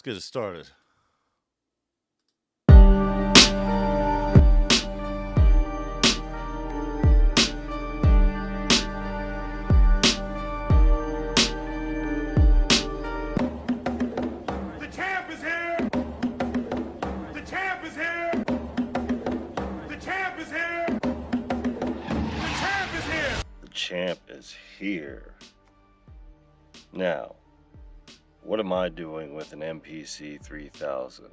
get it started. The champ is here! The champ is here! The champ is here! The champ is here! The champ is here. Now, what am I doing with an MPC 3000?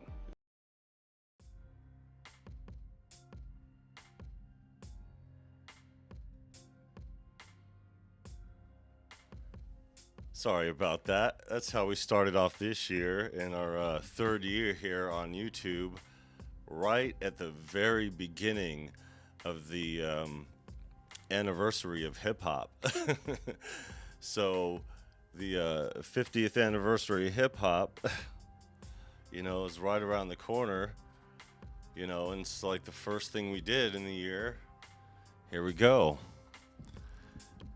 Sorry about that. That's how we started off this year in our third year here on YouTube, right at the very beginning of the anniversary of hip hop. So the 50th anniversary of hip hop, is right around the corner, and it's like the first thing we did in the year. Here we go.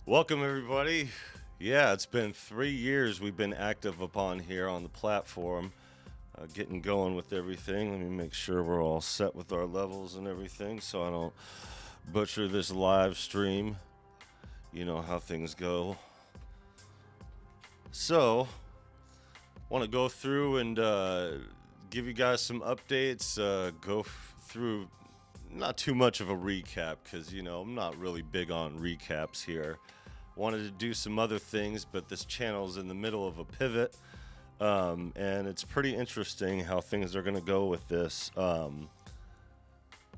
Welcome, everybody. Yeah, it's been 3 years we've been active upon here on the platform, getting going with everything. Let me make sure we're all set with our levels and everything so I don't butcher this live stream. You know how things go. So, want to go through and give you guys some updates, go through not too much of a recap because, I'm not really big on recaps here. Wanted to do some other things, but this channel is in the middle of a pivot, and it's pretty interesting how things are going to go with this.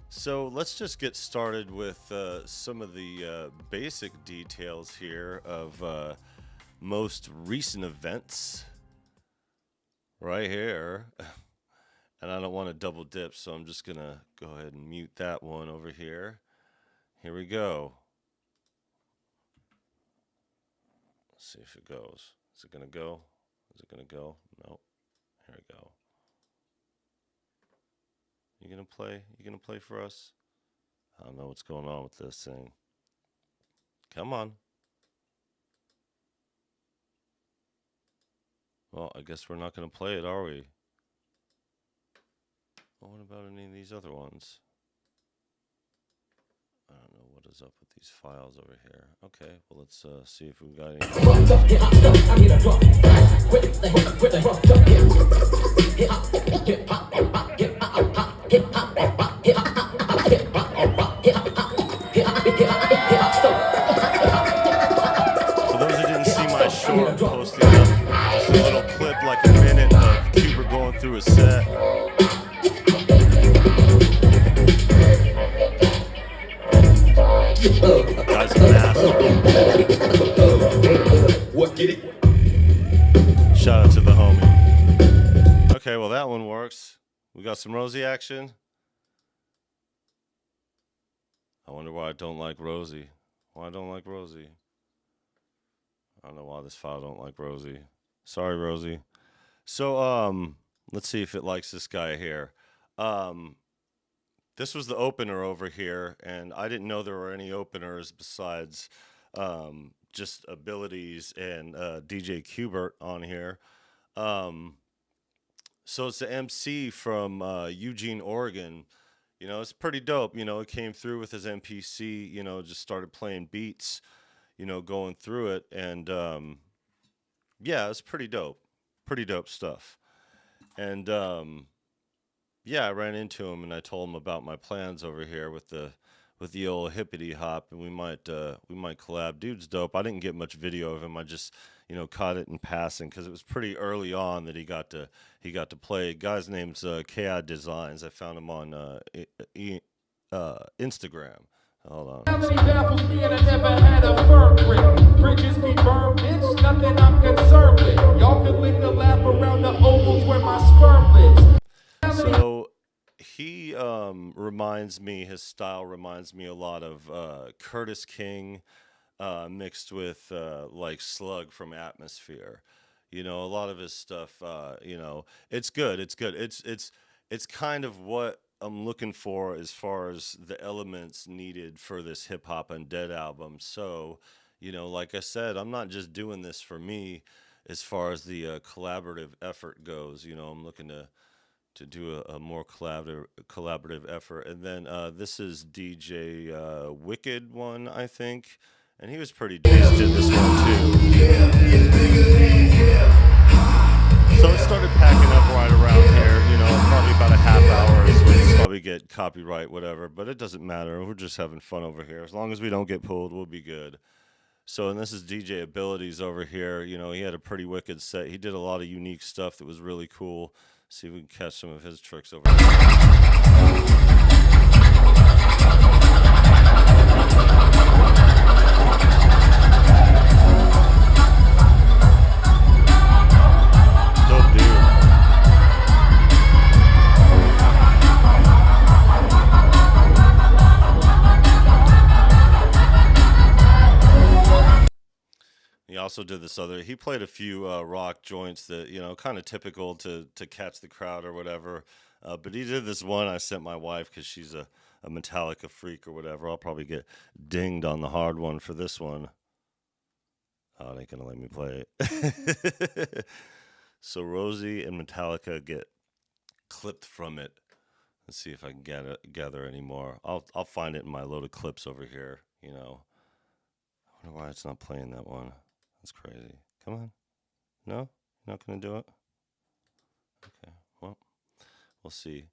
So let's just get started with some of the basic details here of most recent events right here. And I don't want to double dip, so I'm just going to go ahead and mute that one over here. Here we go. Let's see if it goes. Is it gonna go? Is it gonna go? Nope. Here we go. You gonna play? You gonna play for us? I don't know what's going on with this thing. Come on. Well, I guess we're not gonna play it, are we? Well, what about any of these other ones? I don't know what is up with these files over here. Okay, well, let's see if we got any. For those who didn't see my short posted up, just a little clip like a minute of Cuba going through a set. Guys, what get it? Shout out to the homie. Okay, well that one works. We got some Rosie action. I wonder why I don't like Rosie. Why I don't like Rosie? I don't know why this file don't like Rosie. Sorry, Rosie. So let's see if it likes this guy here. This was the opener over here, and I didn't know there were any openers besides just abilities and DJ Qbert on here. So it's the MC from Eugene, Oregon. It's pretty dope. It came through with his MPC, just started playing beats, going through it. And yeah, it's pretty dope. Pretty dope stuff. And yeah, I ran into him and I told him about my plans over here with the old hippity hop, and we might collab. Dude's dope. I didn't get much video of him. I just caught it in passing because it was pretty early on that he got to play. Guy's name's KI Designs. I found him on Instagram. Hold on. How many baffles me and I never had a firm grip? Bridges be burned, bitch, nothing I'm concerned with. Y'all can lick the lap around the ovals where my sperm lives. So he reminds me, his style reminds me a lot of Curtis King mixed with like Slug from Atmosphere. A lot of his stuff, it's good. It's good. It's kind of what I'm looking for as far as the elements needed for this Hip Hop Undead album. So, like I said, I'm not just doing this for me. as far as the collaborative effort goes. You know, I'm looking to do a more collaborative effort. And then this is DJ Wicked one, I think, and he was pretty decent. Did this one too. So it started packing up right around here, you know, probably about a half hour. So we'll probably get copyright, whatever, but it doesn't matter. We're just having fun over here. As long as we don't get pulled, we'll be good. So, and this is DJ Abilities over here. You know, he had a pretty wicked set. He did a lot of unique stuff that was really cool. See if we can catch some of his tricks over here. Dope dude. He also did this other. He played a few rock joints that, you know, kind of typical to catch the crowd or whatever. But he did this one. I sent my wife because she's a Metallica freak or whatever. I'll probably get dinged on the hard one for this one. Oh, it ain't gonna let me play it. So Rosie and Metallica get clipped from it. Let's see if I can gather any more. I'll find it in my load of clips over here. You know, I wonder why it's not playing that one. That's crazy. Come on. No? You're not going to do it? Okay. Well, we'll see.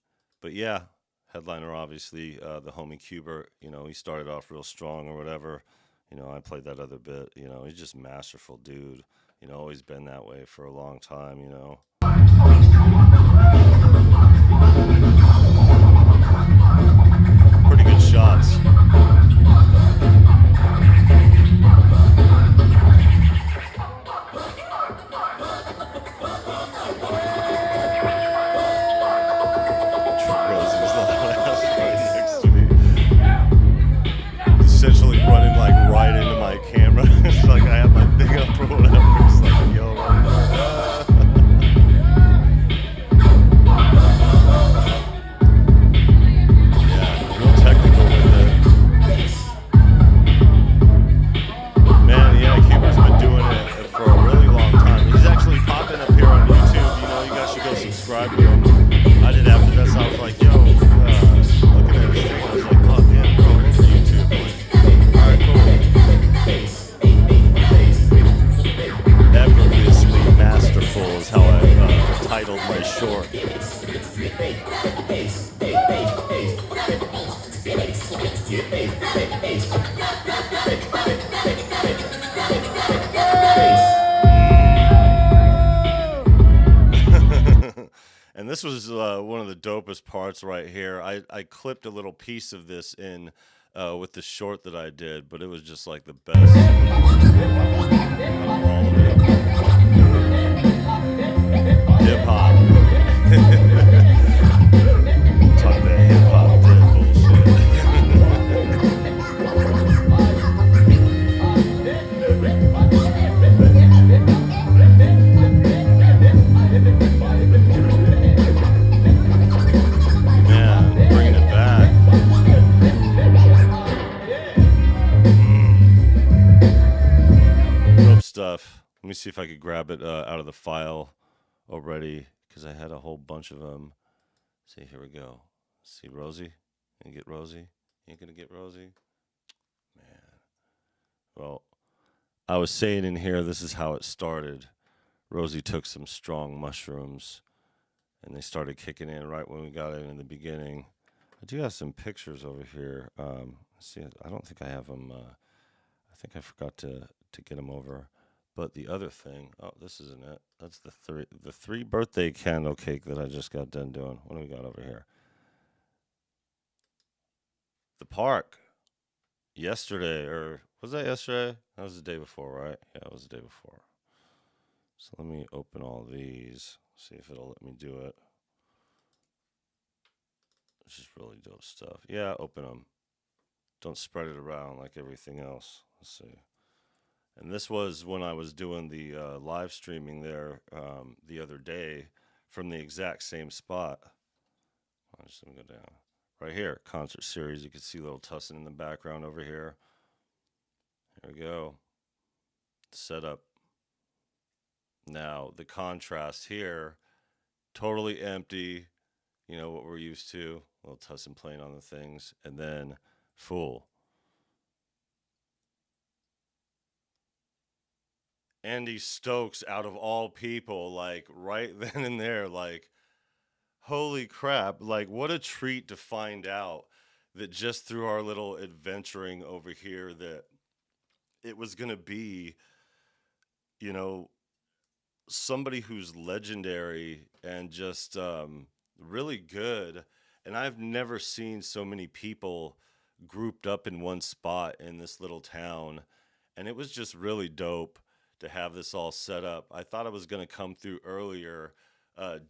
But yeah, headliner, obviously, the homie Cubert, you know, he started off real strong or whatever. You know, I played that other bit. You know, he's just masterful dude. You know, always been that way for a long time, you know. Pretty good shots. Essentially running like right into my camera. It's like I have my thing up or whatever. It's like, yo, yeah, real technical with it. Man, yeah, Cubert's been doing it for a really long time. He's actually popping up here on YouTube. You know, you guys should go subscribe to him. I did after this. I was like, yo, looking at his thing, I was like, oh, damn, bro, I'm over YouTube. Like, all right, cool. Effortlessly masterful is how I titled my short. And this was one of the dopest parts right here. I clipped a little piece of this in with the short that I did, but it was just like the best. Hip hop. Talk that hip hop bullshit. Man, bringing it back. Dope stuff. Let me see if I could grab it out of the file already, because I had a whole bunch of them. See, here we go. See, Rosie? You get Rosie? You ain't gonna get Rosie? Man. Well, I was saying in here, this is how it started. Rosie took some strong mushrooms, and they started kicking in right when we got in the beginning. I do have some pictures over here. See, I don't think I have them. I think I forgot to get them over. But the other thing, oh, this isn't it. That's the three birthday candle cake that I just got done doing. What do we got over here? The park. Yesterday, or was that yesterday? That was the day before, right? Yeah, it was the day before. So let me open all these. See if it'll let me do it. It's just really dope stuff. Yeah, open them. Don't spread it around like everything else. Let's see. And this was when I was doing the live streaming there the other day from the exact same spot. I'm just going to go down. Right here, concert series. You can see little Tussinn in the background over here. There we go. Setup. Now, the contrast here, totally empty, you know, what we're used to, little Tussinn playing on the things, and then full. Andy Stokes, out of all people, like right then and there, like, holy crap, like what a treat to find out that just through our little adventuring over here that it was going to be, you know, somebody who's legendary and just really good. And I've never seen so many people grouped up in one spot in this little town. And it was just really dope to have this all set up. I thought I was going to come through earlier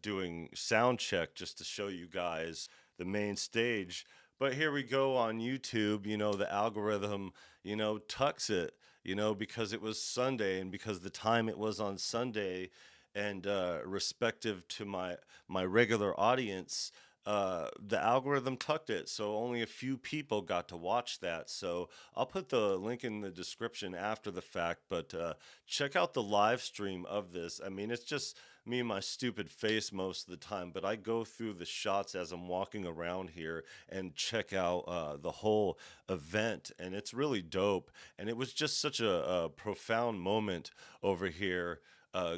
doing sound check just to show you guys the main stage. But here we go on YouTube, you know, the algorithm, you know, tucks it, you know, because it was Sunday and because the time it was on Sunday and respective to my regular audience, the algorithm tucked it. So only a few people got to watch that. So I'll put the link in the description after the fact, but check out the live stream of this. I mean, it's just me and my stupid face most of the time, but I go through the shots as I'm walking around here and check out the whole event, and it's really dope. And it was just such a profound moment over here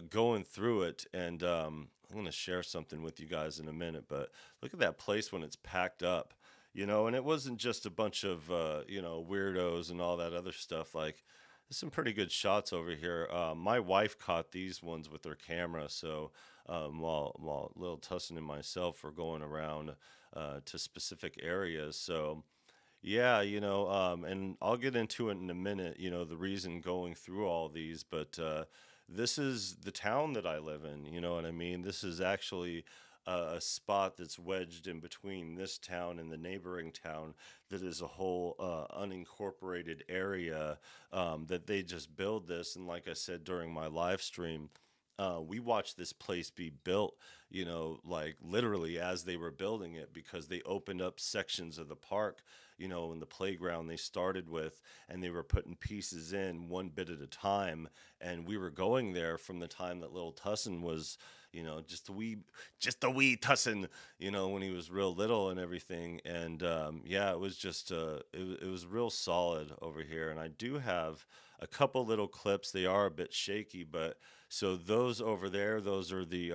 going through it. And I'm going to share something with you guys in a minute, but look at that place when it's packed up, you know, and it wasn't just a bunch of, you know, weirdos and all that other stuff. Like, there's some pretty good shots over here. My wife caught these ones with her camera, so while little Tussinn and myself were going around to specific areas. So yeah, you know, and I'll get into it in a minute, you know, the reason going through all these, but this is the town that I live in, you know what I mean? This is actually a spot that's wedged in between this town and the neighboring town that is a whole unincorporated area that they just build this. And like I said during my live stream, we watched this place be built, you know, like literally as they were building it, because they opened up sections of the park, you know, in the playground they started with, and they were putting pieces in one bit at a time. And we were going there from the time that little Tussinn was, you know, just a wee Tussinn, you know, when he was real little and everything. And yeah, it was just, it was real solid over here. And I do have a couple little clips. They are a bit shaky, but so those over there, those are the,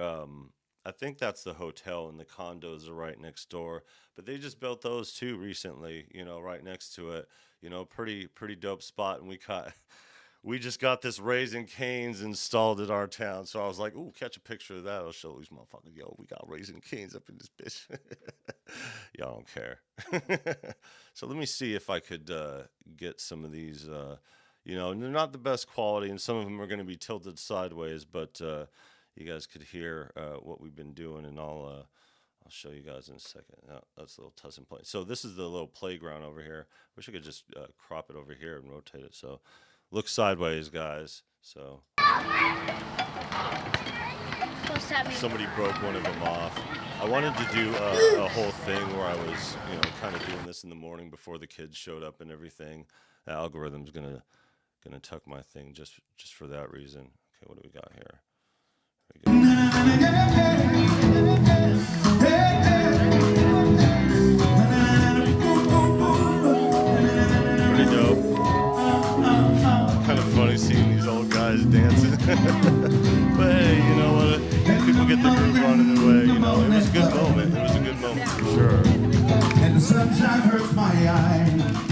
I think that's the hotel, and the condos are right next door. But they just built those too recently, you know, right next to it. You know, pretty dope spot. And we just got this Raising Cane's installed at our town. So I was like, ooh, catch a picture of that. I'll show these motherfuckers. Yo, we got Raising Cane's up in this bitch. Y'all don't care. So let me see if I could get some of these. You know, and they're not the best quality, and some of them are going to be tilted sideways, but you guys could hear what we've been doing, and I'll show you guys in a second. That's a little Tussinn play. So this is the little playground over here. Wish I could just crop it over here and rotate it. So look sideways, guys. So somebody broke one of them off. I wanted to do a whole thing where I was, you know, kind of doing this in the morning before the kids showed up and everything. The algorithm's gonna tuck my thing just for that reason. Okay, what do we got here? Pretty dope. Kind of funny seeing these old guys dancing. But hey, you know what? People get the groove running their way. You know, it was a good moment. It was a good moment for sure. And the sunshine hurts my eyes.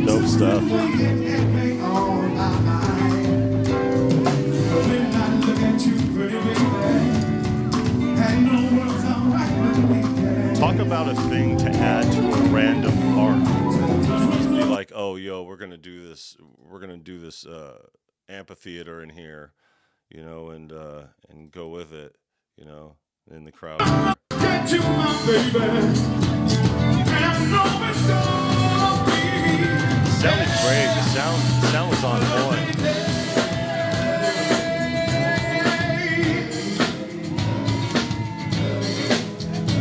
Dope stuff. Talk about a thing to add to a random park. Just be like, oh, yo, we're gonna do this amphitheater in here, you know, and go with it, you know, in the crowd. Get you, my baby. And know it's gonna be. Sounded great. The sound was on point.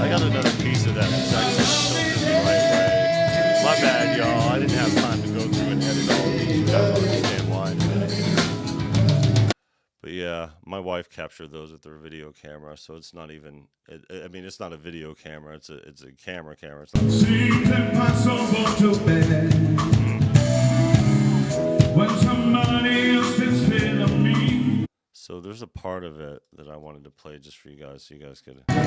I got another piece of that. It's actually tilted the right way. My bad, y'all. I didn't have time to go through it Yeah, my wife captured those with her video camera, so it's not even. I mean, it's not a video camera. It's a camera. It's not. Seems impossible to bear when somebody else is fear of me. So there's a part of it that I wanted to play just for you guys, so you guys could. Okay,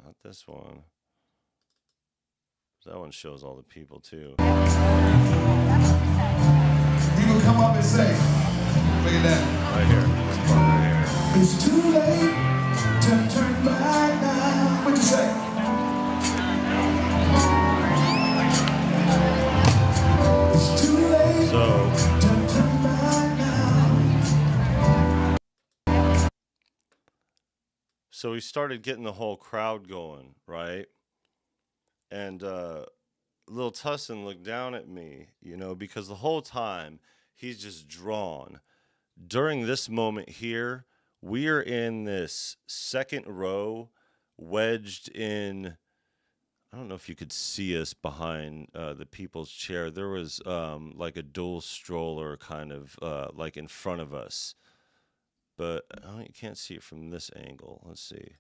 not this one. That one shows all the people too. He will come up and say, look at that. Right here, this part right here. It's too late to turn back now. What'd you say? It's too late So to turn back now. So he started getting the whole crowd going, right? And little Tussinn looked down at me, because the whole time he's just drawn. During this moment here, we are in this second row, wedged in. I don't know if you could see us behind the people's chair. There was like a dual stroller kind of like in front of us. But you can't see it from this angle. Let's see.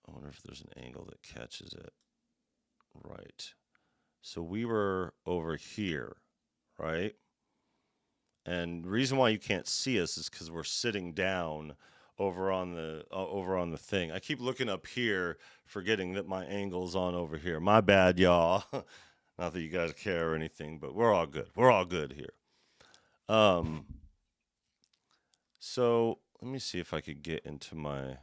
I wonder if there's an angle that catches it. Right. So we were over here, right? And the reason why you can't see us is because we're sitting down over on the thing. I keep looking up here, forgetting that my angle's on over here. My bad, y'all. Not that you guys care or anything, but we're all good. We're all good here. So let me see if I could get into my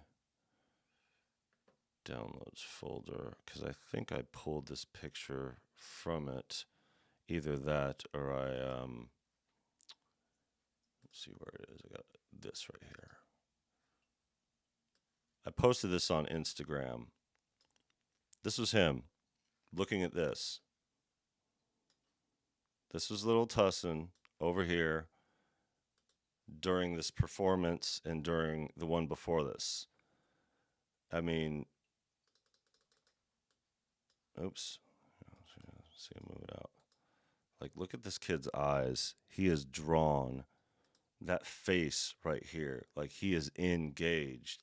downloads folder, because I think I pulled this picture from it. Either that or let's see where it is. I got this right here. I posted this on Instagram. This was him looking at this. This was little Tussinn over here during this performance and during the one before this. I mean, oops. See him move it out. Like, look at this kid's eyes. He is drawn. That face right here. Like, he is engaged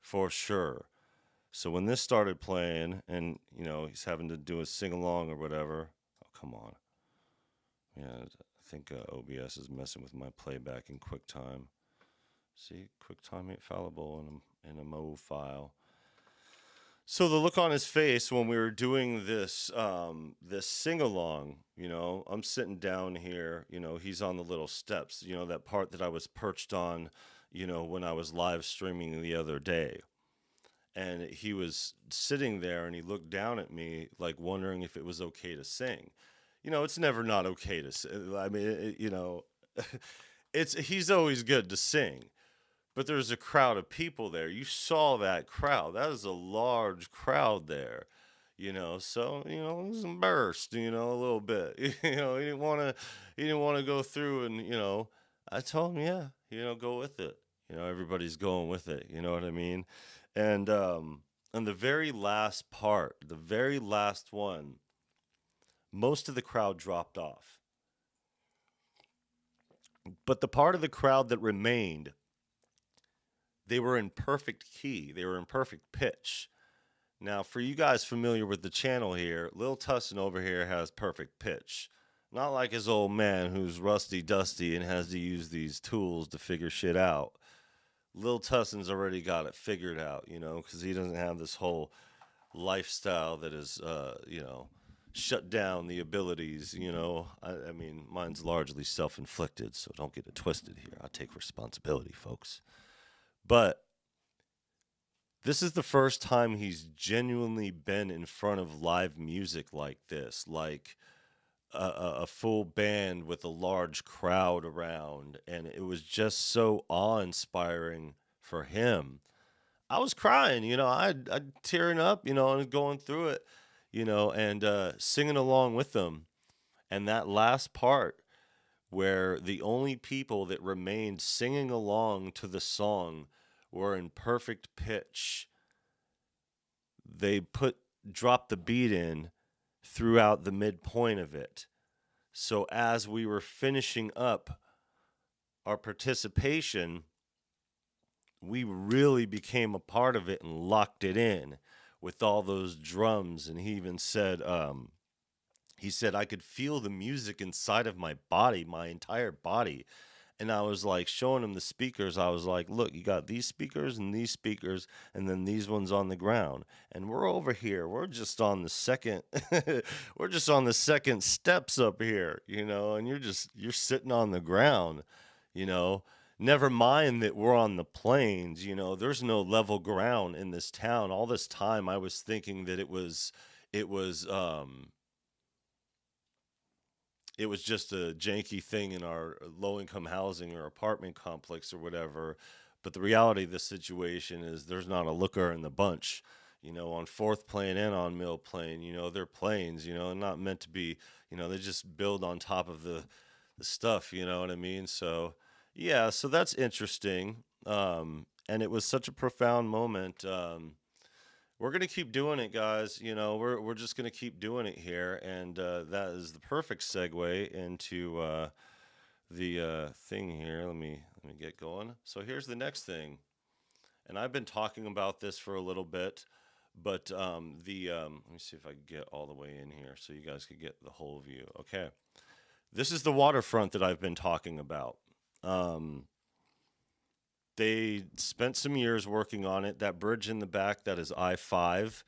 for sure. So when this started playing and, he's having to do a sing-along or whatever. Oh, come on. Yeah, I think OBS is messing with my playback in QuickTime. See, QuickTime ain't fallible in a MOV file. So the look on his face when we were doing this this sing-along, I'm sitting down here, he's on the little steps, that part that I was perched on, when I was live streaming the other day. And he was sitting there and he looked down at me like wondering if it was okay to sing. It's never not okay to sing. I mean, he's always good to sing. But there's a crowd of people there. You saw that crowd. That was a large crowd there, So he was embarrassed, a little bit. He didn't want to go through and I told him, yeah, go with it. Everybody's going with it. You know what I mean? And the very last part, the very last one, most of the crowd dropped off. But the part of the crowd that remained, they were in perfect key. They were in perfect pitch. Now, for you guys familiar with the channel here, Lil Tussinn over here has perfect pitch. Not like his old man who's rusty dusty and has to use these tools to figure shit out. Lil Tussinn's already got it figured out, because he doesn't have this whole lifestyle that is, shut down the abilities, I mean, mine's largely self-inflicted, so don't get it twisted here. I take responsibility, folks. But this is the first time he's genuinely been in front of live music like this, like a full band with a large crowd around, and it was just so awe-inspiring for him. I was crying, I'd tearing up, and going through it, and singing along with them. And that last part where the only people that remained singing along to the song were in perfect pitch. They dropped the beat in throughout the midpoint of it. So as we were finishing up our participation, we really became a part of it and locked it in with all those drums. And he said I could feel the music inside of my body, my entire body. And I was like showing him the speakers. I was like, look, you got these speakers, and then these ones on the ground. And we're over here. We're just on the second we're just on the second steps up here, and you're sitting on the ground, you know. Never mind that we're on the plains, there's no level ground in this town. All this time I was thinking that it was just a janky thing in our low income housing or apartment complex or whatever. But the reality of the situation is there's not a looker in the bunch. On Fourth Plane and on Mill Plane, they're planes, and not meant to be, they just build on top of the stuff, you know what I mean? So, yeah, so that's interesting. And it was such a profound moment. We're gonna keep doing it, guys. We're just gonna keep doing it here, and that is the perfect segue into the thing here. Let me get going. So here's the next thing, and I've been talking about this for a little bit, but let me see if I can get all the way in here so you guys could get the whole view. Okay, this is the waterfront that I've been talking about. They spent some years working on it. That bridge in the back, that is I-5.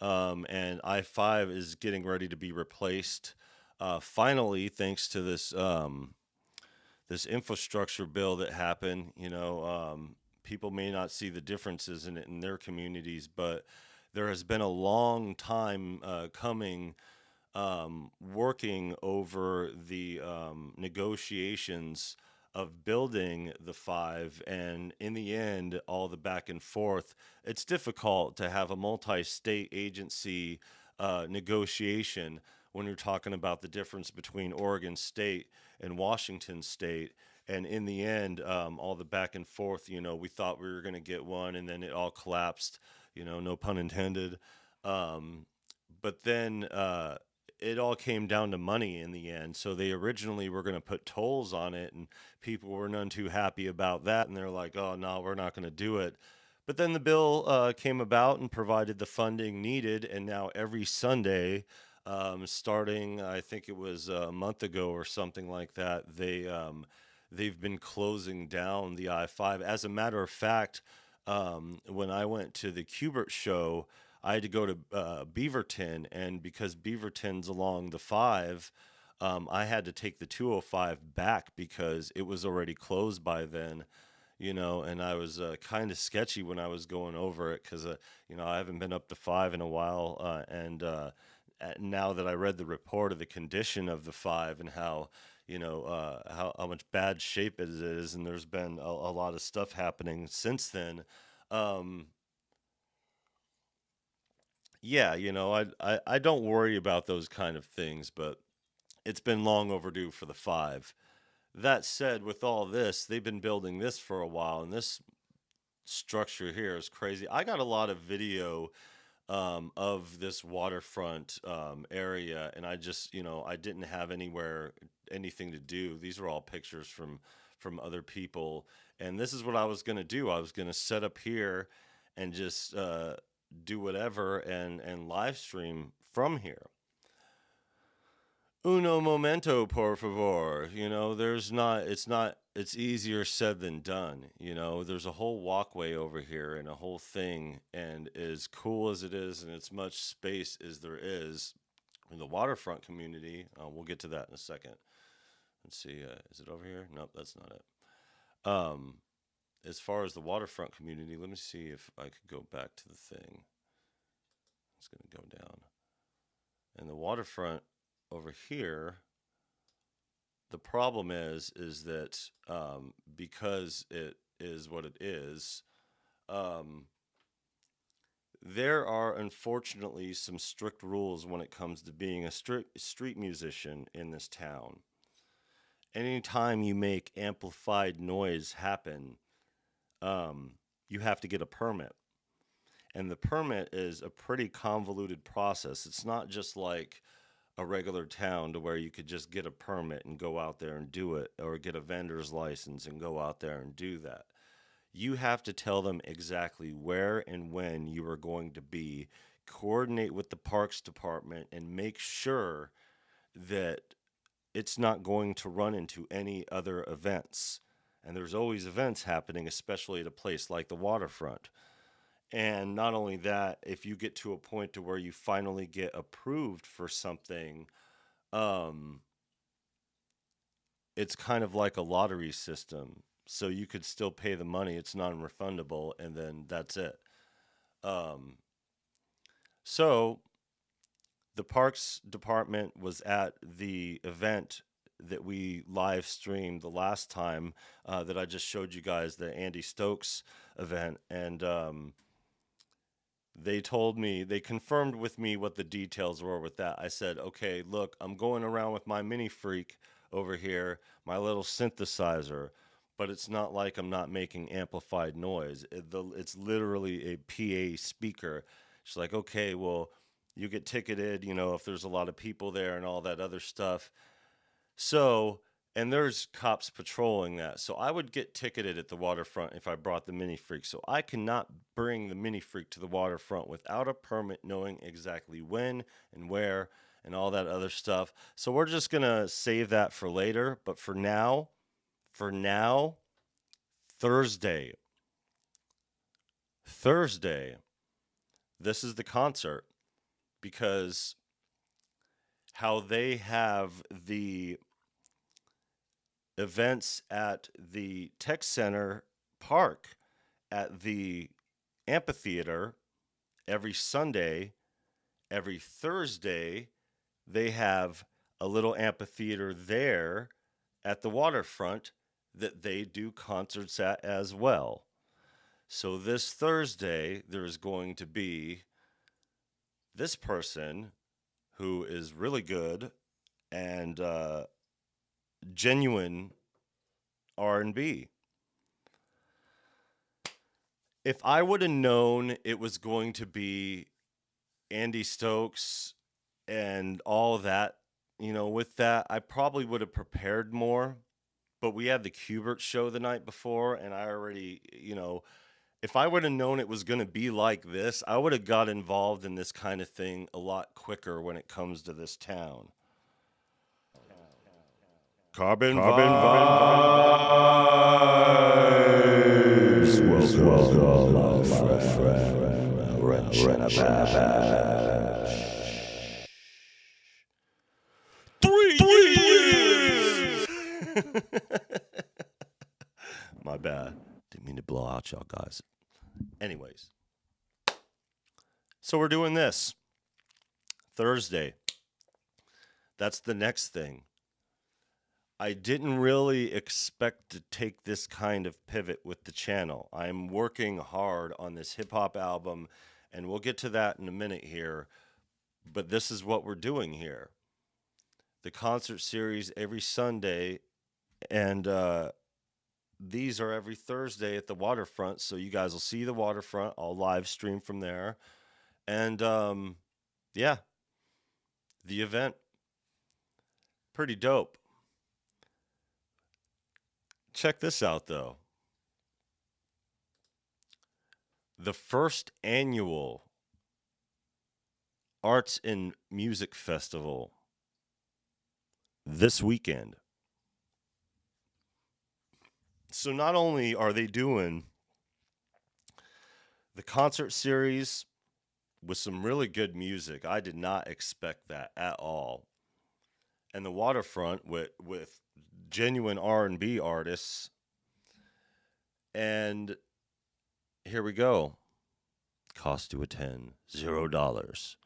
And I-5 is getting ready to be replaced. Finally, thanks to this infrastructure bill that happened, people may not see the differences in it in their communities, but there has been a long time coming, working over the negotiations of building the 5, and in the end, all the back and forth. It's difficult to have a multi-state agency negotiation when you're talking about the difference between Oregon State and Washington State. And in the end, all the back and forth, we thought we were going to get one, and then it all collapsed, no pun intended. But then it all came down to money in the end. So they originally were going to put tolls on it, and people were none too happy about that. And they're like, oh, no, we're not going to do it. But then the bill came about and provided the funding needed. And now every Sunday, starting, I think it was a month ago or something like that, they've been closing down the I-5. As a matter of fact, when I went to the Cubert show, I had to go to Beaverton, and because Beaverton's along the 5, I had to take the 205 back because it was already closed by then, and I was kind of sketchy when I was going over it because, I haven't been up to 5 in a while, and now that I read the report of the condition of the 5 and how, how much bad shape it is, and there's been a lot of stuff happening since then. Yeah, I don't worry about those kind of things, but it's been long overdue for the 5. That said, with all this, they've been building this for a while, and this structure here is crazy. I got a lot of video of this waterfront area, and I just, I didn't have anything to do. These are all pictures from other people, and this is what I was going to do. I was going to set up here and just do whatever and live stream from here. Uno momento, por favor. It's easier said than done. There's a whole walkway over here and a whole thing, and as cool as it is and as much space as there is in the waterfront community, we'll get to that in a second. Let's see, is it over here? Nope, that's not it. As far as the waterfront community, let me see if I could go back to the thing. It's going to go down. And the waterfront over here, the problem is that because it is what it is, there are unfortunately some strict rules when it comes to being a street musician in this town. Anytime you make amplified noise happen, you have to get a permit. And the permit is a pretty convoluted process. It's not just like a regular town to where you could just get a permit and go out there and do it, or get a vendor's license and go out there and do that. You have to tell them exactly where and when you are going to be, coordinate with the parks department, and make sure that it's not going to run into any other events. And there's always events happening, especially at a place like the waterfront. And not only that, if you get to a point to where you finally get approved for something, um, it's kind of like a lottery system. So you could still pay the money, it's non-refundable, and then that's it. Um, so the Parks Department was at the event that we live streamed the last time, that I just showed you guys, the Andy Stokes event, and they told me, they confirmed with me what the details were with that. I said, okay, look, I'm going around with my mini freak over here, my little synthesizer, but it's not like I'm not making amplified noise. It's literally a PA speaker. She's like, okay, well, you get ticketed, if there's a lot of people there and all that other stuff. So, and there's cops patrolling that. So I would get ticketed at the waterfront if I brought the mini freak. So I cannot bring the mini freak to the waterfront without a permit, knowing exactly when and where and all that other stuff. So we're just going to save that for later. But for now, Thursday, this is the concert, because how they have the events at the Tech Center Park at the amphitheater every Sunday, every Thursday, they have a little amphitheater there at the waterfront that they do concerts at as well. So this Thursday, there's going to be this person who is really good and genuine R&B. If I would have known it was going to be Andy Stokes and all that, with that, I probably would have prepared more. But we had the Kubert show the night before, and I already, if I would have known it was going to be like this, I would have got involved in this kind of thing a lot quicker when it comes to this town. Carbon vibes. Welcome, my friend. 3 years. My bad. Didn't mean to blow out y'all guys. Anyways, so we're doing this Thursday. That's the next thing. I didn't really expect to take this kind of pivot with the channel. I'm working hard on this hip-hop album, and we'll get to that in a minute here. But this is what we're doing here. The concert series every Sunday, and these are every Thursday at the waterfront. So you guys will see the waterfront. I'll live stream from there. And yeah, the event. Pretty dope. Check this out, though. The first annual Arts and Music Festival this weekend. So not only are they doing the concert series with some really good music, I did not expect that at all, and the waterfront with genuine R&B artists. And here we go. Cost to attend, $0.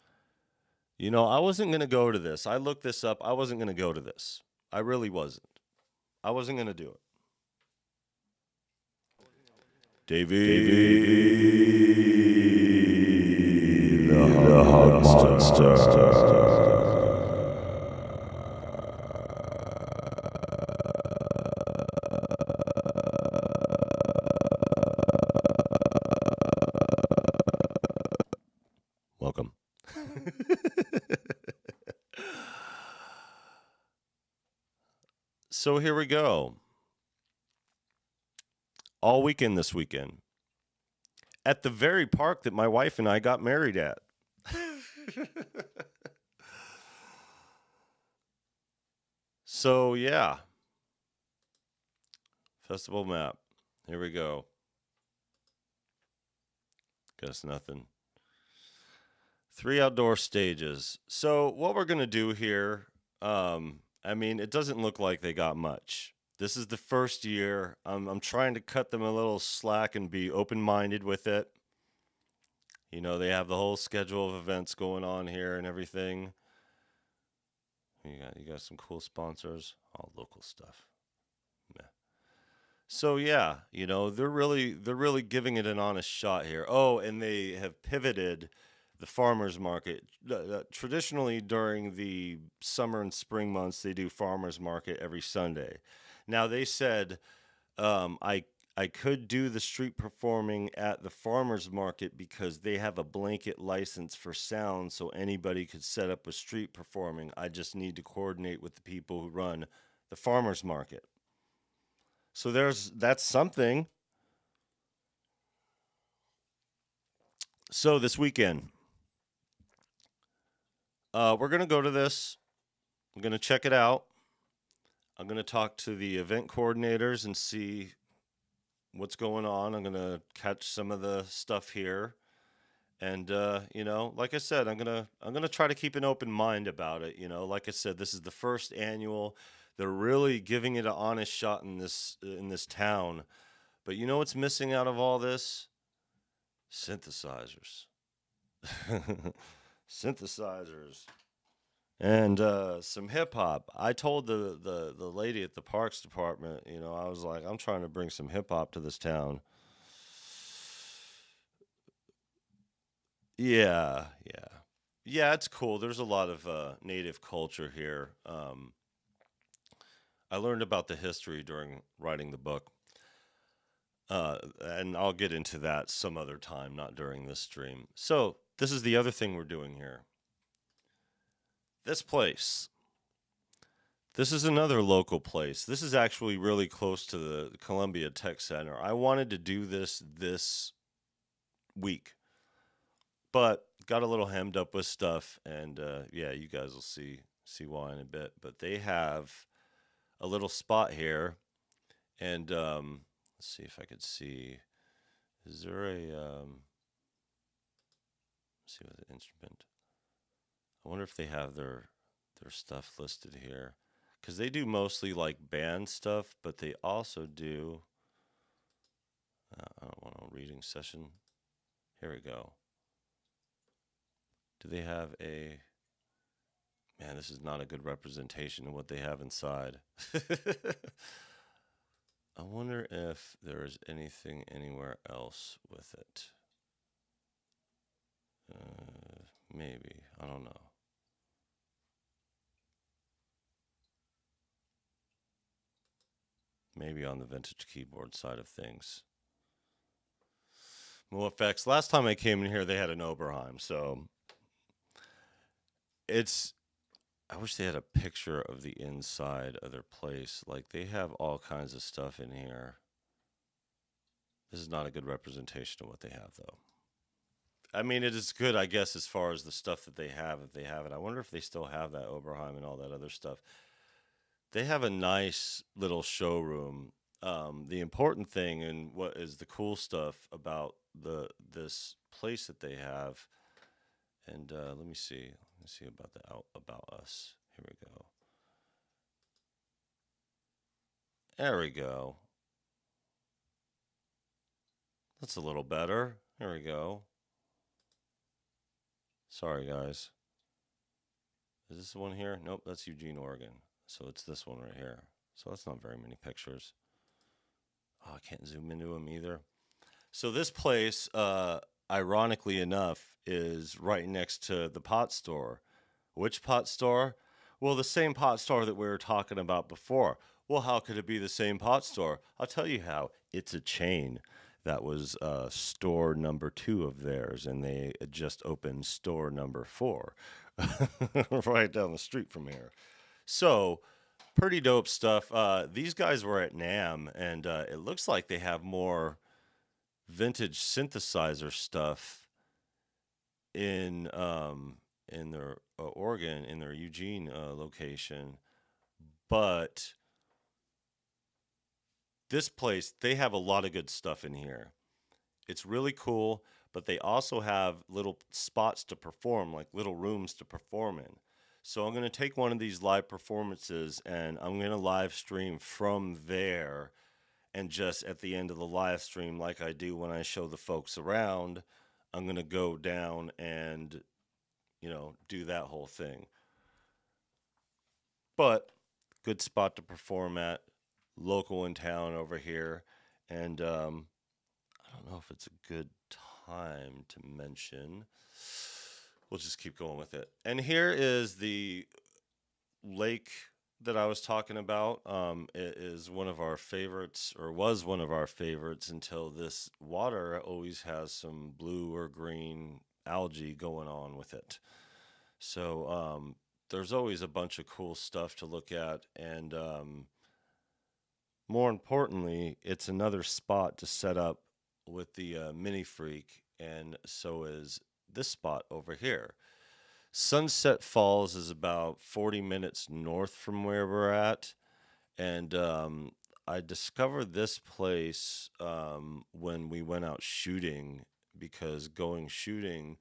I wasn't going to go to this. I looked this up. I wasn't going to go to this. I really wasn't. I wasn't going to do it. Davey, the hot monster. Welcome. So here we go. All weekend this weekend. At the very park that my wife and I got married at. So, yeah. Festival map. Here we go. Guess nothing. 3 outdoor stages. So, what we're going to do here, I mean, it doesn't look like they got much. This is the first year. I'm trying to cut them a little slack and be open-minded with it. You know, they have the whole schedule of events going on here and everything. You got some cool sponsors, all local stuff. Yeah. So yeah, you know, they're really giving it an honest shot here. Oh, and they have pivoted the farmers market. Traditionally during the summer and spring months, they do farmers market every Sunday. Now they said I could do the street performing at the farmers market because they have a blanket license for sound, so anybody could set up a street performing. I just need to coordinate with the people who run the farmers market. So that's something. So this weekend, we're gonna go to this. I'm gonna check it out. I'm gonna talk to the event coordinators and see what's going on. I'm gonna catch some of the stuff here, and you know, like I said, I'm gonna try to keep an open mind about it. You know, like I said, this is the first annual. They're really giving it an honest shot in this town. But you know what's missing out of all this? Synthesizers. Synthesizers. And some hip hop. I told the lady at the parks department, you know, I was like, I'm trying to bring some hip hop to this town. Yeah, yeah. Yeah, it's cool. There's a lot of native culture here. I learned about the history during writing the book. And I'll get into that some other time, not during this stream. So, this is the other thing we're doing here. This place. This is another local place. This is actually really close to the Columbia Tech Center. I wanted to do this week, but got a little hemmed up with stuff, and yeah, you guys will see why in a bit. But they have a little spot here, and let's see if I could see. Is there a let's see what the instrument. I wonder if they have their stuff listed here, because they do mostly like band stuff, but they also do. I don't want a reading session. Here we go. Do they have a? Man, this is not a good representation of what they have inside. I wonder if there is anything anywhere else with it. Maybe. I don't know. Maybe on the vintage keyboard side of things. Mo effects. Last time I came in here, they had an Oberheim, so it's. I wish they had a picture of the inside of their place. Like, they have all kinds of stuff in here. This is not a good representation of what they have, though. I mean, it is good, I guess, as far as the stuff that they have, if they have it. I wonder if they still have that Oberheim and all that other stuff. They have a nice little showroom. The important thing and what is the cool stuff about this place that they have, and let me see. Let's see about the about us. Here we go. There we go. That's a little better. There we go. Sorry, guys. Is this the one here? Nope, that's Eugene, Oregon. So it's this one right here. So that's not very many pictures. Oh, I can't zoom into them either. So this place, ironically enough, is right next to the pot store. Which pot store? Well, the same pot store that we were talking about before. Well, how could it be the same pot store? I'll tell you how. It's a chain. That was store number 2 of theirs, and they just opened store number 4 right down the street from here. So Pretty dope stuff. These guys were at NAMM, and it looks like they have more vintage synthesizer stuff in their Oregon, in their Eugene location. But this place, they have a lot of good stuff in here. It's really cool, but they also have little spots to perform, like little rooms to perform in. So I'm going to take one of these live performances and I'm going to live stream from there. And just at the end of the live stream, like I do when I show the folks around, I'm going to go down and, do that whole thing. But good spot to perform at, local in town over here. And I don't know if it's a good time to mention. We'll just keep going with it. And here is the lake that I was talking about. It is one of our favorites, or was one of our favorites, until this water always has some blue or green algae going on with it. So there's always a bunch of cool stuff to look at. And more importantly, it's another spot to set up with the Mini Freak, and so is this spot over here. Sunset Falls is about 40 minutes north from where we're at, and I discovered this place when we went out shooting, because going shooting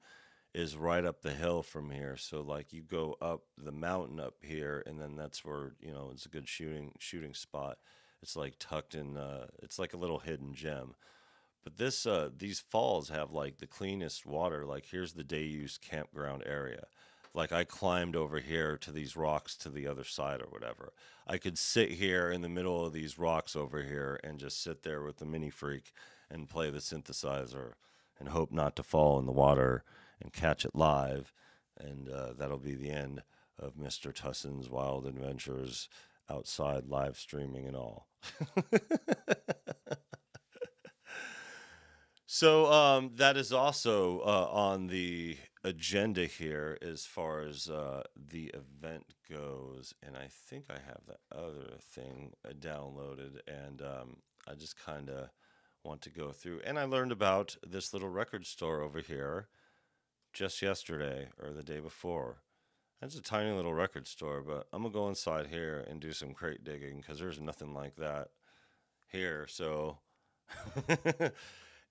is right up the hill from here. So like you go up the mountain up here, and then that's where it's a good shooting spot. It's like tucked in. It's like a little hidden gem. But these falls have like the cleanest water. Like here's the day use campground area. Like I climbed over here to these rocks to the other side or whatever. I could sit here in the middle of these rocks over here and just sit there with the Mini Freak and play the synthesizer and hope not to fall in the water and catch it live. And that'll be the end of Mr. Tusson's wild adventures outside, live streaming and all. So that is also on the agenda here as far as the event goes. And I think I have the other thing downloaded, and I just kind of want to go through. And I learned about this little record store over here just yesterday or the day before. It's a tiny little record store, but I'm going to go inside here and do some crate digging because there's nothing like that here. So...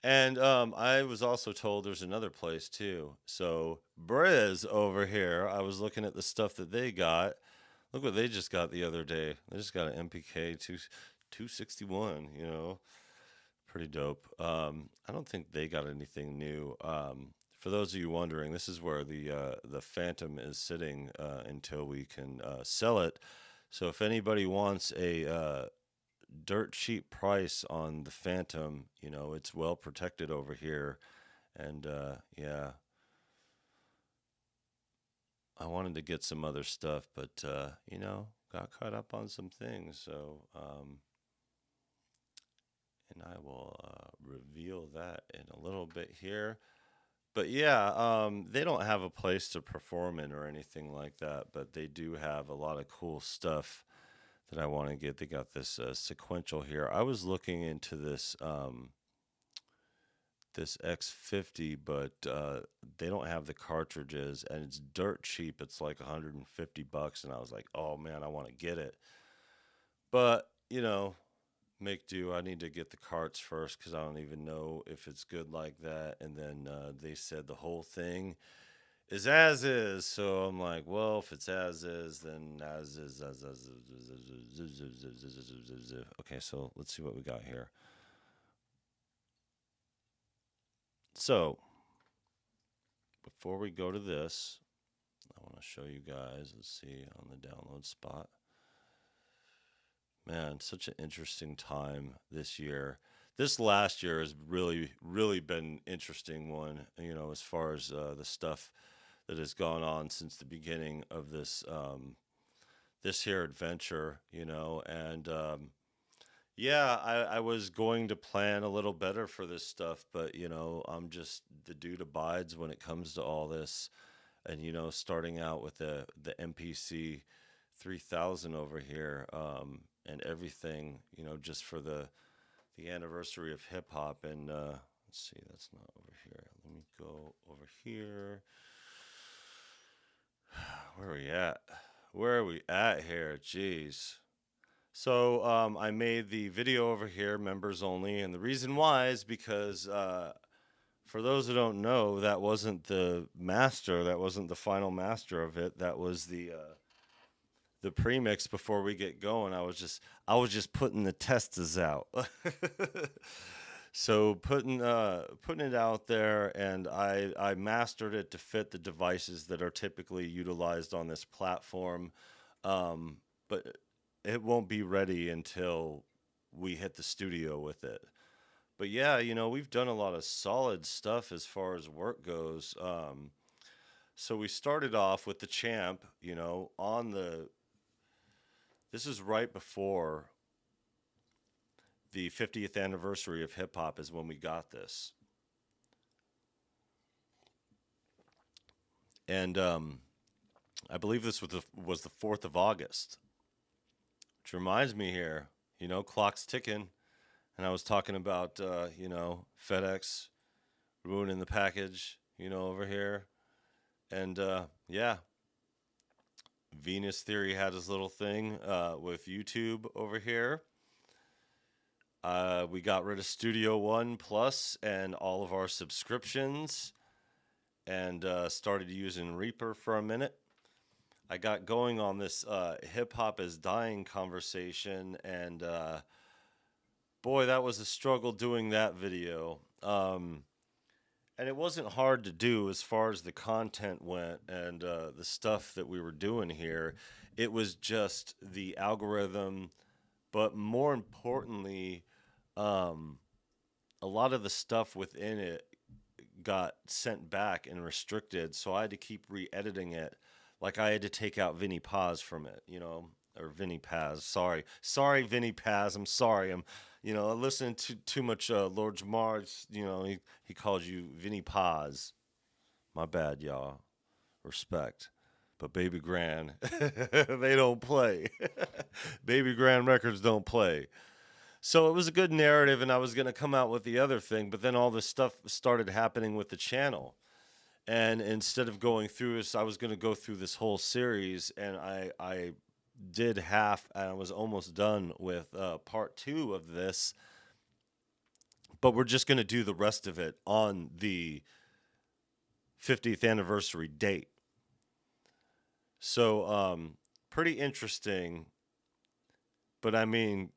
And I was also told there's another place too. So Briz over here, I was looking at the stuff that they got. Look what they just got the other day. They just got an MPK 261, pretty dope. I don't think they got anything new. For those of you wondering, this is where the Phantom is sitting until we can sell it. So if anybody wants a dirt cheap price on the Phantom, it's well protected over here. And yeah, I wanted to get some other stuff, but got caught up on some things. So and I will reveal that in a little bit here. But yeah, they don't have a place to perform in or anything like that, but they do have a lot of cool stuff that I want to get. They got this sequential here. I was looking into this this X50, but they don't have the cartridges, and it's dirt cheap. It's like $150, and I was like, oh man, I want to get it. But make do. I need to get the carts first because I don't even know if it's good like that. And then they said the whole thing is as is. So I'm like, well, if it's as is, then as is. Okay, so let's see what we got here. So before we go to this, I want to show you guys. Let's see on the download spot. Man, such an interesting time this year. This last year has really, really been an interesting one, as far as the stuff that has gone on since the beginning of this this here adventure, and yeah, I was going to plan a little better for this stuff, but I'm just the dude abides when it comes to all this, and starting out with the MPC 3,000 over here, and everything, you know, just for the anniversary of hip hop. And let's see, that's not over here. Let me go over here. Where are we at? Where are we at here? Jeez. So I made the video over here, members only, and the reason why is because for those who don't know, that wasn't the master, that wasn't the final master of it. That was the premix before we get going. I was just putting the testers out. So putting it out there, and I mastered it to fit the devices that are typically utilized on this platform. But it won't be ready until we hit the studio with it. But yeah, you know, we've done a lot of solid stuff as far as work goes. So we started off with the Champ, you know, this is right before the 50th anniversary of hip hop is when we got this. And I believe this was the 4th of August, which reminds me here, you know, clock's ticking. And I was talking about, you know, FedEx ruining the package, you know, over here. And yeah, Venus Theory had his little thing with YouTube over here. We got rid of Studio One Plus and all of our subscriptions, and started using Reaper for a minute. I got going on this hip hop is dying conversation, and boy, that was a struggle doing that video. And it wasn't hard to do as far as the content went and the stuff that we were doing here. It was just the algorithm, but more importantly, a lot of the stuff within it got sent back and restricted, so I had to keep re-editing it. Like I had to take out Vinny Paz from it, you know, or Vinny Paz. Sorry, Vinny Paz. I'm sorry. You know, I listened to too much Lord Jamar. You know, he calls you Vinny Paz. My bad, y'all. Respect. But Baby Grand, they don't play. Baby Grand Records don't play. So it was a good narrative, and I was going to come out with the other thing, but then all this stuff started happening with the channel. And instead of going through this, I was going to go through this whole series, and I did half, and I was almost done with part 2 of this. But we're just going to do the rest of it on the 50th anniversary date. So, pretty interesting. But I mean,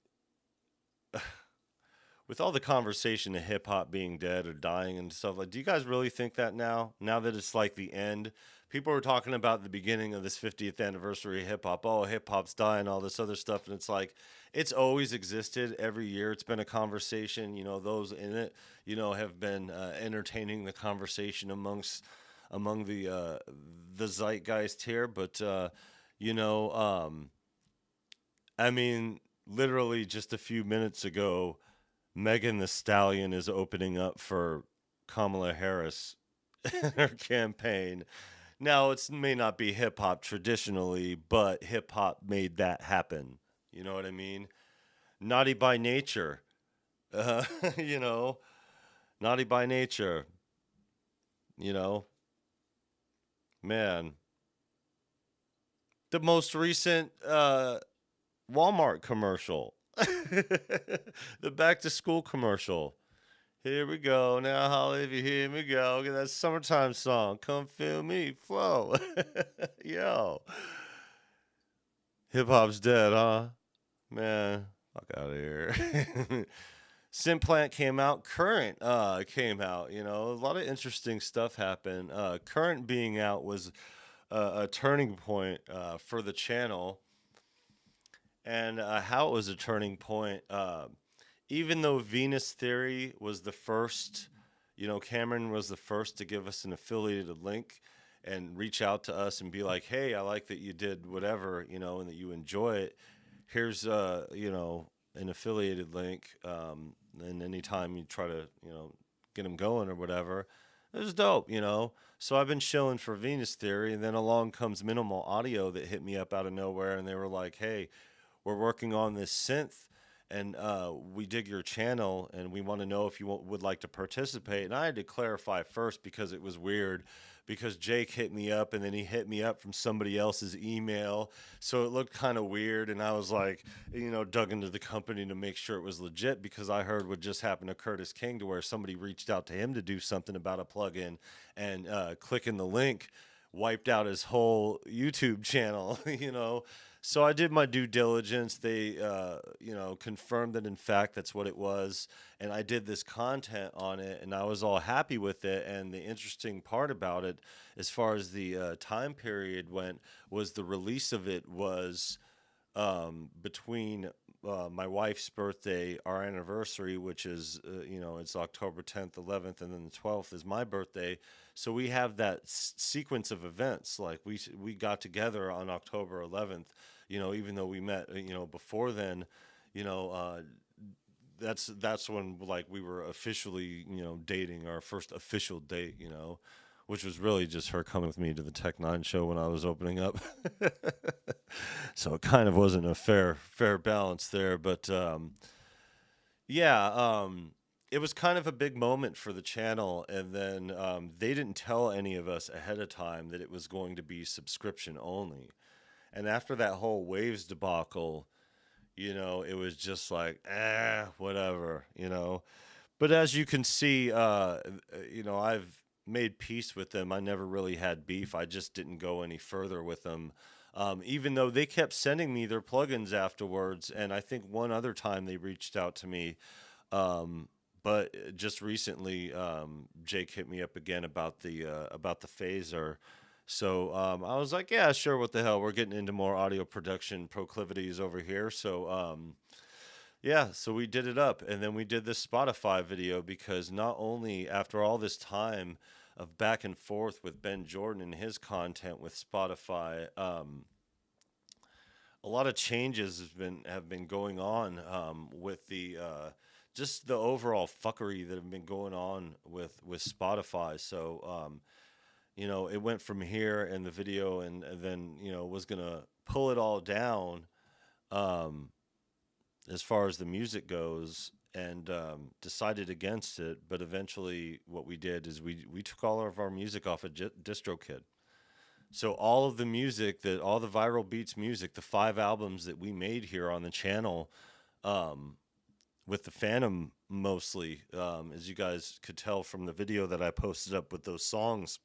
with all the conversation of hip hop being dead or dying and stuff, like, do you guys really think that now? Now that it's like the end, people are talking about the beginning of this 50th anniversary of hip hop. Oh, hip hop's dying, all this other stuff, and it's like it's always existed every year. It's been a conversation. You know, those in it, you know, have been entertaining the conversation among the zeitgeist here. But you know, I mean, literally just a few minutes ago, Megan Thee Stallion is opening up for Kamala Harris in her campaign. Now, it may not be hip hop traditionally, but hip hop made that happen. You know what I mean? Naughty by nature. You know, naughty by nature. You know, man. The most recent Walmart commercial. The back to school commercial. Here we go. Now holla if you hear me go. Get that summertime song. Come feel me flow. Yo. Hip hop's dead, huh? Man, fuck out of here. Simplant came out. Current came out. You know, a lot of interesting stuff happened. Current being out was a turning point for the channel. And how it was a turning point, even though Venus Theory was the first, you know, Cameron was the first to give us an affiliated link and reach out to us and be like, hey, I like that you did whatever, you know, and that you enjoy it. Here's, you know, an affiliated link. And anytime you try to, you know, get them going or whatever, It was dope, you know. So I've been shilling for Venus Theory, and then along comes Minimal Audio that hit me up out of nowhere, and they were like, "Hey, we're working on this synth, and we dig your channel, and we want to know if you would like to participate." And I had to clarify first because it was weird, because Jake hit me up, and then he hit me up from somebody else's email, so it looked kind of weird. And I was like, dug into the company to make sure it was legit, because I heard what just happened to Curtis King, to where somebody reached out to him to do something about a plugin, and clicking the link wiped out his whole YouTube channel, So I did my due diligence. They, confirmed that in fact that's what it was, and I did this content on it, and I was all happy with it. And the interesting part about it, as far as the time period went, was the release of it was between my wife's birthday, our anniversary, which is, it's October 10th, 11th, and then the 12th is my birthday. So we have that sequence of events. Like we got together on October 11th, even though we met, before then, you know, that's when like we were officially, dating, our first official date, which was really just her coming with me to the Tech Nine show when I was opening up. So it kind of wasn't a fair balance there, but yeah, it was kind of a big moment for the channel. And then they didn't tell any of us ahead of time that it was going to be subscription only. And after that whole Waves debacle, it was just like, whatever, But as you can see, I've made peace with them. I never really had beef. I just didn't go any further with them. Even though they kept sending me their plugins afterwards. And I think one other time they reached out to me. But just recently, Jake hit me up again about the phaser. So I was like, yeah, sure, what the hell? We're getting into more audio production proclivities over here. So yeah, so we did it up, and then we did this Spotify video, because not only after all this time of back and forth with Ben Jordan and his content with Spotify, a lot of changes have been going on with the just the overall fuckery that have been going on with Spotify. So it went from here in the video, and then was gonna pull it all down as far as the music goes, and decided against it. But eventually what we did is we took all of our music off of DistroKid. So all of the music, all the Viral Beats music, the 5 albums that we made here on the channel, with the Phantom mostly, as you guys could tell from the video that I posted up with those songs,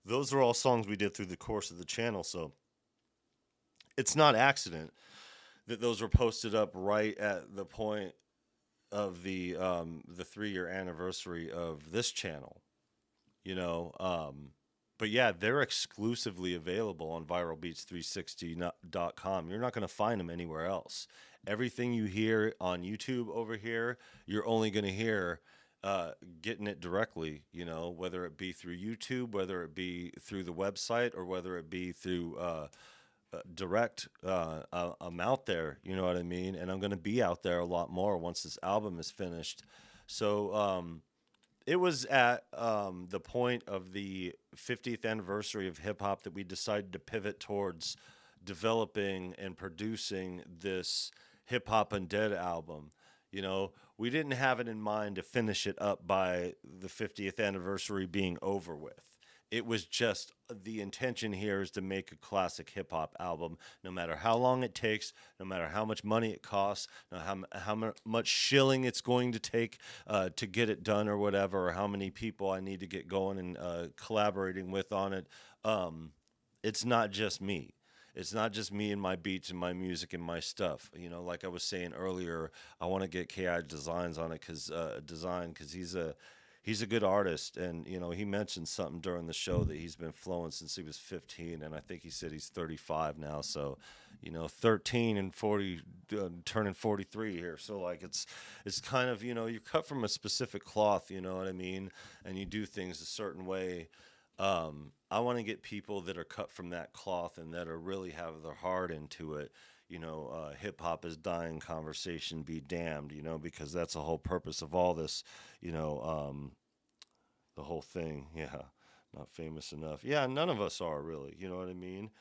those are all songs we did through the course of the channel. So it's not accident that those were posted up right at the point of the 3-year anniversary of this channel, But yeah, they're exclusively available on viralbeats360.com. You're not going to find them anywhere else. Everything you hear on YouTube over here, you're only going to hear getting it directly, whether it be through YouTube, whether it be through the website, or whether it be through direct. I'm out there, you know what I mean? And I'm going to be out there a lot more once this album is finished. So it was at the point of the 50th anniversary of hip hop that we decided to pivot towards developing and producing this Hip Hop Undead album. We didn't have it in mind to finish it up by the 50th anniversary being over with. It was just, the intention here is to make a classic hip hop album, no matter how long it takes, no matter how much money it costs, how much shilling it's going to take to get it done, or whatever, or how many people I need to get going and collaborating with on it. It's not just me. It's not just me and my beats and my music and my stuff. Like I was saying earlier, I want to get KI Designs on it, because he's a good artist. And he mentioned something during the show that he's been flowing since he was 15, and I think he said he's 35 now. So 13 and 40, turning 43 here. So like it's kind of, you're cut from a specific cloth, you know what I mean, and you do things a certain way. I want to get people that are cut from that cloth and that are really have their heart into it. Hip hop is dying, conversation be damned, because that's the whole purpose of all this, the whole thing. Yeah, not famous enough. Yeah, none of us are really. You know what I mean?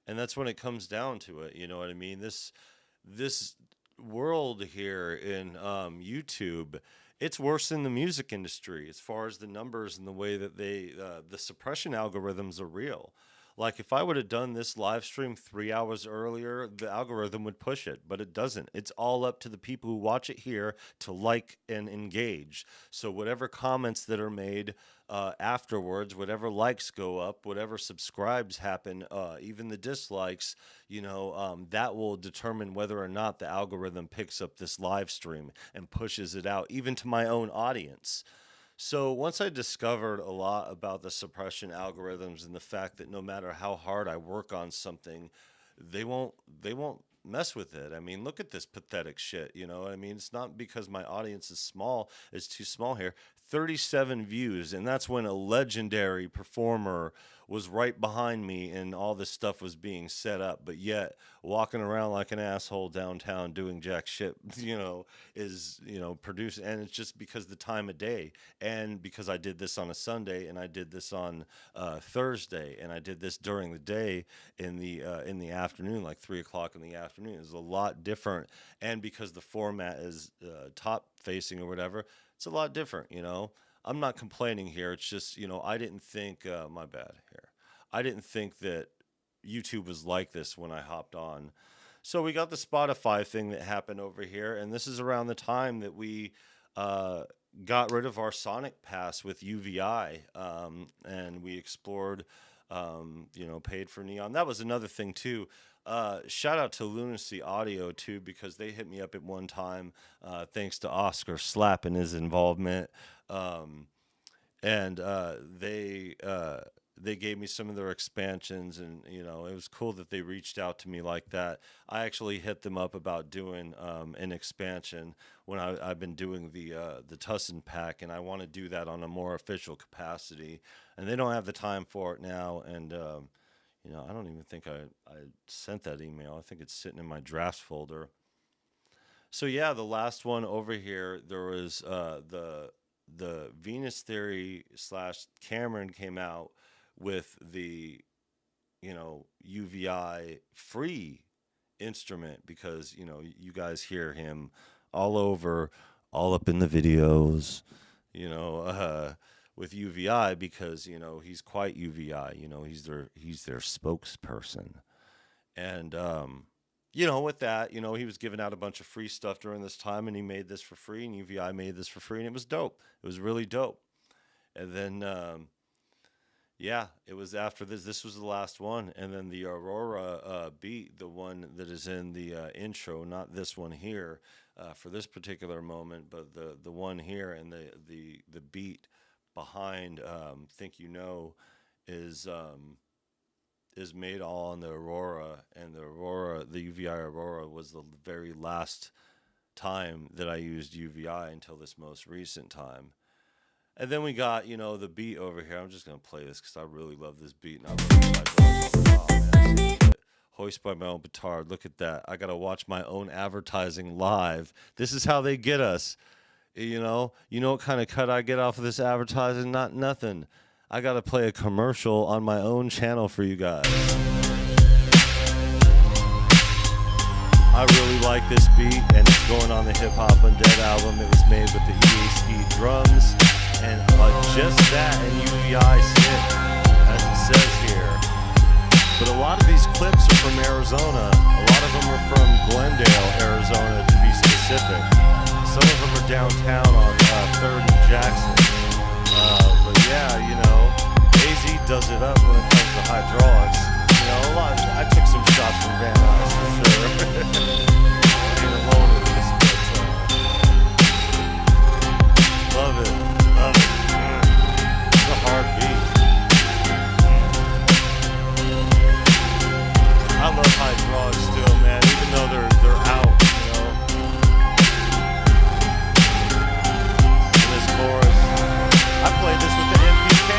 And that's when it comes down to it. You know what I mean? This world here in YouTube, it's worse than the music industry as far as the numbers and the way that the suppression algorithms are real. Like if I would have done this live stream 3 hours earlier, the algorithm would push it, but it doesn't. It's all up to the people who watch it here to like and engage. So whatever comments that are made afterwards, whatever likes go up, whatever subscribes happen, even the dislikes, that will determine whether or not the algorithm picks up this live stream and pushes it out, even to my own audience. So once I discovered a lot about the suppression algorithms and the fact that no matter how hard I work on something, they won't mess with it. I mean, look at this pathetic shit, you know what I mean? It's not because my audience is small, it's too small here. 37 views, and that's when a legendary performer was right behind me and all this stuff was being set up, but yet walking around like an asshole downtown doing jack shit, is, produced. And it's just because the time of day, and because I did this on a Sunday and I did this on Thursday, and I did this during the day in the afternoon, like 3 o'clock in the afternoon. It's a lot different. And because the format is top facing or whatever, it's a lot different. I'm not complaining here. It's just, I didn't think, my bad here. I didn't think that YouTube was like this when I hopped on. So we got the Spotify thing that happened over here. And this is around the time that we got rid of our Sonic Pass with UVI. And we explored, paid for Neon. That was another thing too. Shout out to Lunacy Audio too, because they hit me up at one time, thanks to Oscar Slap and his involvement. And they gave me some of their expansions, and it was cool that they reached out to me like that. I actually hit them up about doing an expansion when I've been doing the Tussinn pack, and I want to do that on a more official capacity, and they don't have the time for it now. And I don't even think I sent that email. I think it's sitting in my drafts folder. So yeah, the last one over here, there was the Venus Theory / Cameron came out with the UVI free instrument, because you guys hear him all over, all up in the videos, with UVI, because he's quite UVI. He's their spokesperson. And with that, he was giving out a bunch of free stuff during this time, and he made this for free, and UVI made this for free, and it was dope. It was really dope. And then it was after this was the last one. And then the Aurora beat, the one that is in the intro, not this one here for this particular moment, but the one here, and the beat behind Think is made all on the Aurora. And the UVI Aurora was the very last time that I used UVI until this most recent time. And then we got, the beat over here. I'm just going to play this because I really love this beat. And I love this. Oh, man, Hoist by my own petard. Look at that. I got to watch my own advertising live. This is how they get us. You know what kind of cut I get off of this advertising? Not nothing. I got to play a commercial on my own channel for you guys. I really like this beat, and it's going on the Hip Hop Undead album. It was made with the EAC drums, and just that and UVI synth, as it says here. But a lot of these clips are from Arizona. A lot of them are from Glendale, Arizona, to be specific. Some of them are downtown on 3rd and Jackson. But yeah, AZ does it up when it comes to hydraulics. A lot. I took some shots from Van Nuys for sure. I ain't alone with this, but love it. It's a hard beat. I love hydraulics still, man. Even though they're out, In this chorus, I played this with the MPK.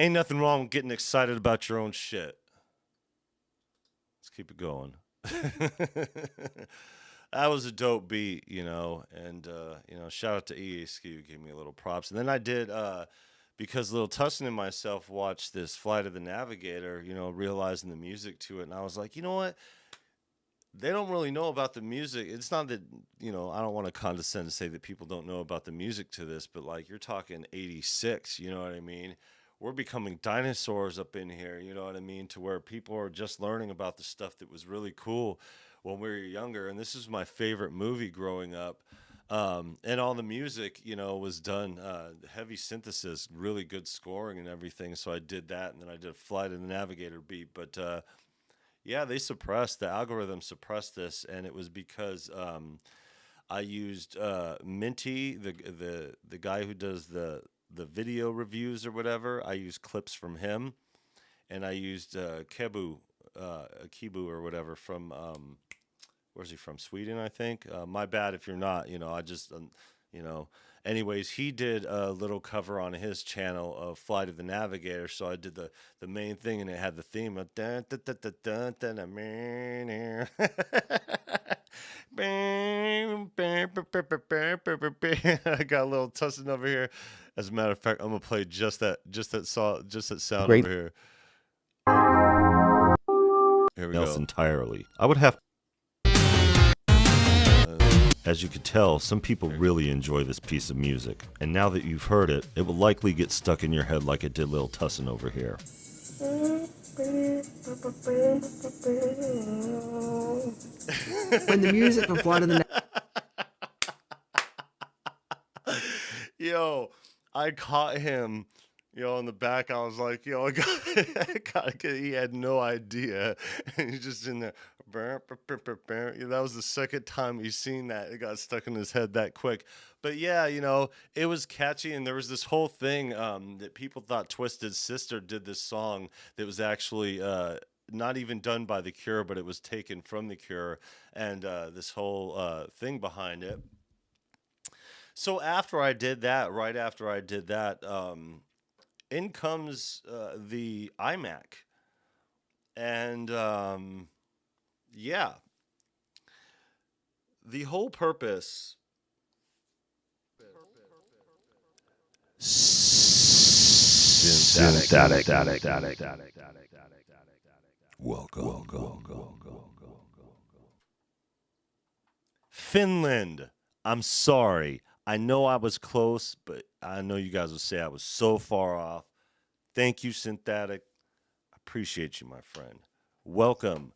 Ain't nothing wrong with getting excited about your own shit. Let's keep it going. That was a dope beat, and shout out to EASQ, who gave me a little props. And then I did because little Tussinn and myself watched this Flight of the Navigator, realizing the music to it, and I was like, you know what? They don't really know about the music. It's not that, I don't want to condescend to say that people don't know about the music to this, but like you're talking 86, you know what I mean? We're becoming dinosaurs up in here, you know what I mean? To where people are just learning about the stuff that was really cool when we were younger. And this is my favorite movie growing up. And all the music, was done, heavy synthesis, really good scoring and everything. So I did that. And then I did a Flight of the Navigator beat. But, yeah, the algorithm suppressed this, and it was because I used Minty, the guy who does the video reviews or whatever. I used clips from him, and I used Kibu or whatever from where's he from? Sweden, I think. My bad if you're not. I just Anyways, he did a little cover on his channel of Flight of the Navigator, so I did the main thing, and it had the theme of dun, dun, dun, dun, dun, dun, dun, dun, I got a little Tussinn over here. As a matter of fact, I'm gonna play just that sound Great. over here. Here we go. Entirely. I would have. As you could tell, some people really enjoy this piece of music, and now that you've heard it, it will likely get stuck in your head like it did Lil Tussinn over here. When the music of Flight of the Yo, I caught him, in the back. I was like, I got he had no idea. And he's just in there. That was the second time he's seen that. It got stuck in his head that quick. But yeah, it was catchy. And there was this whole thing that people thought Twisted Sister did this song that was actually not even done by The Cure, but it was taken from The Cure. And this whole thing behind it. So right after I did that, in comes the iMac. And yeah, the whole purpose. Synthetic. Welcome. Finland. I'm sorry. I know I was close, but I know you guys will say I was so far off. Thank you, Synthetic. I appreciate you, my friend. Welcome.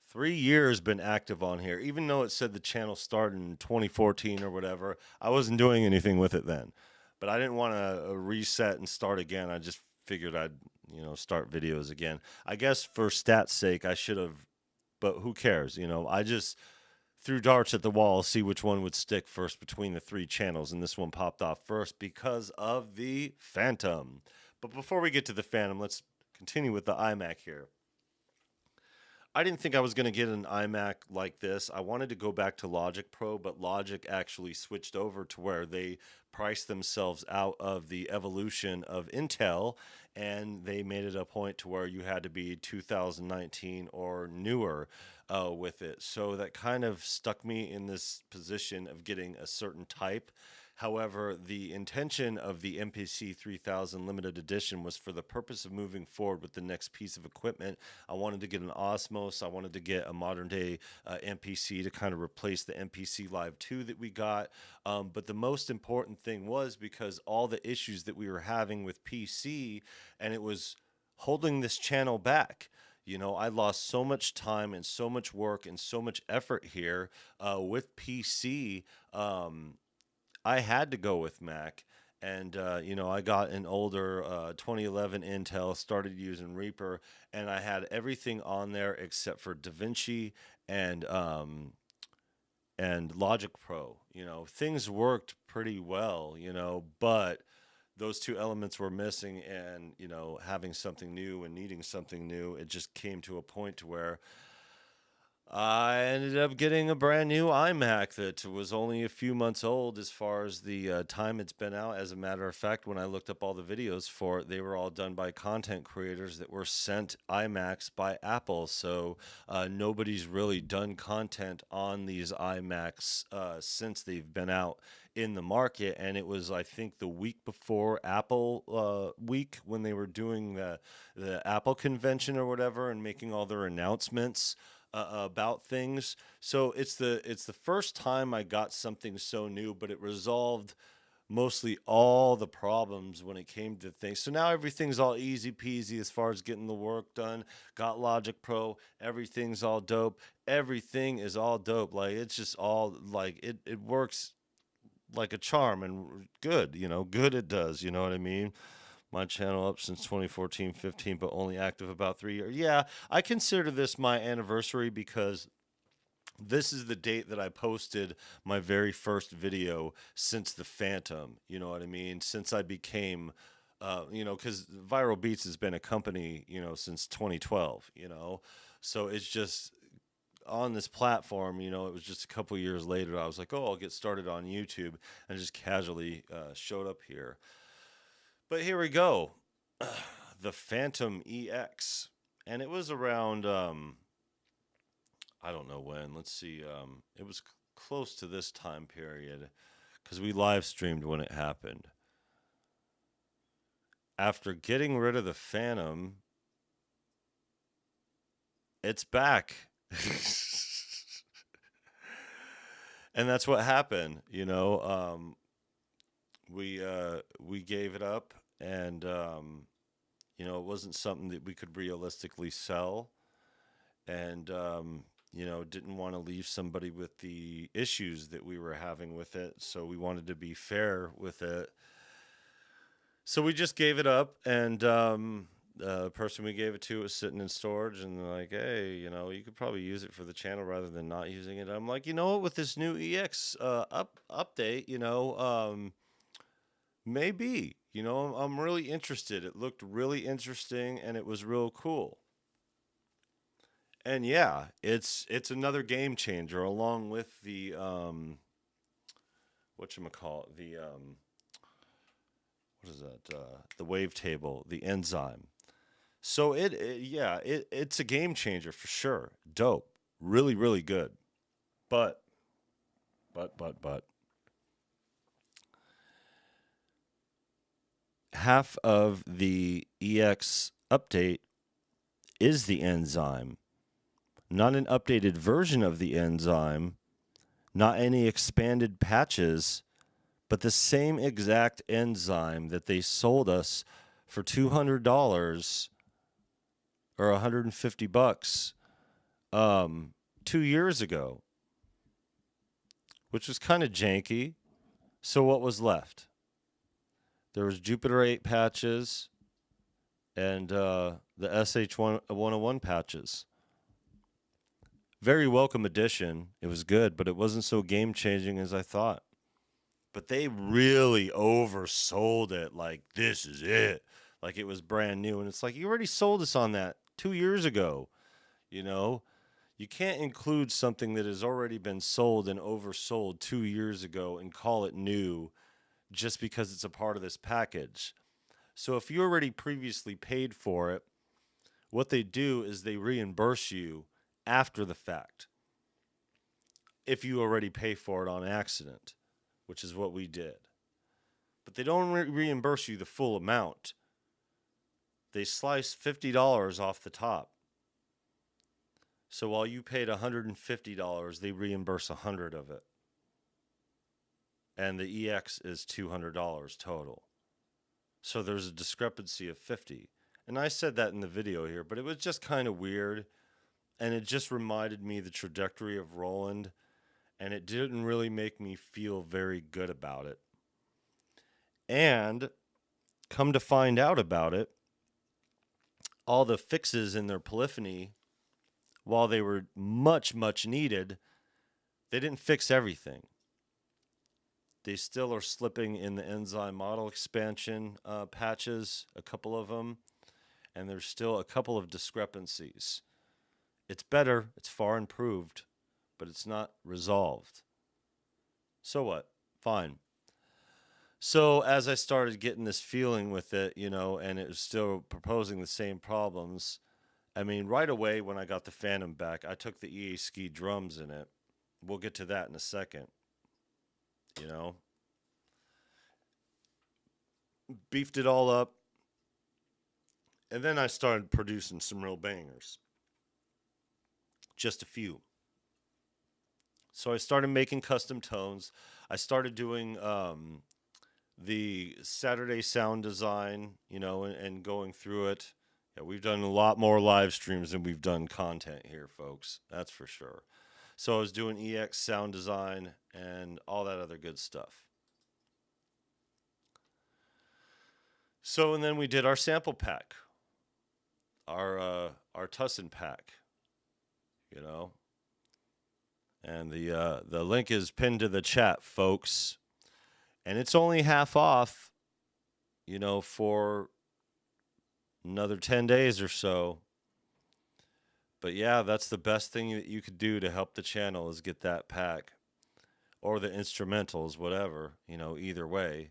3 years been active on here. Even though it said the channel started in 2014 or whatever, I wasn't doing anything with it then. But I didn't want to reset and start again. I just figured I'd, start videos again. I guess for stats' sake, I should have, but who cares? I just threw darts at the wall, see which one would stick first between the 3 channels, and this one popped off first because of the Phantom. But before we get to the Phantom, let's continue with the iMac here. I didn't think I was going to get an iMac like this. I wanted to go back to Logic Pro, but Logic actually switched over to where they priced themselves out of the evolution of Intel, and they made it a point to where you had to be 2019 or newer with it. So that kind of stuck me in this position of getting a certain type. However, the intention of the MPC 3000 limited edition was for the purpose of moving forward with the next piece of equipment. I wanted to get an Osmos. I wanted to get a modern day MPC to kind of replace the MPC Live 2 that we got. But the most important thing was because all the issues that we were having with PC, and it was holding this channel back. I lost so much time and so much work and so much effort here with PC. I had to go with Mac, and I got an older 2011 Intel, started using Reaper, and I had everything on there except for DaVinci and Logic Pro. Things worked pretty well, but those 2 elements were missing, and having something new and needing something new, it just came to a point to where I ended up getting a brand new iMac that was only a few months old as far as the time it's been out. As a matter of fact, when I looked up all the videos for it, they were all done by content creators that were sent iMacs by Apple. So nobody's really done content on these iMacs since they've been out in the market. And it was, I think, the week before Apple week when they were doing the Apple convention or whatever and making all their announcements about things. So it's the first time I got something so new, but it resolved mostly all the problems when it came to things. So now everything's all easy peasy as far as getting the work done. Got Logic Pro, everything's all dope. Everything is all dope. Like it's just all like it works like a charm and good, good it does, you know what I mean? My channel up since 2014-15, but only active about 3 years. Yeah, I consider this my anniversary because this is the date that I posted my very first video since the Phantom. You know what I mean? Since I became, because Viral Beats has been a company, since 2012. So it's just on this platform. It was just a couple years later. I was like, oh, I'll get started on YouTube, and just casually showed up here. But here we go, the Phantom EX, and it was around, I don't know when, let's see, it was close to this time period, because we live streamed when it happened. After getting rid of the Phantom, it's back. And that's what happened, we gave it up, and it wasn't something that we could realistically sell, and didn't want to leave somebody with the issues that we were having with it, so we wanted to be fair with it. So we just gave it up, and the person we gave it to was sitting in storage, and they're like, hey, you could probably use it for the channel rather than not using it. I'm like, with this new EX update, maybe, I'm really interested. It looked really interesting, and it was real cool. And yeah, it's another game changer along with the whatchamacallit, the what is that? The wavetable, the enzyme. So it's a game changer for sure. Dope. Really, really good. But half of the EX update is the enzyme. Not an updated version of the enzyme, not any expanded patches, but the same exact enzyme that they sold us for $200 or $150 2 years ago, which was kind of janky. So what was left? There was Jupiter 8 patches and the SH101 patches. Very welcome addition. It was good, but it wasn't so game-changing as I thought. But they really oversold it like this is it. Like it was brand new. And it's like, you already sold us on that 2 years ago. You can't include something that has already been sold and oversold 2 years ago and call it new just because it's a part of this package. So if you already previously paid for it, what they do is they reimburse you after the fact if you already pay for it on accident, which is what we did. But they don't reimburse you the full amount. They slice $50 off the top. So while you paid $150, they reimburse $100 of it. And the EX is $200 total. So there's a discrepancy of $50. And I said that in the video here, but it was just kind of weird. And it just reminded me the trajectory of Roland. And it didn't really make me feel very good about it. And come to find out about it, all the fixes in their polyphony, while they were much, much needed, they didn't fix everything. They still are slipping in the enzyme model expansion patches, a couple of them. And there's still a couple of discrepancies It's better, it's far improved, but it's not resolved. So what? Fine. So as I started getting this feeling with it, and it was still proposing the same problems, I mean, right away when I got the Phantom back, I took the EA Ski drums in it. We'll get to that in a second. Beefed it all up, and then I started producing some real bangers. Just a few. So I started making custom tones. I started doing the Saturday sound design, and going through it. Yeah, we've done a lot more live streams than we've done content here, folks. That's for sure. So I was doing EX sound design and all that other good stuff. So, and then we did our sample pack, our Tussinn pack, and the link is pinned to the chat, folks, and it's only half off, for another 10 days or so. But yeah, that's the best thing that you could do to help the channel is get that pack or the instrumentals, whatever, either way,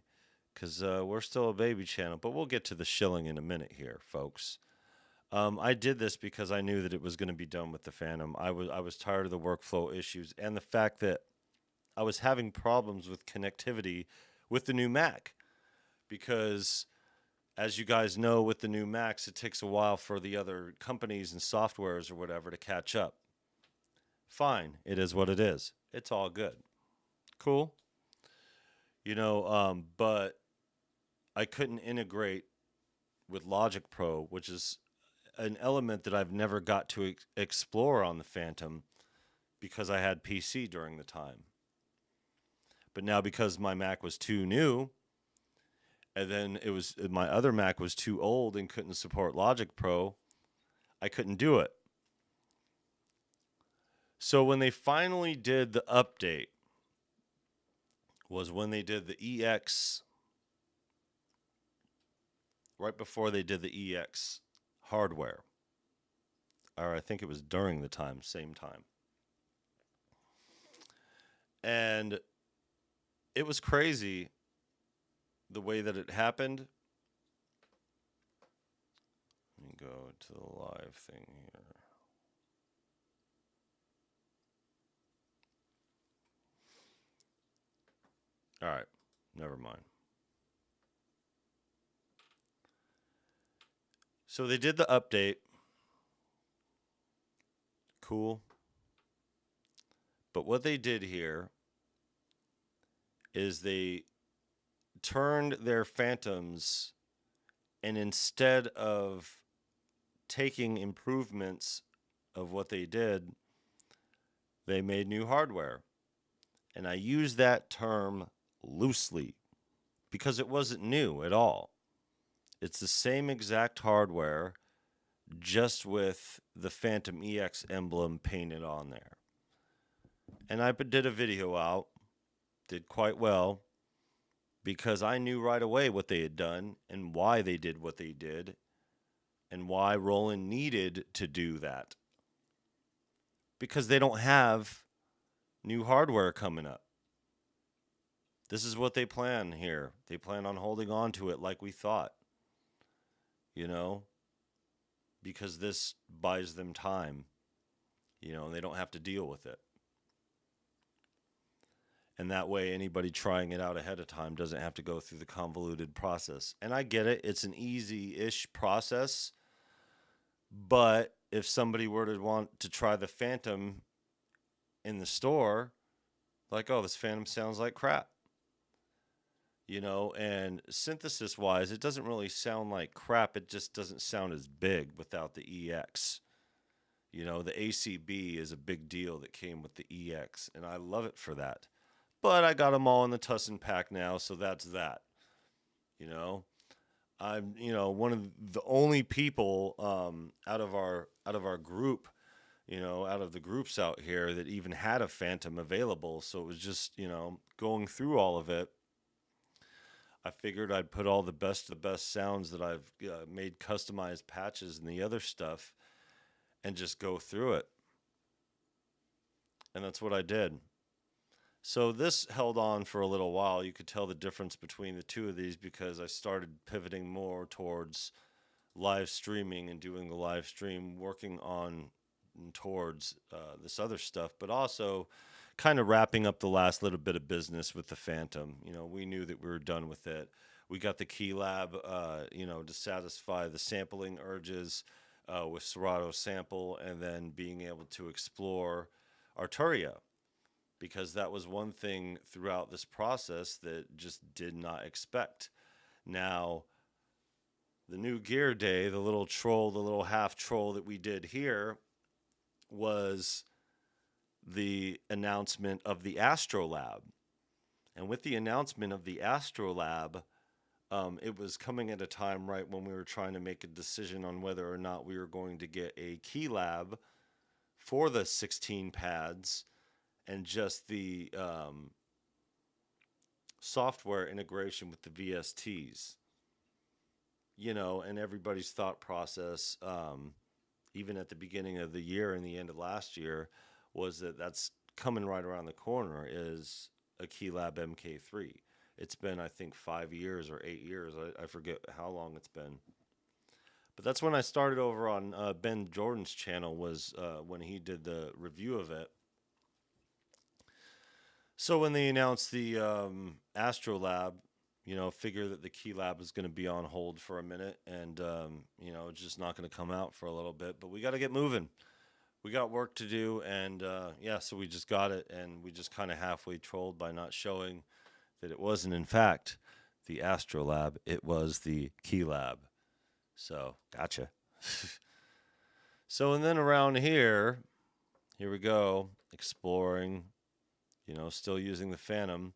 because we're still a baby channel. But we'll get to the shilling in a minute here, folks. I did this because I knew that it was going to be done with the Phantom. I was tired of the workflow issues and the fact that I was having problems with connectivity with the new Mac, because as you guys know, with the new Macs, it takes a while for the other companies and softwares or whatever to catch up. Fine, it is what it is. It's all good. Cool. But I couldn't integrate with Logic Pro, which is an element that I've never got to explore on the Phantom because I had PC during the time. But now because my Mac was too new, and then my other Mac was too old and couldn't support Logic Pro, I couldn't do it. So when they finally did the update was when they did the EX, right before they did the EX hardware. Or I think it was during the same time. And it was crazy the way that it happened. Let me go to the live thing here. All right, never mind. So they did the update. Cool. But what they did here is they turned their Phantoms, and instead of taking improvements of what they did, they made new hardware. And I use that term loosely because it wasn't new at all. It's the same exact hardware, just with the Phantom EX emblem painted on there. And I did a video out, did quite well, because I knew right away what they had done and why they did what they did and why Roland needed to do that. Because they don't have new hardware coming up. This is what they plan here. They plan on holding on to it like we thought, because this buys them time, and they don't have to deal with it. And that way, anybody trying it out ahead of time doesn't have to go through the convoluted process. And I get it. It's an easy-ish process. But if somebody were to want to try the Phantom in the store, like, oh, this Phantom sounds like crap. And synthesis-wise, it doesn't really sound like crap. It just doesn't sound as big without the EX. The ACB is a big deal that came with the EX, and I love it for that. But I got them all in the Tussinn pack now, so that's that. I'm one of the only people out of our group, out of the groups out here that even had a Phantom available. So it was just going through all of it. I figured I'd put all the best sounds that I've made customized patches and the other stuff, and just go through it. And that's what I did. So this held on for a little while. You could tell the difference between the two of these because I started pivoting more towards live streaming and doing the live stream, working on towards this other stuff, but also kind of wrapping up the last little bit of business with the Phantom. You know, we knew that we were done with it. We got the Key Lab, you know, to satisfy the sampling urges with Serato sample, and then being able to explore Arturia, because that was one thing throughout this process that just did not expect. Now, the new gear day, the little troll, the little half troll that we did here was the announcement of the Astrolab. And with the announcement of the Astrolab, it was coming at a time right when we were trying to make a decision on whether or not we were going to get a key lab for the 16 pads and just the software integration with the VSTs. You know, and everybody's thought process, even at the beginning of the year and the end of last year, was that that's coming right around the corner, is a Keylab MK3. It's been, I think, 5 years or 8 years. I forget how long it's been. But that's when I started over on Ben Jordan's channel, was when he did the review of it. So when they announced the Astrolab, you know, figure that the Key Lab is going to be on hold for a minute, and, you know, it's just not going to come out for a little bit. But we got to get moving. We got work to do, and, yeah, so we just got it, and we just kind of halfway trolled by not showing that it wasn't, in fact, the Astrolab. It was the Key Lab. So, gotcha. So, and then around here we go, exploring, you know, still using the Phantom.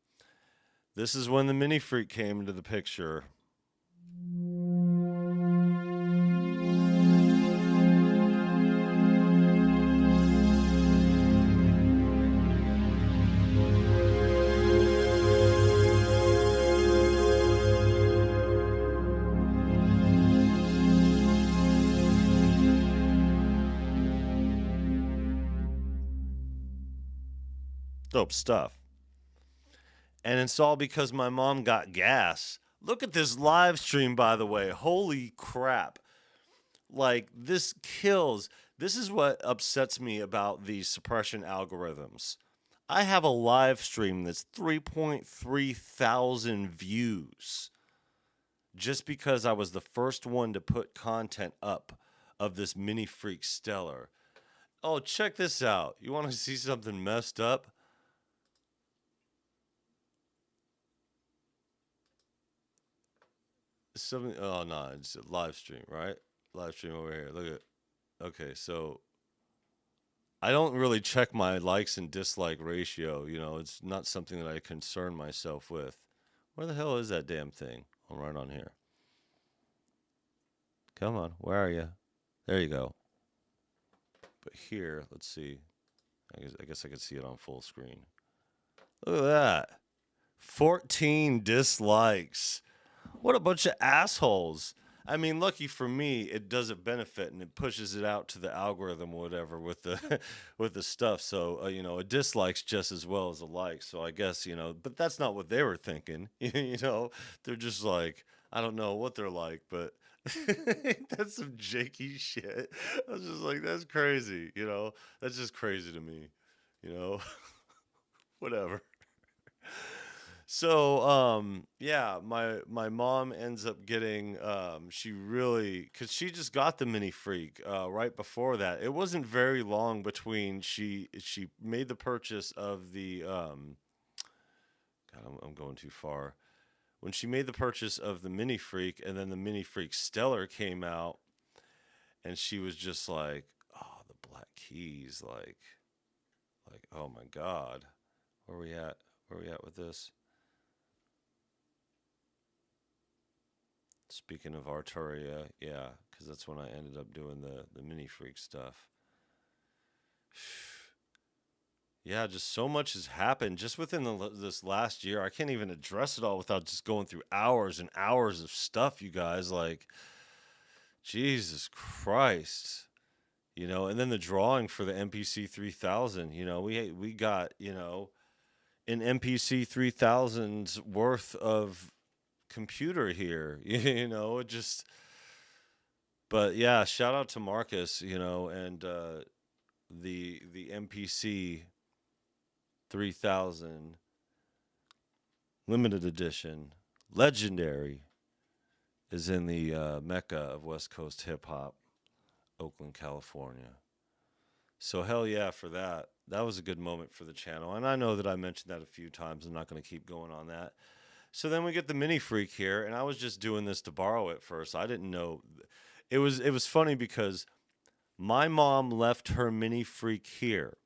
This is when the Mini Freak came into the picture. Dope stuff. And it's all because my mom got gas. Look at this live stream, by the way. Holy crap. Like, this kills. This is what upsets me about these suppression algorithms. I have a live stream that's 3.3 thousand views just because I was the first one to put content up of this Mini Freak Stellar. Oh, check this out. You want to see something messed up? Something. Oh no, it's a live stream, right? Live stream over here. Look at. Okay, so I don't really check my likes and dislike ratio. You know, it's not something that I concern myself with. Where the hell is that damn thing? I'm right on here. Come on, where are you? There you go. But here, let's see. I guess I could see it on full screen. Look at that. 14 dislikes. What a bunch of assholes. I mean, lucky for me, it doesn't benefit, and it pushes it out to the algorithm or whatever with the with the stuff. So, you know, a dislike's just as well as a like. So I guess, you know, but that's not what they were thinking. You know, they're just like, I don't know what they're like, but that's some janky shit. I was just like, that's crazy. You know, that's just crazy to me. You know, whatever. So, yeah, my mom ends up getting, she really, cause she just got the Mini Freak, right before that. It wasn't very long between she made the purchase of the, God, I'm going too far. When she made the purchase of the Mini Freak, and then the Mini Freak Stellar came out, and she was just like, oh, the black keys, like, oh my God, where are we at? Where are we at with this? Speaking of Arturia, yeah, because that's when I ended up doing the Mini Freak stuff. Yeah, just so much has happened just within this last year. I can't even address it all without just going through hours and hours of stuff, you guys. Like, Jesus Christ. you know, and then the drawing for the MPC 3000, you know, we got, you know, an MPC 3000's worth of computer here, you know, it just, but yeah, shout out to Marcus, you know, and the MPC 3000 limited edition, legendary, is in the mecca of West Coast hip hop, Oakland, California. So hell yeah for that. That was a good moment for the channel, and I know that I mentioned that a few times. I'm not going to keep going on that. So then we get the Mini Freak here, and I was just doing this to borrow it first. I didn't know. It was funny because my mom left her Mini Freak here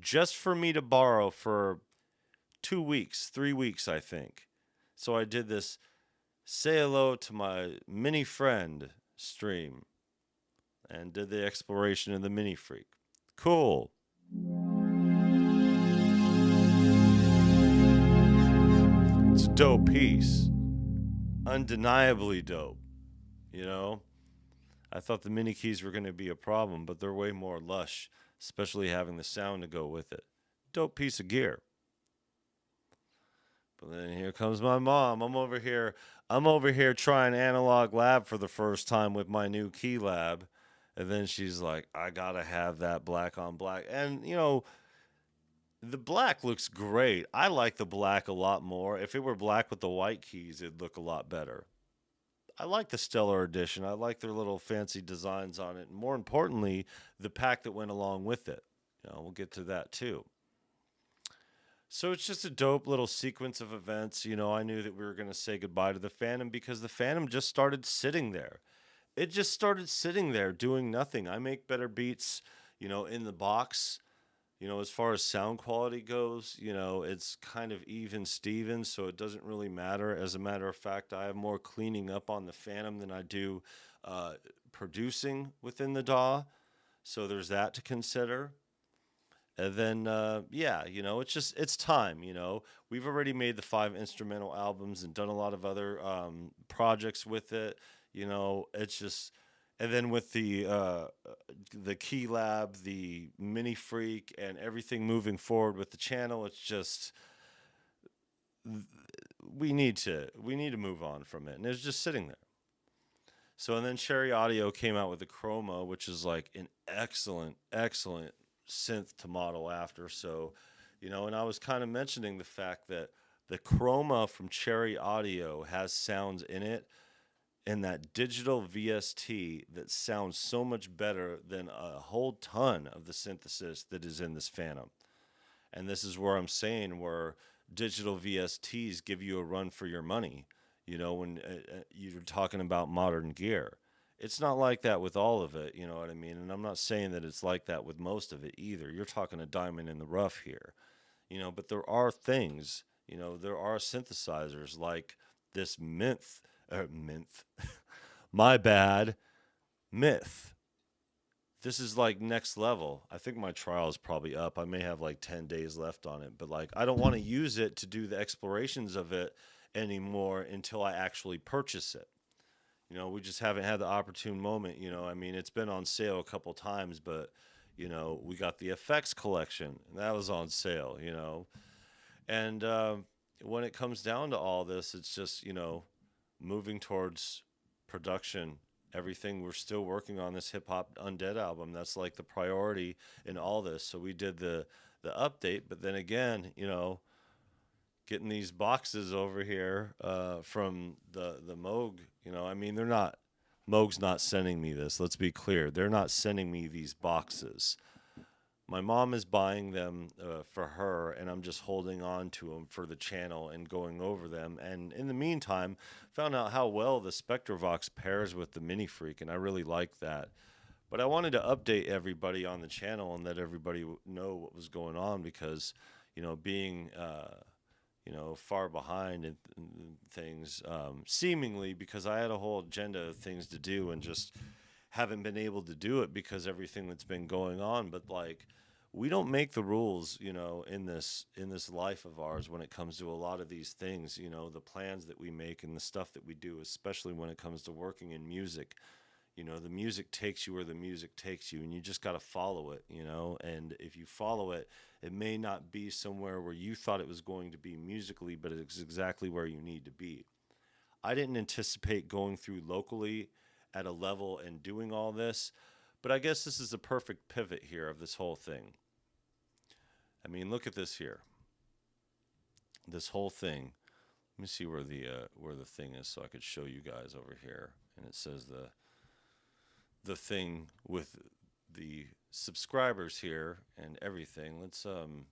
just for me to borrow for 2 weeks, 3 weeks, I think. So I did this say hello to my mini friend stream and did the exploration of the Mini Freak. Cool. It's a dope piece. Undeniably dope. You know? I thought the mini keys were going to be a problem, but they're way more lush, especially having the sound to go with it. Dope piece of gear. But then here comes my mom. I'm over here trying Analog Lab for the first time with my new Key Lab. And then she's like, I gotta have that black on black. And you know, the black looks great. I like the black a lot more. If it were black with the white keys, it'd look a lot better. I like the Stellar Edition. I like their little fancy designs on it. And more importantly, the pack that went along with it. You know, we'll get to that too. So it's just a dope little sequence of events. You know, I knew that we were going to say goodbye to the Phantom because the Phantom just started sitting there. It just started sitting there doing nothing. I make better beats, you know, in the box. You know, as far as sound quality goes, you know, it's kind of even Steven, so it doesn't really matter. As a matter of fact, I have more cleaning up on the Phantom than I do producing within the DAW. So there's that to consider. And then, yeah, you know, it's time, you know. We've already made the 5 instrumental albums and done a lot of other projects with it. You know, it's just, and then with the Key Lab, the Mini Freak, and everything moving forward with the channel, it's just, we need to move on from it. And it's just sitting there. So, and then Cherry Audio came out with the Chroma, which is like an excellent synth to model after. So, you know, and I was kind of mentioning the fact that the Chroma from Cherry Audio has sounds in it and that digital VST that sounds so much better than a whole ton of the synthesis that is in this Phantom. And this is where I'm saying where digital VSTs give you a run for your money, you know, when you're talking about modern gear. It's not like that with all of it, you know what I mean? And I'm not saying that it's like that with most of it either. You're talking a diamond in the rough here, you know, but there are things, you know, there are synthesizers like this Myth, my bad, Myth. This is like next level. I think my trial is probably up. I may have like 10 days left on it, but like I don't want to use it to do the explorations of it anymore until I actually purchase it. You know, we just haven't had the opportune moment, you know. I mean, it's been on sale a couple times, but, you know, we got the effects collection, and that was on sale, you know. And when it comes down to all this, it's just, you know, moving towards production, everything. We're still working on this Hip Hop Undead album. That's like the priority in all this. So we did the update, but then again, you know, getting these boxes over here from the Moog, you know, I mean, Moog's not sending me this. Let's be clear. They're not sending me these boxes. My mom is buying them for her, and I'm just holding on to them for the channel and going over them. And in the meantime, found out how well the Spectravox pairs with the Mini Freak, and I really like that. But I wanted to update everybody on the channel and let everybody know what was going on because, you know, being, you know, far behind in things, seemingly because I had a whole agenda of things to do and just haven't been able to do it because everything that's been going on. But like, we don't make the rules, you know, in this life of ours when it comes to a lot of these things, you know, the plans that we make and the stuff that we do, especially when it comes to working in music. You know, the music takes you where the music takes you, and you just got to follow it, you know. And if you follow it, it may not be somewhere where you thought it was going to be musically, but it's exactly where you need to be. I didn't anticipate going through locally at a level and doing all this, but I guess this is the perfect pivot here of this whole thing. I mean, look at this here. This whole thing. Let me see where the thing is, so I could show you guys over here. And it says the thing with the subscribers here and everything. Let's do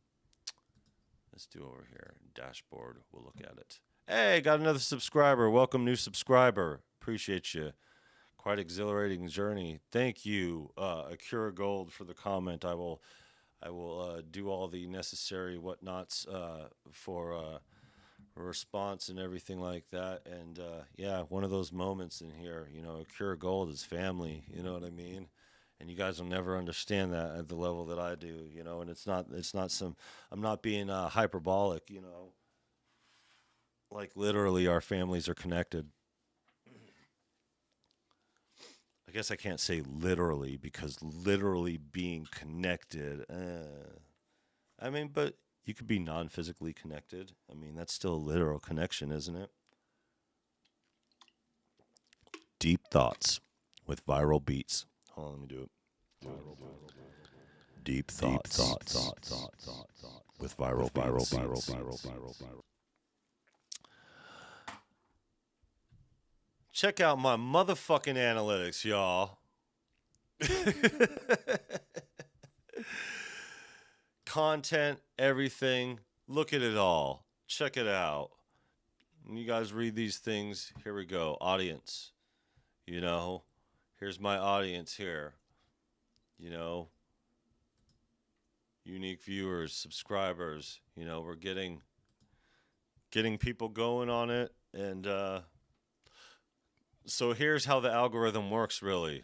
over here. Dashboard. We'll look at it. Hey, got another subscriber. Welcome, new subscriber. Appreciate you. Quite exhilarating journey. Thank you, Akira Gold, for the comment. I will do all the necessary whatnots for a response and everything like that. And yeah, one of those moments in here, you know, Akira Gold is family. You know what I mean? And you guys will never understand that at the level that I do. You know, and it's not some. I'm not being hyperbolic. You know, like literally, our families are connected. I guess I can't say literally, because literally being connected, I mean, but you could be non-physically connected. I mean, that's still a literal connection, isn't it? Deep thoughts with viral beats. Hold on, let me do it. Deep thoughts with viral beats. Check out my motherfucking analytics, y'all. Content, everything. Look at it all. Check it out. When you guys read these things, here we go. Audience. You know, here's my audience here. You know, unique viewers, subscribers. You know, we're getting people going on it. And so here's how the algorithm works, really.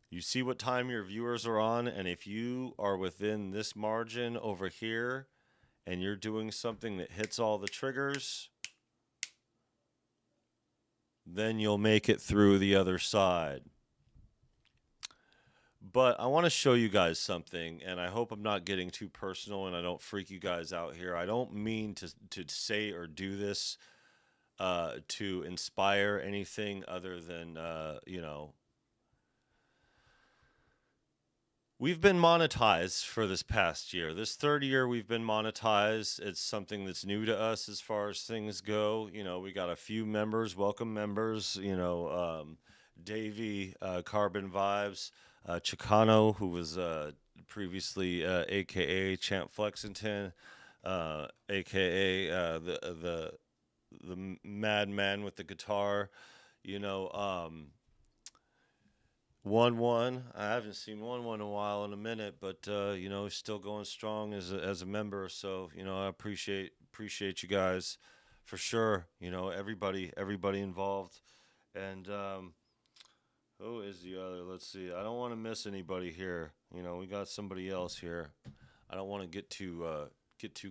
You see what time your viewers are on, and if you are within this margin over here and you're doing something that hits all the triggers, then you'll make it through the other side. But I want to show you guys something, and I hope I'm not getting too personal and I don't freak you guys out here. I don't mean to say or do this to inspire anything other than, you know, we've been monetized for this past year. This third year we've been monetized. It's something that's new to us as far as things go. You know, we got a few members, welcome members, you know, Davey, Carbon Vibes, Chicano, who was previously AKA Champ Flexington, AKA the madman with the guitar, you know, 1-1. I haven't seen 1-1 in a while, in a minute, but you know, he's still going strong as a member. So, you know, I appreciate you guys for sure. You know, everybody involved. And who is the other? Let's see. I don't want to miss anybody here. You know, we got somebody else here. I don't want to get too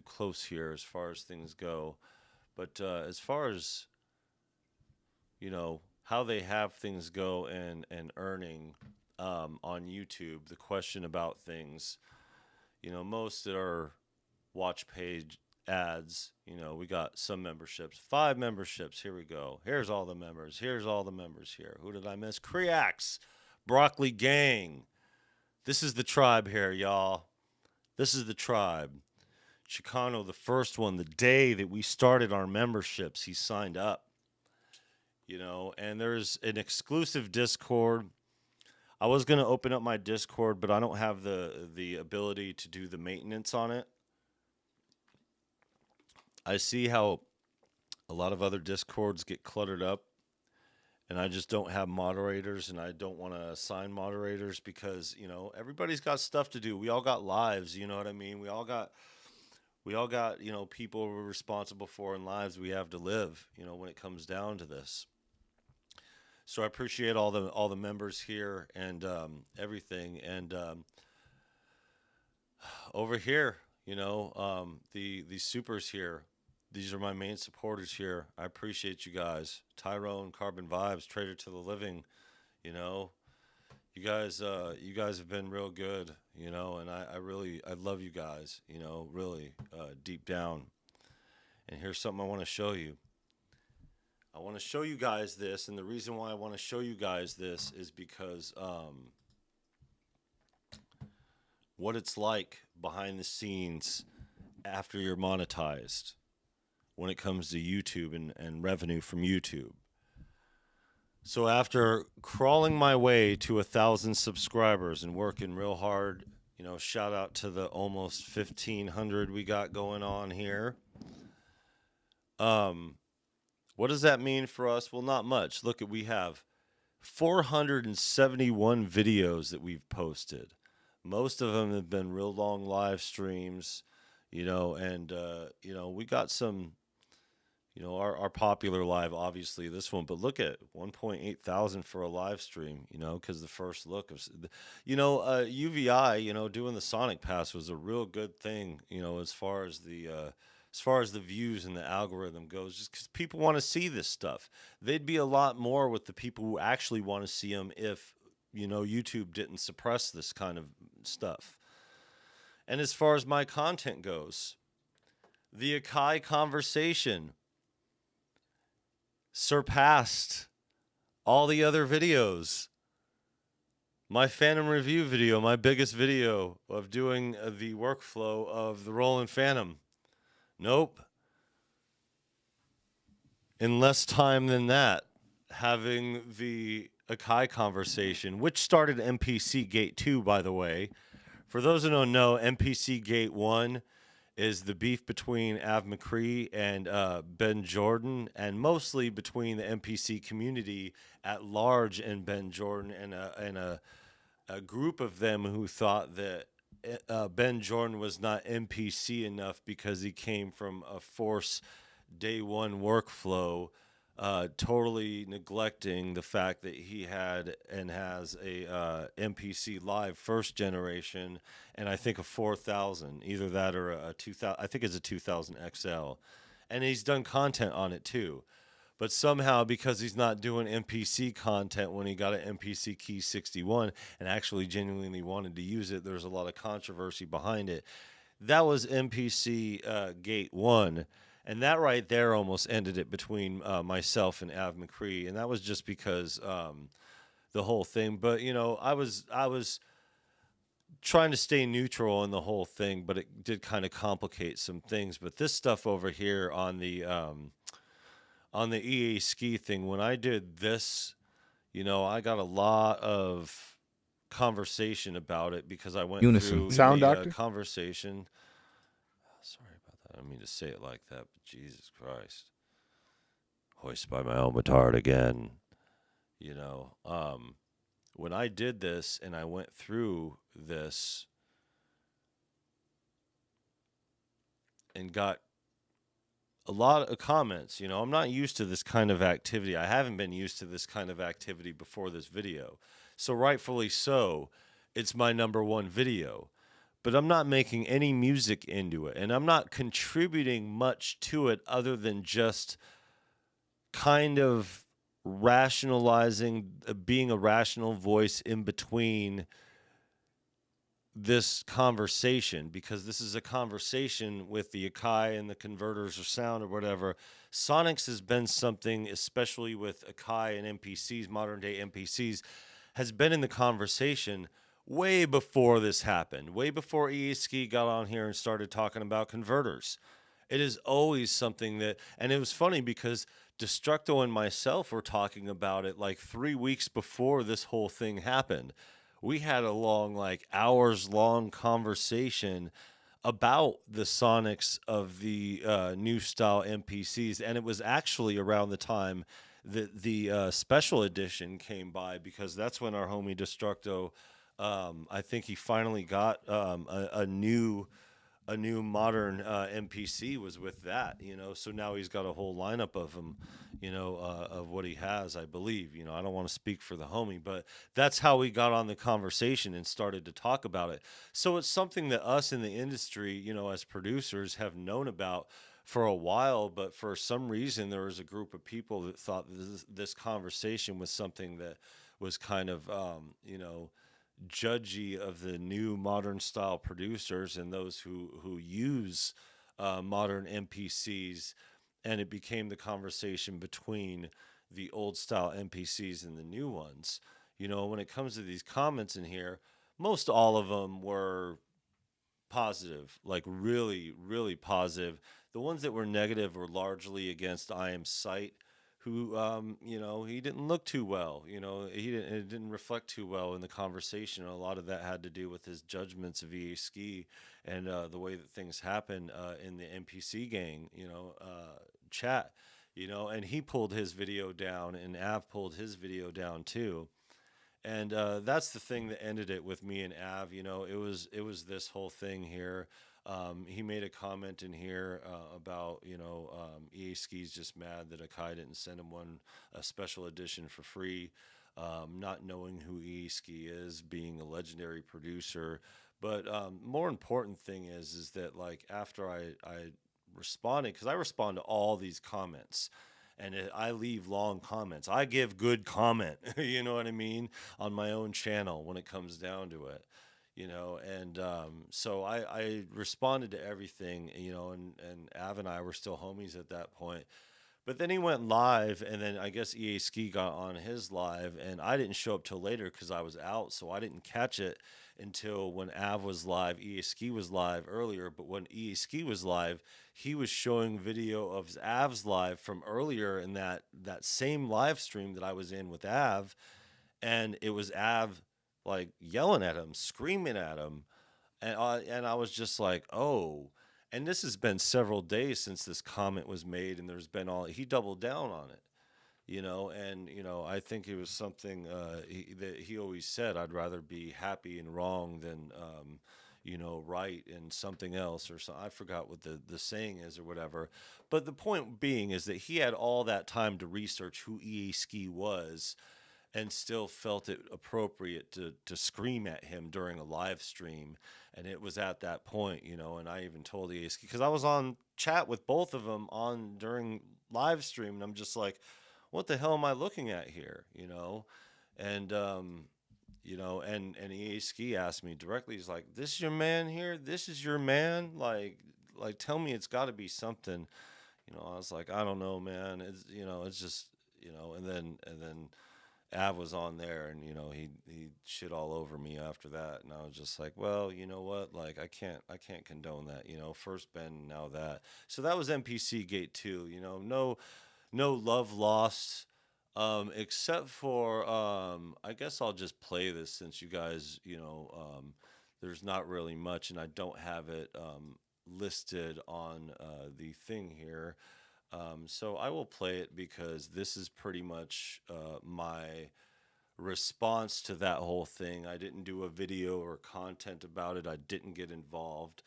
close here as far as things go. But as far as, you know, how they have things go and earning on YouTube, the question about things, you know, most that are watch page ads, you know, we got some memberships, 5 memberships. Here we go. Here's all the members. Here's all the members here. Who did I miss? Creax, Broccoli Gang. This is the tribe here, y'all. This is the tribe. Chicano, the first one, the day that we started our memberships, he signed up. You know, and there's an exclusive Discord. I was going to open up my Discord, but I don't have the ability to do the maintenance on it. I see how a lot of other Discords get cluttered up, and I just don't have moderators, and I don't want to assign moderators because, you know, everybody's got stuff to do. We all got lives, you know what I mean? We all got, you know, people we're responsible for and lives we have to live, you know, when it comes down to this. So I appreciate all the members here and everything. And over here, you know, the supers here. These are my main supporters here. I appreciate you guys. Tyrone, Carbon Vibes, Trader to the Living. You know, you guys have been real good. You know, and I love you guys. You know, really deep down. And here's something I want to show you. I want to show you guys this, and the reason why I want to show you guys this is because what it's like behind the scenes after you're monetized when it comes to YouTube and revenue from YouTube. So after crawling my way to 1,000 subscribers and working real hard, you know, shout out to the almost 1,500 we got going on here. What does that mean for us? Well, not much. Look, we have 471 videos that we've posted. Most of them have been real long live streams, you know, and you know, we got some, you know, our popular live, obviously this one, but look at 1.8 thousand for a live stream, you know, because the first look of, you know, UVI, you know, doing the Sonic Pass was a real good thing, you know, as far as the views and the algorithm goes, just because people want to see this stuff. They'd be a lot more with the people who actually want to see them if, you know, YouTube didn't suppress this kind of stuff. And as far as my content goes, the Akai conversation surpassed all the other videos. My Phantom review video, my biggest video of doing the workflow of the Roland Phantom. Nope. In less time than that, having the Akai conversation, which started NPC Gate 2, by the way. For those who don't know, NPC Gate 1 is the beef between Av McCree and Ben Jordan, and mostly between the NPC community at large and Ben Jordan, and a group of them who thought that Ben Jordan was not NPC enough because he came from a Force Day 1 workflow, totally neglecting the fact that he had and has a NPC Live first generation, and I think a 4000, either that or a 2000. I think it's a 2000 XL, and he's done content on it too. But somehow, because he's not doing NPC content when he got an NPC Key 61 and actually genuinely wanted to use it, there's a lot of controversy behind it. That was NPC Gate 1. And that right there almost ended it between myself and Av McCree. And that was just because the whole thing. But, you know, I was trying to stay neutral in the whole thing, but it did kind of complicate some things. But this stuff over here on the EA ski thing, when I did this, you know, I got a lot of conversation about it because I went through Sound the doctor? conversation. Sorry about that. I don't mean to say it like that, but Jesus Christ. Hoist by my own petard again. You know, when I did this and I went through this and got a lot of comments, you know, I'm not used to this kind of activity. I haven't been used to this kind of activity before this video. So rightfully so, it's my #1 video. But I'm not making any music into it, and I'm not contributing much to it other than just kind of rationalizing, being a rational voice in between this conversation, because this is a conversation with the Akai and the converters or sound or whatever. Sonics has been something, especially with Akai and NPCs, modern day NPCs, has been in the conversation way before this happened, way before EA Ski got on here and started talking about converters. It is always something that, and it was funny because Destructo and myself were talking about it like 3 weeks before this whole thing happened. We had a long, like hours-long conversation about the Sonics of the new style NPCs, and it was actually around the time that the special edition came by, because that's when our homie Destructo, I think he finally got a new modern NPC was with that, you know. So now he's got a whole lineup of them, you know, of what he has, I believe. You know, I don't want to speak for the homie, but that's how we got on the conversation and started to talk about it. So it's something that us in the industry, you know, as producers have known about for a while, but for some reason there was a group of people that thought this conversation was something that was kind of, you know, judgy of the new modern style producers and those who use modern MPCs, and it became the conversation between the old style MPCs and the new ones. You know, when it comes to these comments in here, most all of them were positive, like really, really positive. The ones that were negative were largely against I Am Sight, who, you know, he didn't look too well. You know, it didn't reflect too well in the conversation. A lot of that had to do with his judgments of EA Ski and the way that things happen in the NPC gang, you know, chat, you know, and he pulled his video down and Av pulled his video down too. And that's the thing that ended it with me and Av. You know, it was this whole thing here. He made a comment in here about, you know, EA Ski's just mad that Akai didn't send him a special edition for free, not knowing who EA Ski is, being a legendary producer. But more important thing is that, like, after I responded, because I respond to all these comments, and I leave long comments. I give good comment, you know what I mean, on my own channel when it comes down to it, you know. And so I responded to everything, you know, and Av and I were still homies at that point. But then he went live, and then I guess EA Ski got on his live, and I didn't show up till later because I was out, so I didn't catch it until when Av was live. EA Ski was live earlier, but when EA Ski was live, he was showing video of Av's live from earlier in that same live stream that I was in with Av, and it was Av like yelling at him, screaming at him, and I was just like, oh. And this has been several days since this comment was made, and there's been he doubled down on it, you know. And, you know, I think it was something that he always said, I'd rather be happy and wrong than, you know, right and something else, or so. I forgot what the saying is or whatever. But the point being is that he had all that time to research who EA Ski was and still felt it appropriate to scream at him during a live stream. And it was at that point, you know, and I even told EA Ski, because I was on chat with both of them during live stream, and I'm just like, what the hell am I looking at here, you know? And, you know, and EA Ski asked me directly, he's like, this is your man here? This is your man? Like tell me it's got to be something. You know, I was like, I don't know, man. It's, you know, it's just, you know, and then Av was on there, and, you know, he shit all over me after that, and I was just like, well, you know what, like, I can't condone that, you know. First Ben, now that. So that was NPC Gate 2, you know. No love lost, except for I guess I'll just play this since you guys, you know, there's not really much, and I don't have it listed on the thing here. So I will play it because this is pretty much my response to that whole thing. I didn't do a video or content about it. I didn't get involved.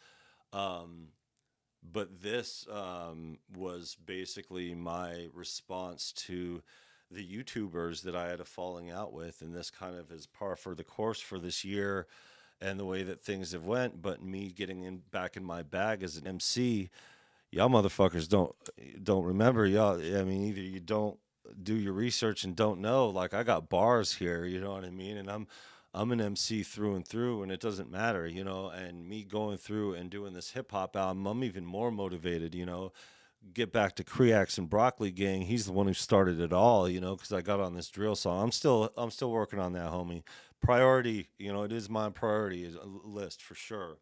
But this was basically my response to the YouTubers that I had a falling out with, and this kind of is par for the course for this year and the way that things have went. But me getting back in my bag as an MC, y'all motherfuckers don't remember. Y'all, I mean, either you don't do your research and don't know. Like, I got bars here, you know what I mean? And I'm an MC through and through, and it doesn't matter, you know. And me going through and doing this hip hop album, I'm even more motivated, you know. Get back to Creax and Broccoli Gang. He's the one who started it all, you know, because I got on this drill song. I'm still working on that, homie. Priority, you know, it is my priority list for sure.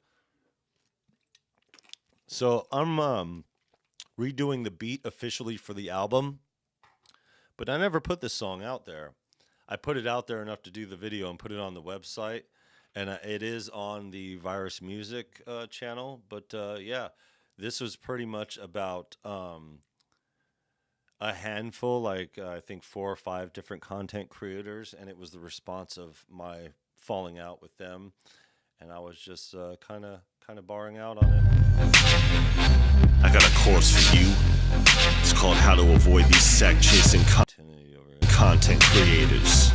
So I'm redoing the beat officially for the album, but I never put this song out there. I put it out there enough to do the video and put it on the website, and it is on the Virus Music channel. But yeah, this was pretty much about a handful, like I think 4 or 5 different content creators, and it was the response of my falling out with them, and I was just kind of barring out on it. I got a course for you. It's called How to Avoid These Sack Chasing Content Creators.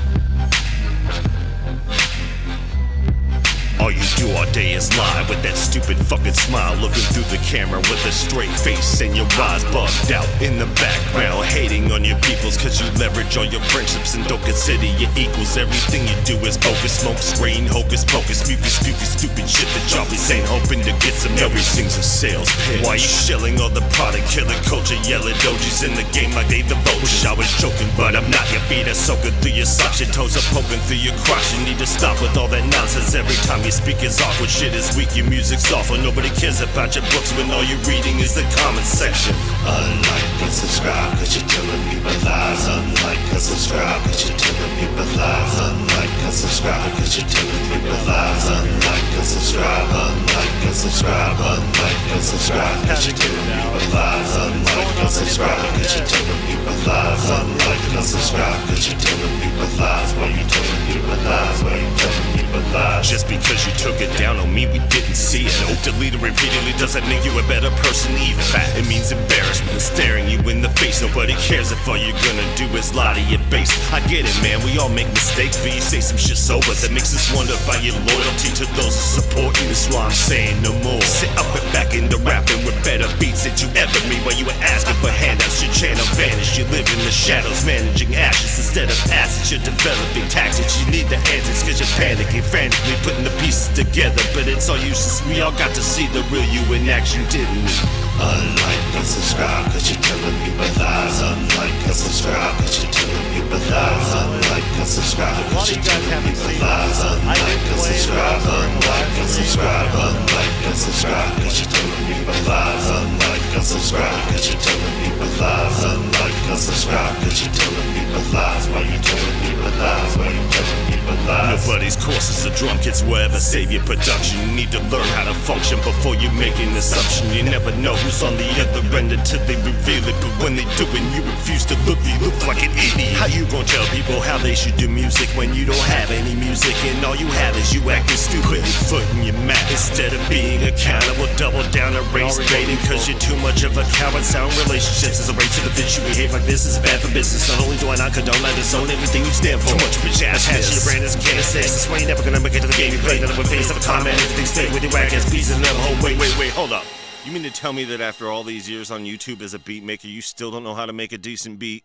Are you do all day is lie with that stupid fucking smile, looking through the camera with a straight face and your eyes bugged out in the background, hating on your peoples cause you leverage all your friendships and don't consider your equals. Everything you do is bogus, smoke screen, hocus pocus, mucus, stupid shit that y'all be saying, hoping to get some. Everything's a sales pitch. Why you shilling all the product, killing culture, yelling dojis in the game like they the vote? Wish I was joking, but I'm not. Your feet are soaking through your socks, your toes are poking through your crotch. You need to stop with all that nonsense. Every time you speak is awkward, shit is weak, your music's awful. Nobody cares about your books when all you're reading is the comment section. Unlike and subscribe cause you're telling people lies. Unlike and subscribe cause you're telling people lies. Unlike and subscribe cause you're telling people lies. Unlike and subscribe, unlike and subscribe, unlike and subscribe cause you're telling people lies. Unlike and subscribe cause you're telling people lies. Unlike and subscribe cause you're telling people lies. Why you telling people lies? Why you telling people lies? Just because you took it down on me, we didn't see it. No, deleting repeatedly doesn't make you a better person either. It means embarrassment and staring you in the face. Nobody cares if all you're gonna do is lie to your base. I get it, man, we all make mistakes, but you say some shit sober that makes us wonder about your loyalty to those who support you. That's why I'm saying no more. Sit up and back into rapping with better beats that you ever made. While you were asking for handouts, your channel vanished. You live in the shadows, managing ashes instead of assets. You're developing tactics. You need the answers cause you're panicking, frantically putting the pieces together. But it's all useless. We all got to see the real you in action, didn't we? Unlike and subscribe cause you're telling people lies. Unlike and subscribe cause you're telling people lies. Unlike and subscribe cause you're telling people lies. Unlike and subscribe, unlike and subscribe, unlike and subscribe cause you're telling people lies. Unlike and subscribe cause you're telling people lies. Unlike and subscribe cause you're telling people lies. Why you telling people lies? Why you telling people lies? Nobody's course is a drum kits wherever save your production. You need to learn how to function before you make an assumption. You never know who's on the other end until they reveal it. But when they do it, you refuse to look. You look like an idiot. How you gonna tell people how they should do music when you don't have any music and all you have is you acting stupid and foot in your mouth? Instead of being accountable, double down and race baiting cause you're too much of a coward. Sound relationships is a race to the bitch. You behave like this is bad for business. Not only do I not condone, I disown everything you stand for. Too much bitch ass hatch, your brand is can't say. That's why you're never gonna make it to the game you play. None of a face of a comment, everything's fake with your whack ass beats and never hold. Wait, hold up. You mean to tell me that after all these years on YouTube as a beat maker, you still don't know how to make a decent beat?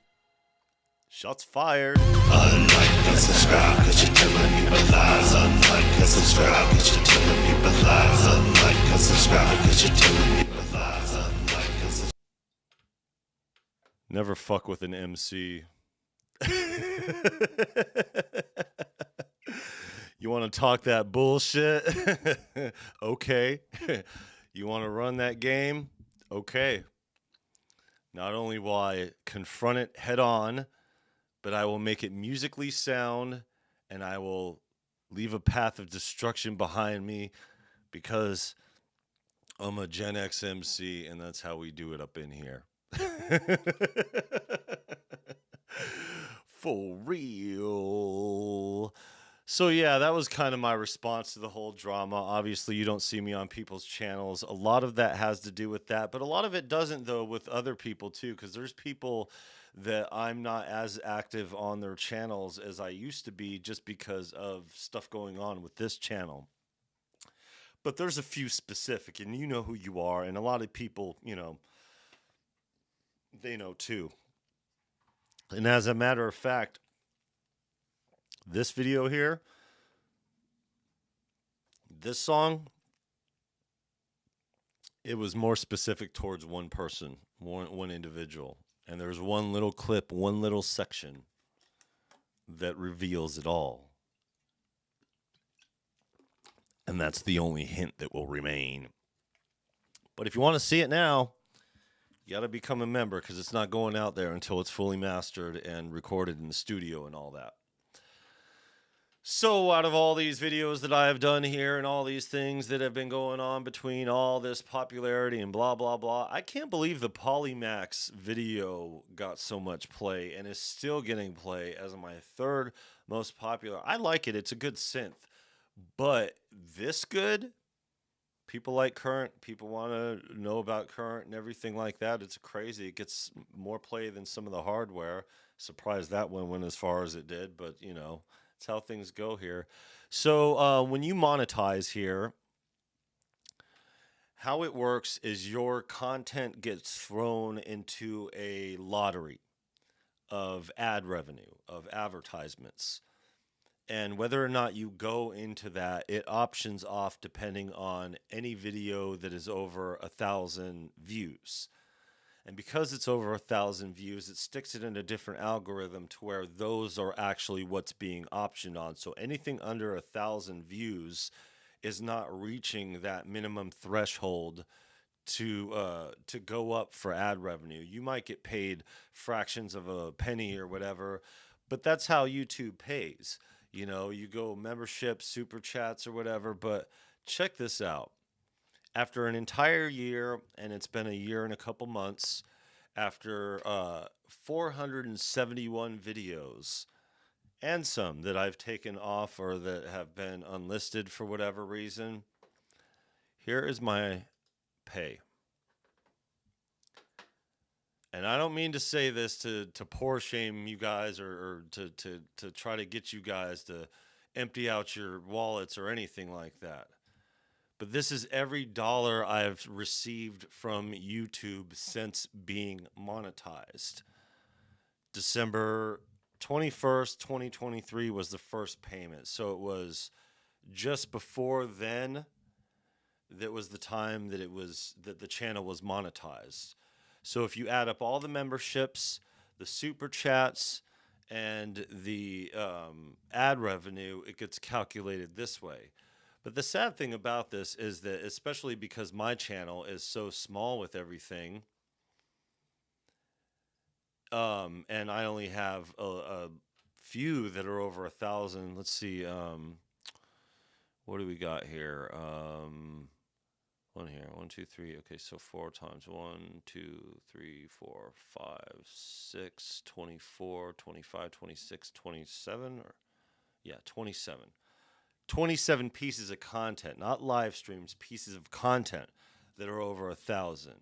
Shots fired. Unlike and subscribe cause you're telling people lies. Unlike and subscribe cause you're telling people lies. Unlike and subscribe cause you're telling people lies. Unlike and subscribe. Never fuck with an MC. You want to talk that bullshit? Okay. You want to run that game? Okay. Not only will I confront it head on, but I will make it musically sound and I will leave a path of destruction behind me because I'm a Gen X MC and that's how we do it up in here. For real. So yeah, that was kind of my response to the whole drama. Obviously, you don't see me on people's channels. A lot of that has to do with that, but a lot of it doesn't, though, with other people too, because there's people that I'm not as active on their channels as I used to be just because of stuff going on with this channel. But there's a few specific, and you know who you are, and a lot of people, you know, they know too. And as a matter of fact, this video here, this song, it was more specific towards one person, one individual. And there's one little clip, one little section that reveals it all. And that's the only hint that will remain. But if you want to see it now, you got to become a member because it's not going out there until it's fully mastered and recorded in the studio and all that. So out of all these videos that I have done here and all these things that have been going on between all this popularity and blah, blah, blah, I can't believe the Polymax video got so much play and is still getting play as my third most popular. I like it. It's a good synth. But this good? People like Current. People want to know about Current and everything like that. It's crazy. It gets more play than some of the hardware. Surprised that one went as far as it did, but, you know, That's how things go here. So when you monetize here, how it works is your content gets thrown into a lottery of ad revenue, of advertisements. And whether or not you go into that, it options off depending on any video that is over 1,000 views. And because it's over 1,000 views, it sticks it in a different algorithm to where those are actually what's being optioned on. So anything under 1,000 views is not reaching that minimum threshold to go up for ad revenue. You might get paid fractions of a penny or whatever, but that's how YouTube pays. You know, you go membership, super chats or whatever, but check this out. After an entire year, and it's been a year and a couple months, after 471 videos and some that I've taken off or that have been unlisted for whatever reason, here is my pay. And I don't mean to say this to poor shame you guys or to try to get you guys to empty out your wallets or anything like that. But this is every dollar I've received from YouTube since being monetized. December 21st, 2023 was the first payment. So it was just before then that was the time that the channel was monetized. So if you add up all the memberships, the super chats, and the ad revenue, it gets calculated this way. But the sad thing about this is that, especially because my channel is so small with everything, and I only have a few that are over 1,000. Let's see, what do we got here? One here, 1, 2, 3. Okay, so 4 times 1, 2, 3, 4, 5, 6, 24, 25, 26, 27, or yeah, 27. 27 pieces of content, not live streams, pieces of content that are over 1,000.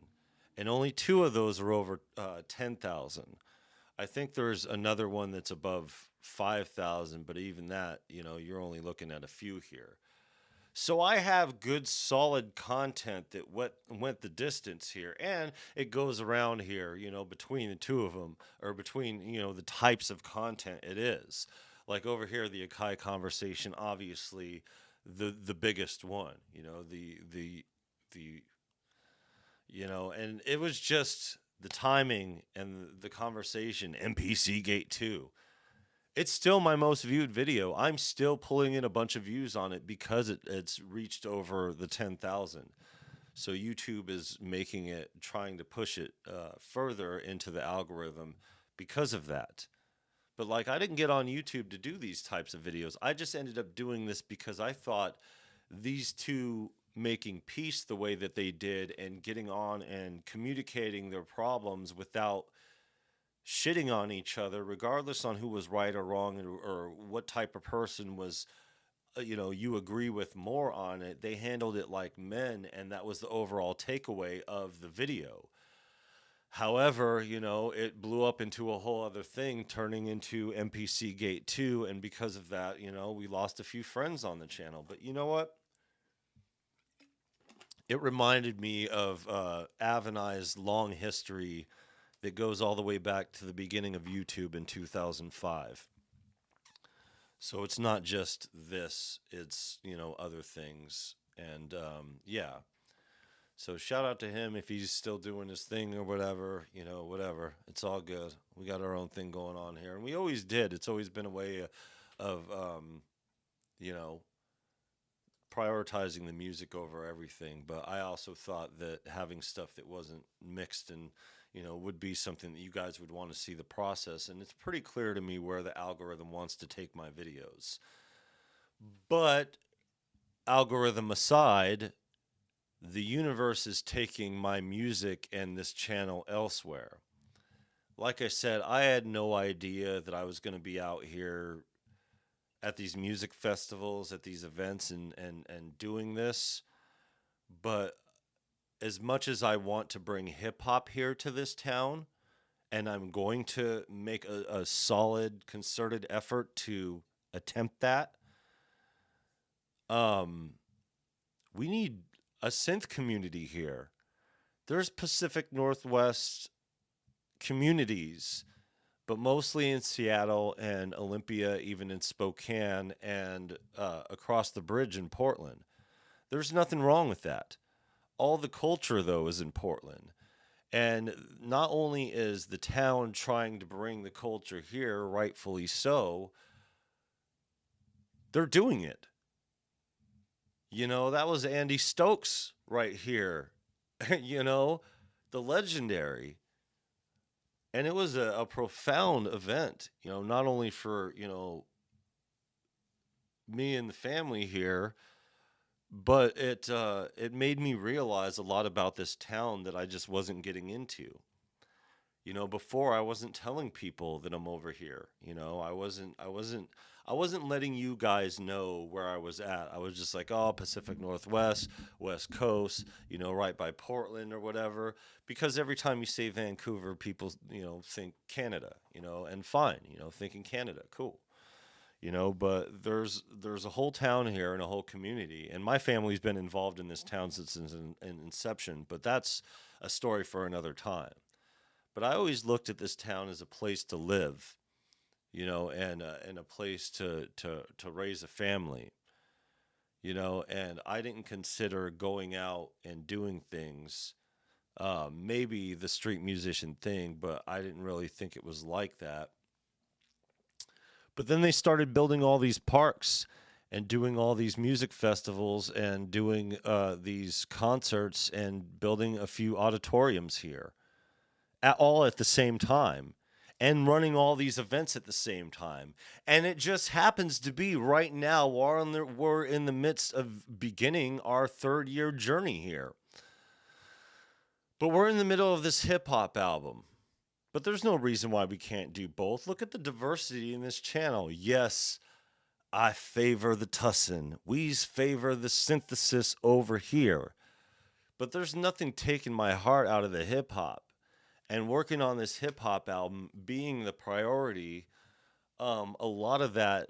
And only 2 of those are over 10,000. I think there's another one that's above 5,000, but even that, you know, you're only looking at a few here. So I have good, solid content that went the distance here, and it goes around here, you know, between the two of them, or between, you know, the types of content it is. Like over here, the Akai conversation, obviously, the biggest one, you know, the you know, and it was just the timing and the conversation. NPC Gate 2. It's still my most viewed video. I'm still pulling in a bunch of views on it because it's reached over the 10,000. So YouTube is making it, trying to push it further into the algorithm because of that. But like, I didn't get on YouTube to do these types of videos. I just ended up doing this because I thought these two making peace the way that they did and getting on and communicating their problems without shitting on each other, regardless on who was right or wrong or what type of person was, you know, you agree with more on it. They handled it like men, and that was the overall takeaway of the video. However, you know, it blew up into a whole other thing, turning into NPC Gate 2, and because of that, you know, we lost a few friends on the channel. But you know what? It reminded me of Av and I's long history that goes all the way back to the beginning of YouTube in 2005. So it's not just this, it's, you know, other things. And yeah. So shout out to him if he's still doing his thing or whatever, you know, whatever. It's all good. We got our own thing going on here. And we always did. It's always been a way of you know, prioritizing the music over everything. But I also thought that having stuff that wasn't mixed and, you know, would be something that you guys would want to see the process. And it's pretty clear to me where the algorithm wants to take my videos. But algorithm aside, the universe is taking my music and this channel elsewhere. Like I said, I had no idea that I was going to be out here at these music festivals, at these events, and doing this. But as much as I want to bring hip hop here to this town, and I'm going to make a solid, concerted effort to attempt that. Um, we need a synth community here. There's Pacific Northwest communities, but mostly in Seattle and Olympia, even in Spokane and across the bridge in Portland. There's nothing wrong with that. All the culture, though, is in Portland. And not only is the town trying to bring the culture here, rightfully so, they're doing it. You know, that was Andy Stokes right here, you know, the legendary. And it was a profound event, you know, not only for, you know, me and the family here, but it made me realize a lot about this town that I just wasn't getting into. You know, before I wasn't telling people that I'm over here. You know, I wasn't letting you guys know where I was at. I was just like, oh, Pacific Northwest, West Coast, you know, right by Portland or whatever. Because every time you say Vancouver, people, you know, think Canada, you know, and fine, you know, thinking Canada, cool. You know, but there's a whole town here and a whole community, and my family's been involved in this town since its inception. But that's a story for another time. But I always looked at this town as a place to live, you know, and a place to raise a family, you know, and I didn't consider going out and doing things, maybe the street musician thing, but I didn't really think it was like that. But then they started building all these parks and doing all these music festivals and doing these concerts and building a few auditoriums here all at the same time and running all these events at the same time. And it just happens to be right now we're in the midst of beginning our 3rd-year journey here. But we're in the middle of this hip hop album. But there's no reason why we can't do both. Look at the diversity in this channel. Yes, I favor the Tussinn. We favor the synthesis over here. But there's nothing taking my heart out of the hip hop. And working on this hip hop album being the priority, a lot of that,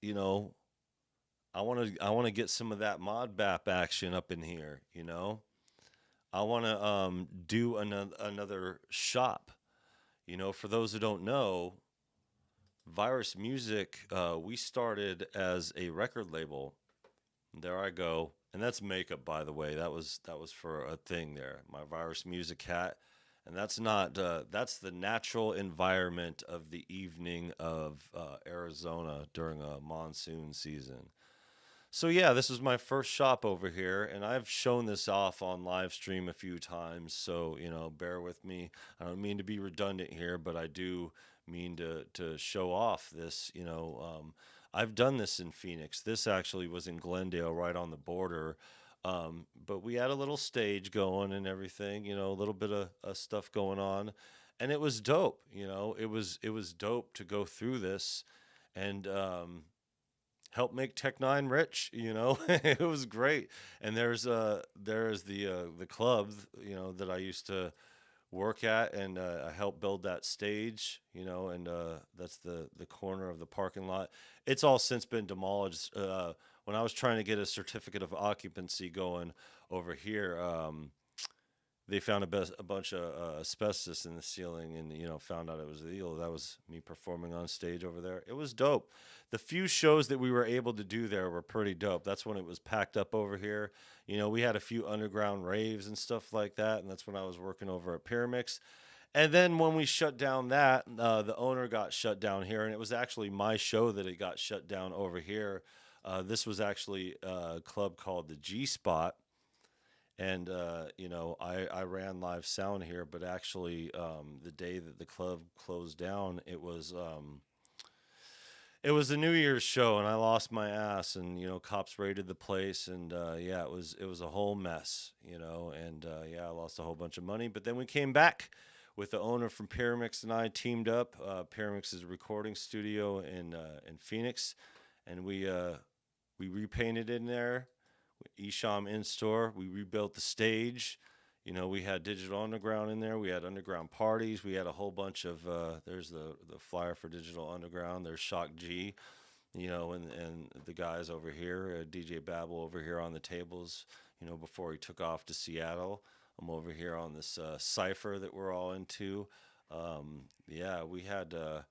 you know, I want to get some of that mod bap action up in here, you know. I want to do another shop. You know, for those who don't know, Virus Music, we started as a record label. There I go. And that's makeup, by the way. That was for a thing there. My Virus Music hat. And that's not, that's the natural environment of the evening of Arizona during a monsoon season. So yeah, this is my first shop over here, and I've shown this off on live stream a few times, so, you know, bear with me. I don't mean to be redundant here, but I do mean to show off this, you know. I've done this in Phoenix. This actually was in Glendale, right on the border. But we had a little stage going and everything, you know, a little bit of stuff going on, and it was dope. You know, it was dope to go through this and help make Tech Nine rich. You know, it was great. And there's the club, you know, that I used to work at, and I helped build that stage, you know, and that's the corner of the parking lot. It's all since been demolished. When I was trying to get a certificate of occupancy going over here, they found a bunch of asbestos in the ceiling, and, you know, found out it was illegal. That was me performing on stage over there. It was dope. The few shows that we were able to do there were pretty dope. That's when it was packed up over here. You know, we had a few underground raves and stuff like that, and that's when I was working over at Pyramix. And then when we shut down that, the owner got shut down here, and it was actually my show that it got shut down over here. This was actually a club called the G Spot. And, you know, I ran live sound here, but actually the day that the club closed down, it was a New Year's show, and I lost my ass, and, you know, cops raided the place, and yeah, it was a whole mess, you know, and yeah, I lost a whole bunch of money. But then we came back with the owner from Pyramix, and I teamed up. Pyramix is a recording studio in Phoenix, and we repainted in there. Esham in store. We rebuilt the stage. You know, we had Digital Underground in there. We had underground parties. We had a whole bunch of. There's the flyer for Digital Underground. There's Shock G. and the guys over here, DJ Babel over here on the tables, before he took off to Seattle. I'm over here on this cipher that we're all into. Yeah, we had a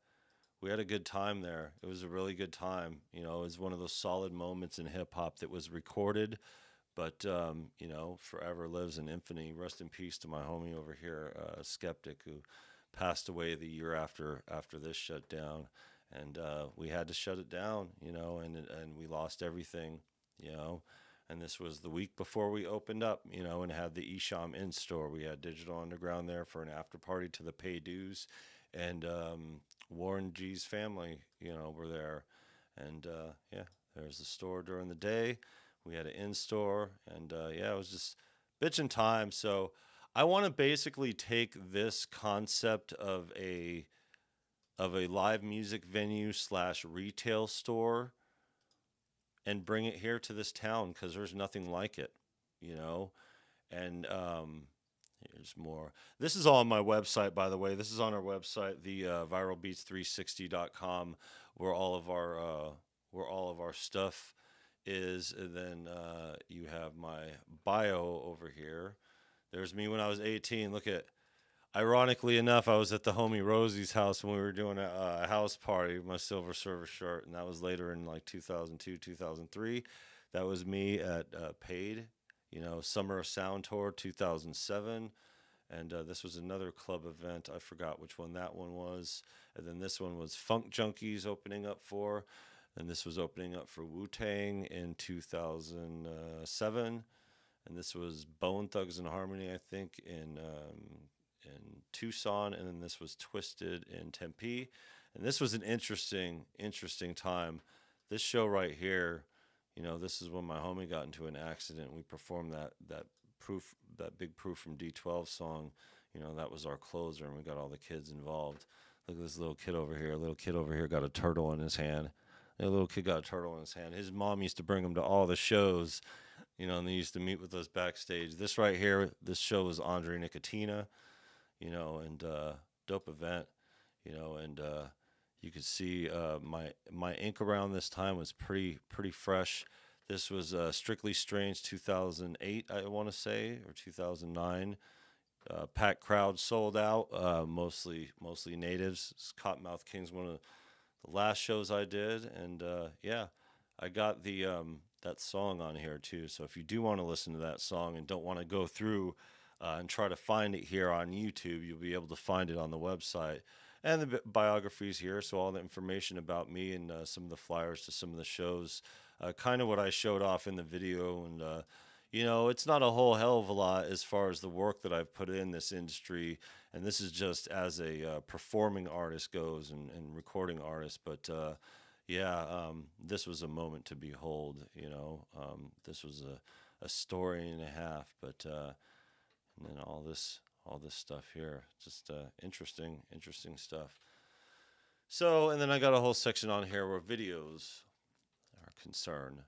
good time there. It was a really good time. It was one of those solid moments in hip hop that was recorded, but forever lives in infamy. Rest in peace to my homie over here, Skeptic, who passed away the year after this shut down, and we had to shut it down, and we lost everything, you know. And this was the week before we opened up, and had the Esham in store. We had Digital Underground there for an after party to the pay dues, and Warren G's family, were there, and yeah, there's the store during the day. We had an in store, and yeah, it was just bitchin' time. So I want to basically take this concept of a live music venue / retail store and bring it here to this town, because there's nothing like it, and here's more. This is all on my website, by the way. This is on our website, the viralbeats360.com, where all of our stuff is. And then you have my bio over here. There's me when I was 18. Look at, ironically enough, I was at the homie Rosie's house when we were doing a house party with my Silver Surfer shirt, and that was later in like 2002, 2003. That was me at Paid, Summer of Sound Tour 2007. And this was another club event. I forgot which one that one was. And then this one was Funk Junkies opening up for. And this was opening up for Wu-Tang in 2007. And this was Bone Thugs and Harmony, I think, in Tucson. And then this was Twisted in Tempe. And this was an interesting time. This show right here, this is when my homie got into an accident. We performed that Big Proof from D12 song. That was our closer, and we got all the kids involved. Look at this little kid over here. A little kid over here got a turtle in his hand. A little kid got a turtle in his hand. His mom used to bring him to all the shows, and they used to meet with us backstage. This right here, this show was Andre Nicotina, and dope event, and you could see my ink around this time was pretty fresh. This was Strictly Strange 2008, I want to say, or 2009. Packed crowd, sold out, mostly natives. Cottonmouth Kings, one of the last shows I did, and yeah, I got the that song on here too. So if you do want to listen to that song and don't want to go through and try to find it here on YouTube, you'll be able to find it on the website. And the biographies here, so all the information about me and some of the flyers to some of the shows, kind of what I showed off in the video. And, it's not a whole hell of a lot as far as the work that I've put in this industry. And this is just as a performing artist goes and recording artist. But, yeah, this was a moment to behold, this was a story and a half. But, and then all this stuff here, just interesting stuff. So, and then I got a whole section on here where videos are concerned.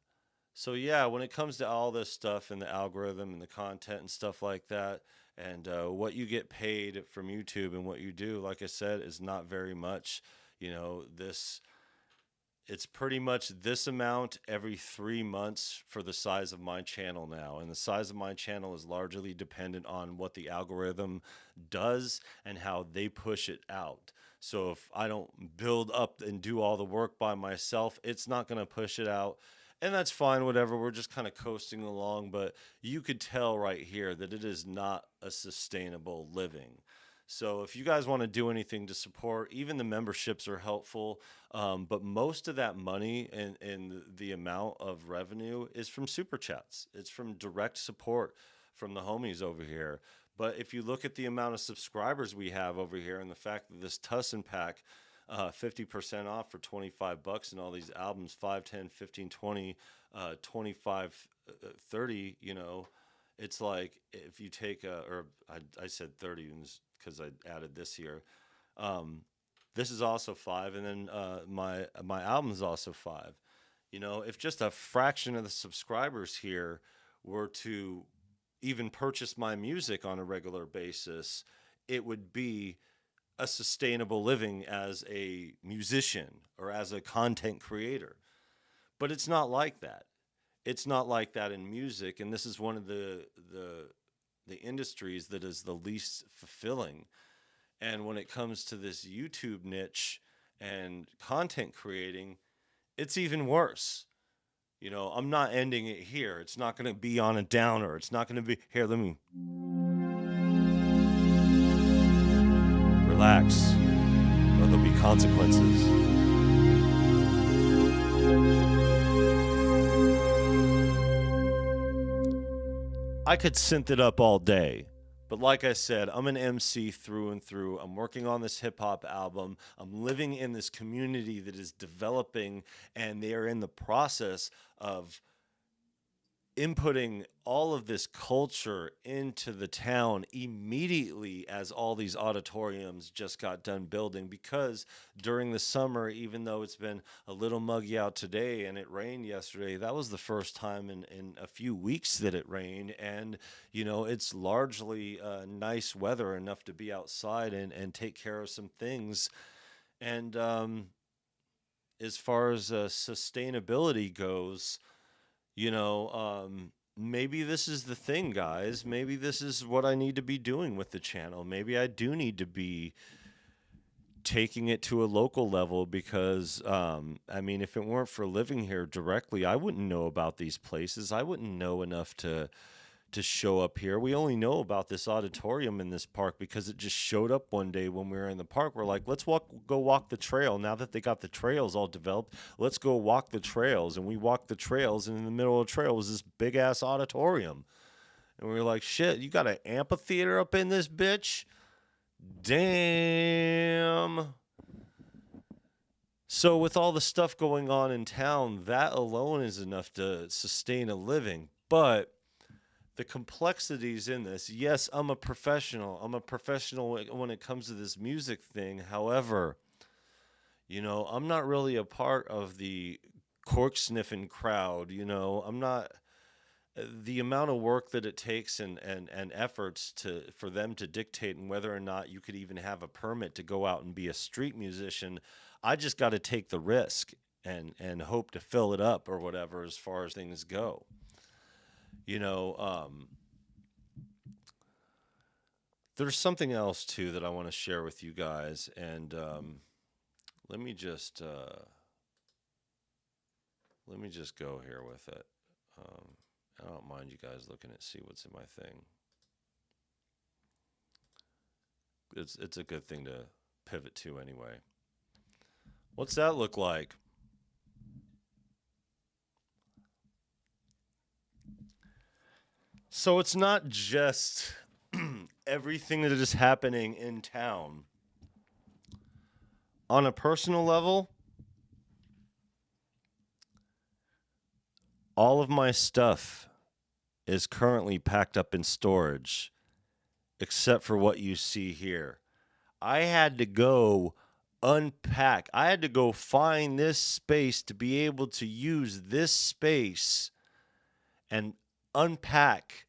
So yeah, when it comes to all this stuff and the algorithm and the content and stuff like that, and what you get paid from YouTube and what you do, like I said, is not very much. It's pretty much this amount every 3 months for the size of my channel now. And the size of my channel is largely dependent on what the algorithm does and how they push it out. So if I don't build up and do all the work by myself, it's not going to push it out. And that's fine, whatever. We're just kind of coasting along. But you could tell right here that it is not a sustainable living. So if you guys want to do anything to support, even the memberships are helpful. But most of that money and the amount of revenue is from super chats. It's from direct support from the homies over here. But if you look at the amount of subscribers we have over here and the fact that this Tussinn pack, 50% off for $25 and all these albums, 5, 10, 15, 20, 25, 30, it's like if you take I said 30 because I added this here. This is also 5, and then my album is also 5. If just a fraction of the subscribers here were to even purchase my music on a regular basis, it would be a sustainable living as a musician or as a content creator. But it's not like that. It's not like that in music, and this is one of the industries that is the least fulfilling. And when it comes to this YouTube niche and content creating, it's even worse. You know, I'm not ending it here. It's not going to be on a downer. It's not going to be here. Let me relax, or there'll be consequences. I could synth it up all day, but like I said, I'm an MC through and through. I'm working on this hip hop album. I'm living in this community that is developing, and they are in the process of inputting all of this culture into the town immediately as all these auditoriums just got done building, because during the summer, even though it's been a little muggy out today and it rained yesterday, that was the first time in a few weeks that it rained. And you know, it's largely nice weather enough to be outside and take care of some things. And as far as sustainability goes, you know, maybe this is the thing, guys. Maybe this is what I need to be doing with the channel. Maybe I do need to be taking it to a local level, because, I mean, if it weren't for living here directly, I wouldn't know about these places. I wouldn't know enough to show up here. We only know about this auditorium in this park because it just showed up one day when we were in the park. We're like, let's go walk the trail. Now that they got the trails all developed, let's go walk the trails. And we walked the trails, and in the middle of the trail was this big ass auditorium. And we were like, shit, you got an amphitheater up in this bitch? Damn. So with all the stuff going on in town, that alone is enough to sustain a living. But the complexities in this, yes, I'm a professional. I'm a professional when it comes to this music thing. However, you know, I'm not really a part of the cork sniffing crowd. You know, I'm not. The amount of work that it takes and efforts for them to dictate and whether or not you could even have a permit to go out and be a street musician, I just got to take the risk and hope to fill it up or whatever as far as things go. You know, there's something else too that I want to share with you guys, and let me just go here with it. I don't mind you guys looking at see what's in my thing. It's a good thing to pivot to anyway. What's that look like? So it's not just everything that is happening in town. On a personal level, all of my stuff is currently packed up in storage, except for what you see here. I had to go unpack. I had to go find this space to be able to use this space and unpack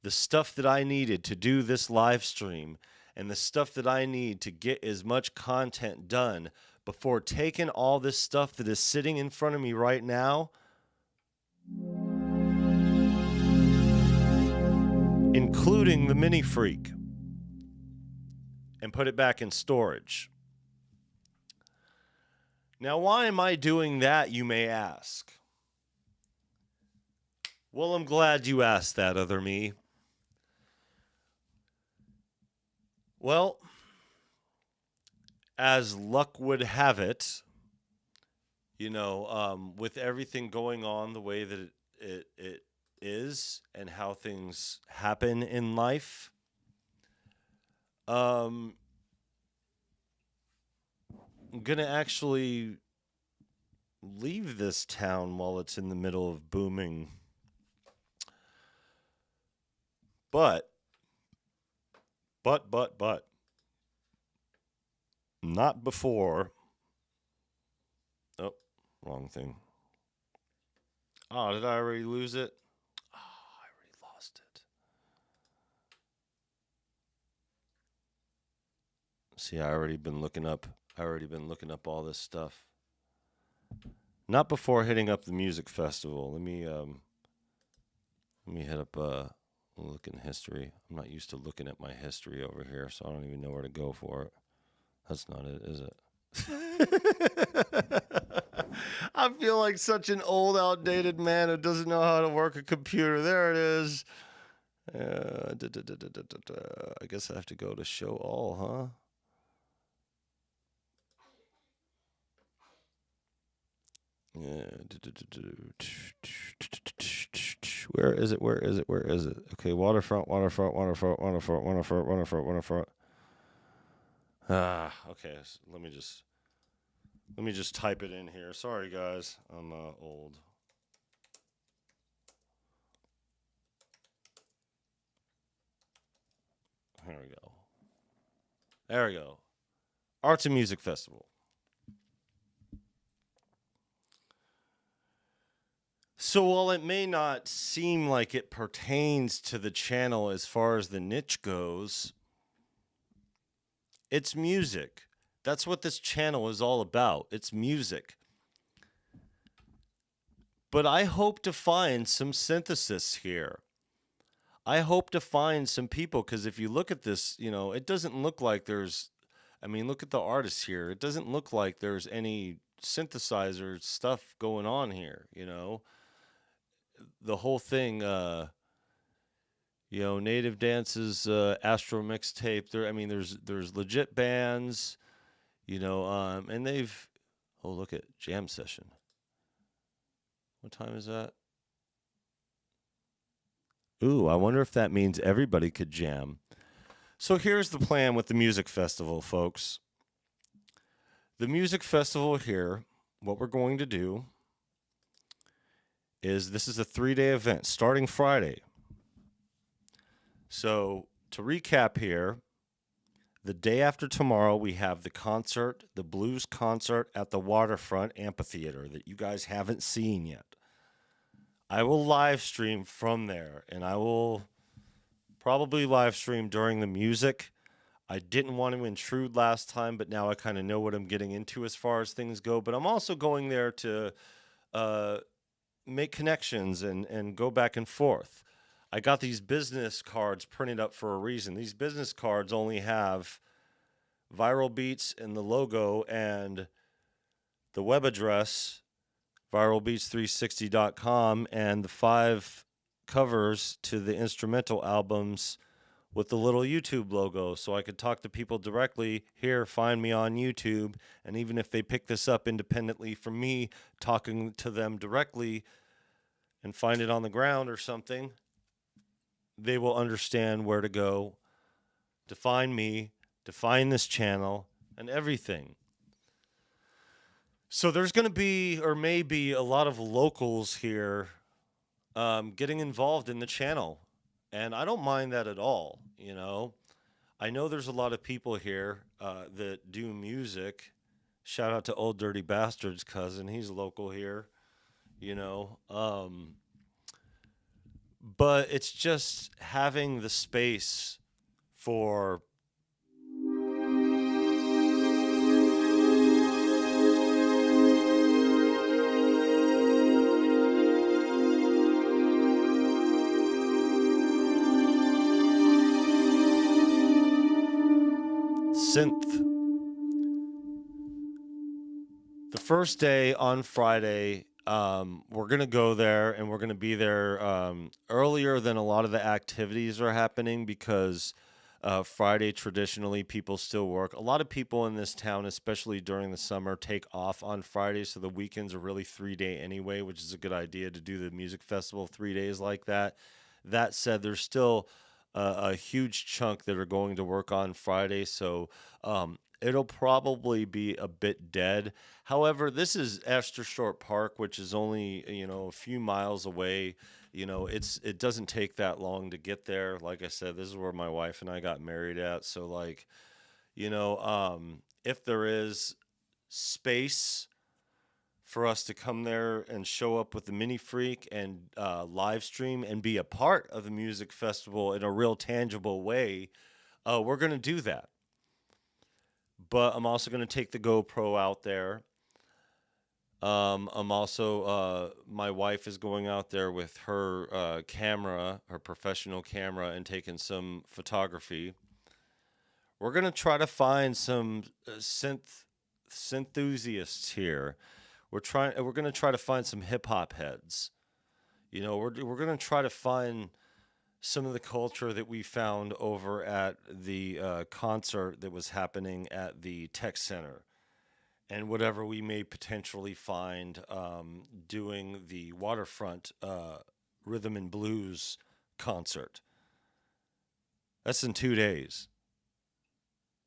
the stuff that I needed to do this live stream and the stuff that I need to get as much content done before taking all this stuff that is sitting in front of me right now, including the Mini Freak, and put it back in storage. Now, why am I doing that, you may ask? Well, I'm glad you asked that, other me. Well, as luck would have it, you know, with everything going on the way that it is and how things happen in life, I'm going to actually leave this town while it's in the middle of booming. But, not before. Oh, wrong thing. Oh, did I already lose it? Oh, I already lost it. See, I already been looking up all this stuff. Not before hitting up the music festival. Let me hit up look in history. I'm not used to looking at my history over here, so I don't even know where to go for it. That's not it, is it? I feel like such an old, outdated man who doesn't know how to work a computer. There it is. I guess I have to go to show all, huh? Where is it? Where is it? Where is it? Okay, waterfront, waterfront, waterfront, waterfront, waterfront, waterfront, waterfront. Okay. So let me just type it in here. Sorry, guys. I'm old. Here we go. There we go. Arts and Music Festival. So while it may not seem like it pertains to the channel as far as the niche goes, it's music. That's what this channel is all about. It's music. But I hope to find some synthesis here. I hope to find some people, because if you look at this, it doesn't look like there's, look at the artists here. It doesn't look like there's any synthesizer stuff going on here, The whole thing, Native Dance's Astro mixtape. There's legit bands, and they've, look at jam session. What time is that? Ooh, I wonder if that means everybody could jam. So here's the plan with the music festival, folks. The music festival here, what we're going to do is this is a 3-day event starting Friday. So to recap here, the day after tomorrow, we have the concert, the blues concert at the Waterfront Amphitheater that you guys haven't seen yet. I will live stream from there, and I will probably live stream during the music. I didn't want to intrude last time, but now I kind of know what I'm getting into as far as things go. But I'm also going there to make connections and go back and forth. I got these business cards printed up for a reason. These business cards only have Viral Beats and the logo and the web address, viralbeats360.com, and the 5 covers to the instrumental albums with the little YouTube logo, so I could talk to people directly. Here, find me on YouTube, and even if they pick this up independently from me talking to them directly and find it on the ground or something, they will understand where to go to find me, to find this channel, and everything. So there's going to be, or maybe, a lot of locals here getting involved in the channel. And I don't mind that at all, I know there's a lot of people here that do music. Shout out to Old Dirty Bastard's cousin. He's local here, But it's just having the space for synth. The first day on Friday, we're going to go there, and we're going to be there earlier than a lot of the activities are happening because Friday, traditionally, people still work. A lot of people in this town, especially during the summer, take off on Friday, so the weekends are really 3-day anyway, which is a good idea to do the music festival 3 days like that. That said, there's still a huge chunk that are going to work on Friday, so it'll probably be a bit dead. However, this is Esther Short Park, which is only a few miles away. It doesn't take that long to get there. Like I said, this is where my wife and I got married at. So if there is space for us to come there and show up with the Mini Freak and live stream and be a part of the music festival in a real tangible way, we're going to do that. But I'm also going to take the GoPro out there. I'm also my wife is going out there with her camera, her professional camera, and taking some photography. We're gonna try to find some enthusiasts here. We're gonna try to find some hip hop heads. You know, we're gonna try to find some of the culture that we found over at the concert that was happening at the Tech Center, and whatever we may potentially find doing the Waterfront Rhythm and Blues concert. That's in 2 days.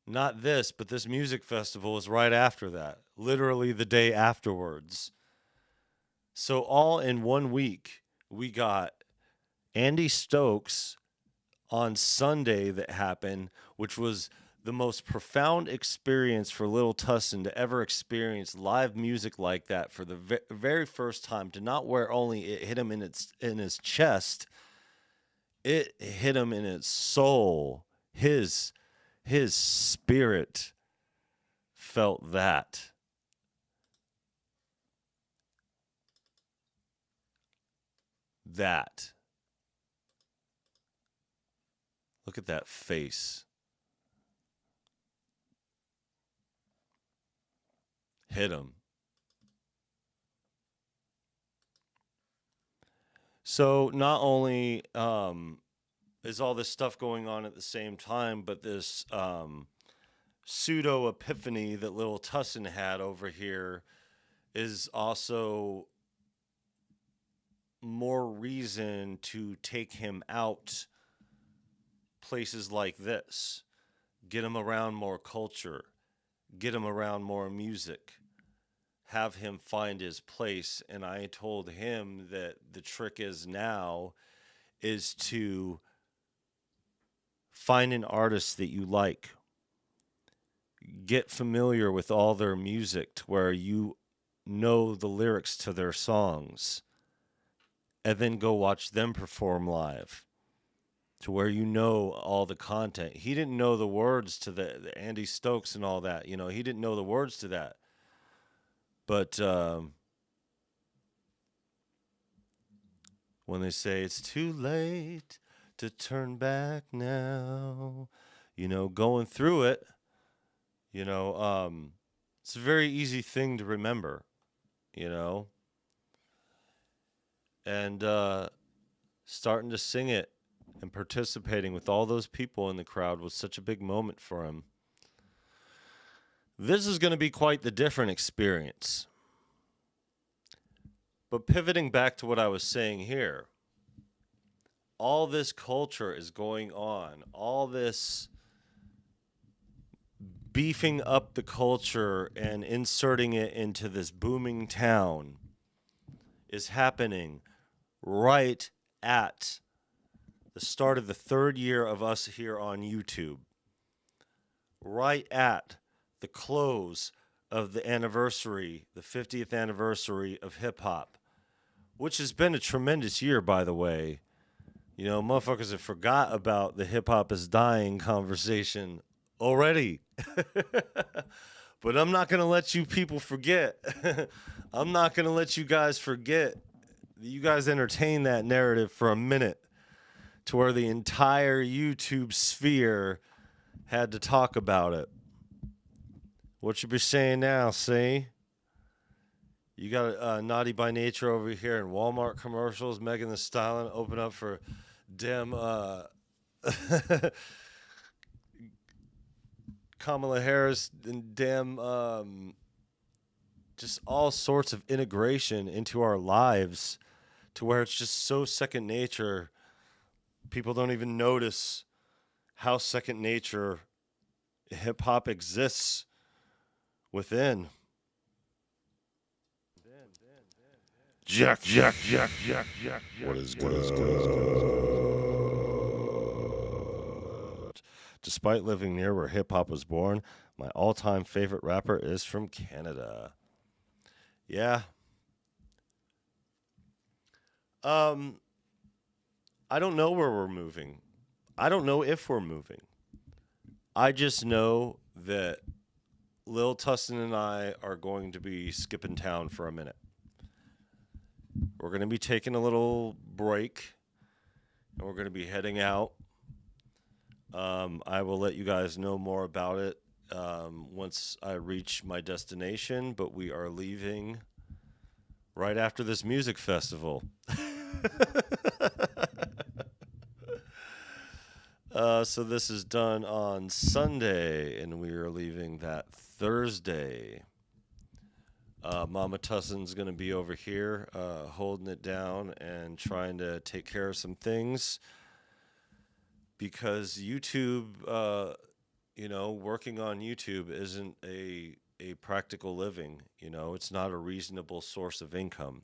Not this, but this music festival is right after that, literally the day afterwards. So, all in 1 week, we got Andy Stokes on Sunday that happened, which was the most profound experience for Little Tussinn to ever experience live music like that for the very first time. To not where only it hit him in his chest, it hit him in his soul. His spirit felt that. Look at that face. Hit him. So not only is all this stuff going on at the same time, but this pseudo epiphany that Little Tussinn had over here is also more reason to take him out places like this, get him around more culture, get him around more music, have him find his place. And I told him that the trick is now is to find an artist that you like, get familiar with all their music to where you know the lyrics to their songs, and then go watch them perform live to where you know all the content. He didn't know the words to the Andy Stokes and all that. You know, he didn't know the words to that. But when they say it's too late to turn back now, you know, going through it, you know, it's a very easy thing to remember, you know. And starting to sing it and participating with all those people in the crowd was such a big moment for him. This is going to be quite the different experience. But pivoting back to what I was saying here, all this culture is going on, all this beefing up the culture and inserting it into this booming town is happening right at the start of the third year of us here on YouTube, right at the close of the anniversary, the 50th anniversary of hip hop, which has been a tremendous year, by the way. You know, motherfuckers have forgot about the hip hop is dying conversation already. But I'm not going to let you people forget. I'm not going to let you guys forget. You guys entertain that narrative for a minute to where the entire YouTube sphere had to talk about it. What you be saying now, see? You got Naughty by Nature over here in Walmart commercials, Megan Thee Stallion open up for dem Kamala Harris and dem just all sorts of integration into our lives to where it's just so second nature. People don't even notice how second nature hip hop exists within. Jack. What is good? Despite living near where hip hop was born, my all-time favorite rapper is from Canada. Yeah. I don't know where we're moving. I don't know if we're moving. I just know that Lil Tussinn and I are going to be skipping town for a minute. We're going to be taking a little break, and we're going to be heading out. I will let you guys know more about it once I reach my destination, but we are leaving right after this music festival. So this is done on Sunday, and we are leaving that Thursday. Mama Tussinn's going to be over here holding it down and trying to take care of some things because YouTube, working on YouTube isn't a practical living. It's not a reasonable source of income.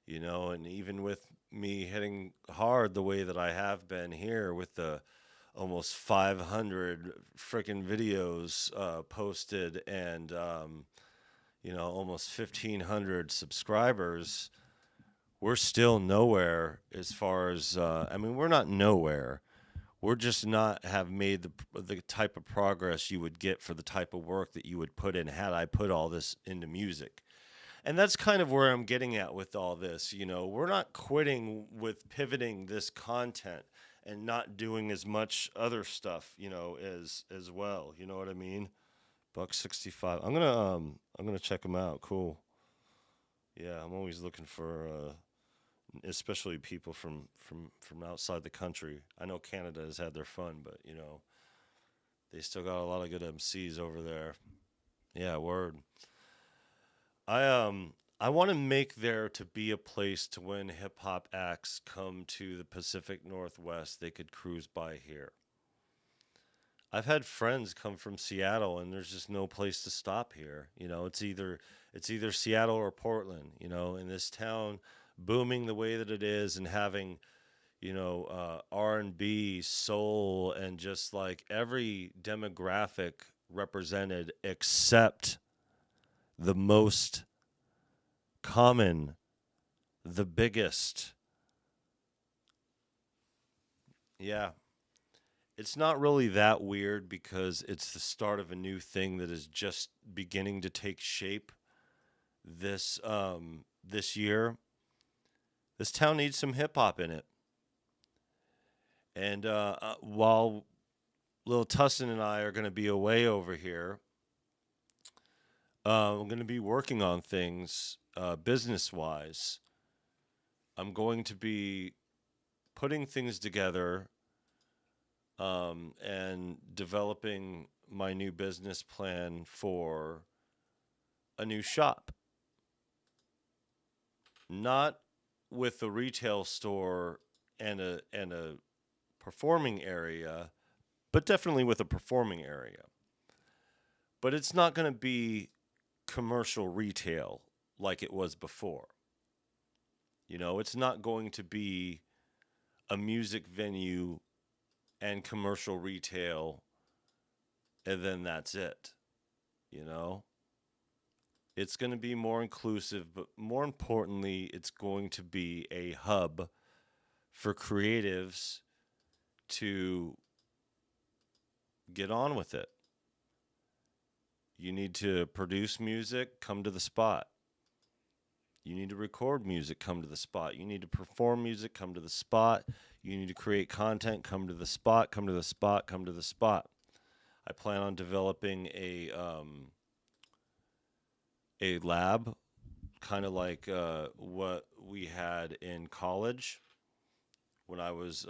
And even with me hitting hard the way that I have been here with the almost 500 freaking videos posted and almost 1,500 subscribers, we're still nowhere as far as we're not nowhere. We're just not have made the type of progress you would get for the type of work that you would put in had I put all this into music. And that's kind of where I'm getting at with all this. We're not quitting with pivoting this content and not doing as much other stuff, as well. You know what I mean? $1.65. I'm gonna check them out. Cool. Yeah, I'm always looking for, especially people from outside the country. I know Canada has had their fun, but they still got a lot of good MCs over there. Yeah, word. I want to make there to be a place to when hip hop acts come to the Pacific Northwest, they could cruise by here. I've had friends come from Seattle, and there's just no place to stop here. It's either Seattle or Portland. In this town booming the way that it is, and having R&B, soul, and just like every demographic represented except the most common, the biggest. Yeah. It's not really that weird because it's the start of a new thing that is just beginning to take shape this year. This town needs some hip hop in it. And while Lil Tussinn and I are going to be away over here, I'm going to be working on things business-wise. I'm going to be putting things together and developing my new business plan for a new shop. Not with a retail store and a performing area, but definitely with a performing area. But it's not going to be commercial retail like it was before. It's not going to be a music venue and commercial retail, and then that's it. It's going to be more inclusive, but more importantly, it's going to be a hub for creatives to get on with it. You need to produce music, come to the spot. You need to record music, come to the spot. You need to perform music, come to the spot. You need to create content, come to the spot, come to the spot, come to the spot. I plan on developing a lab, kind of like what we had in college when I was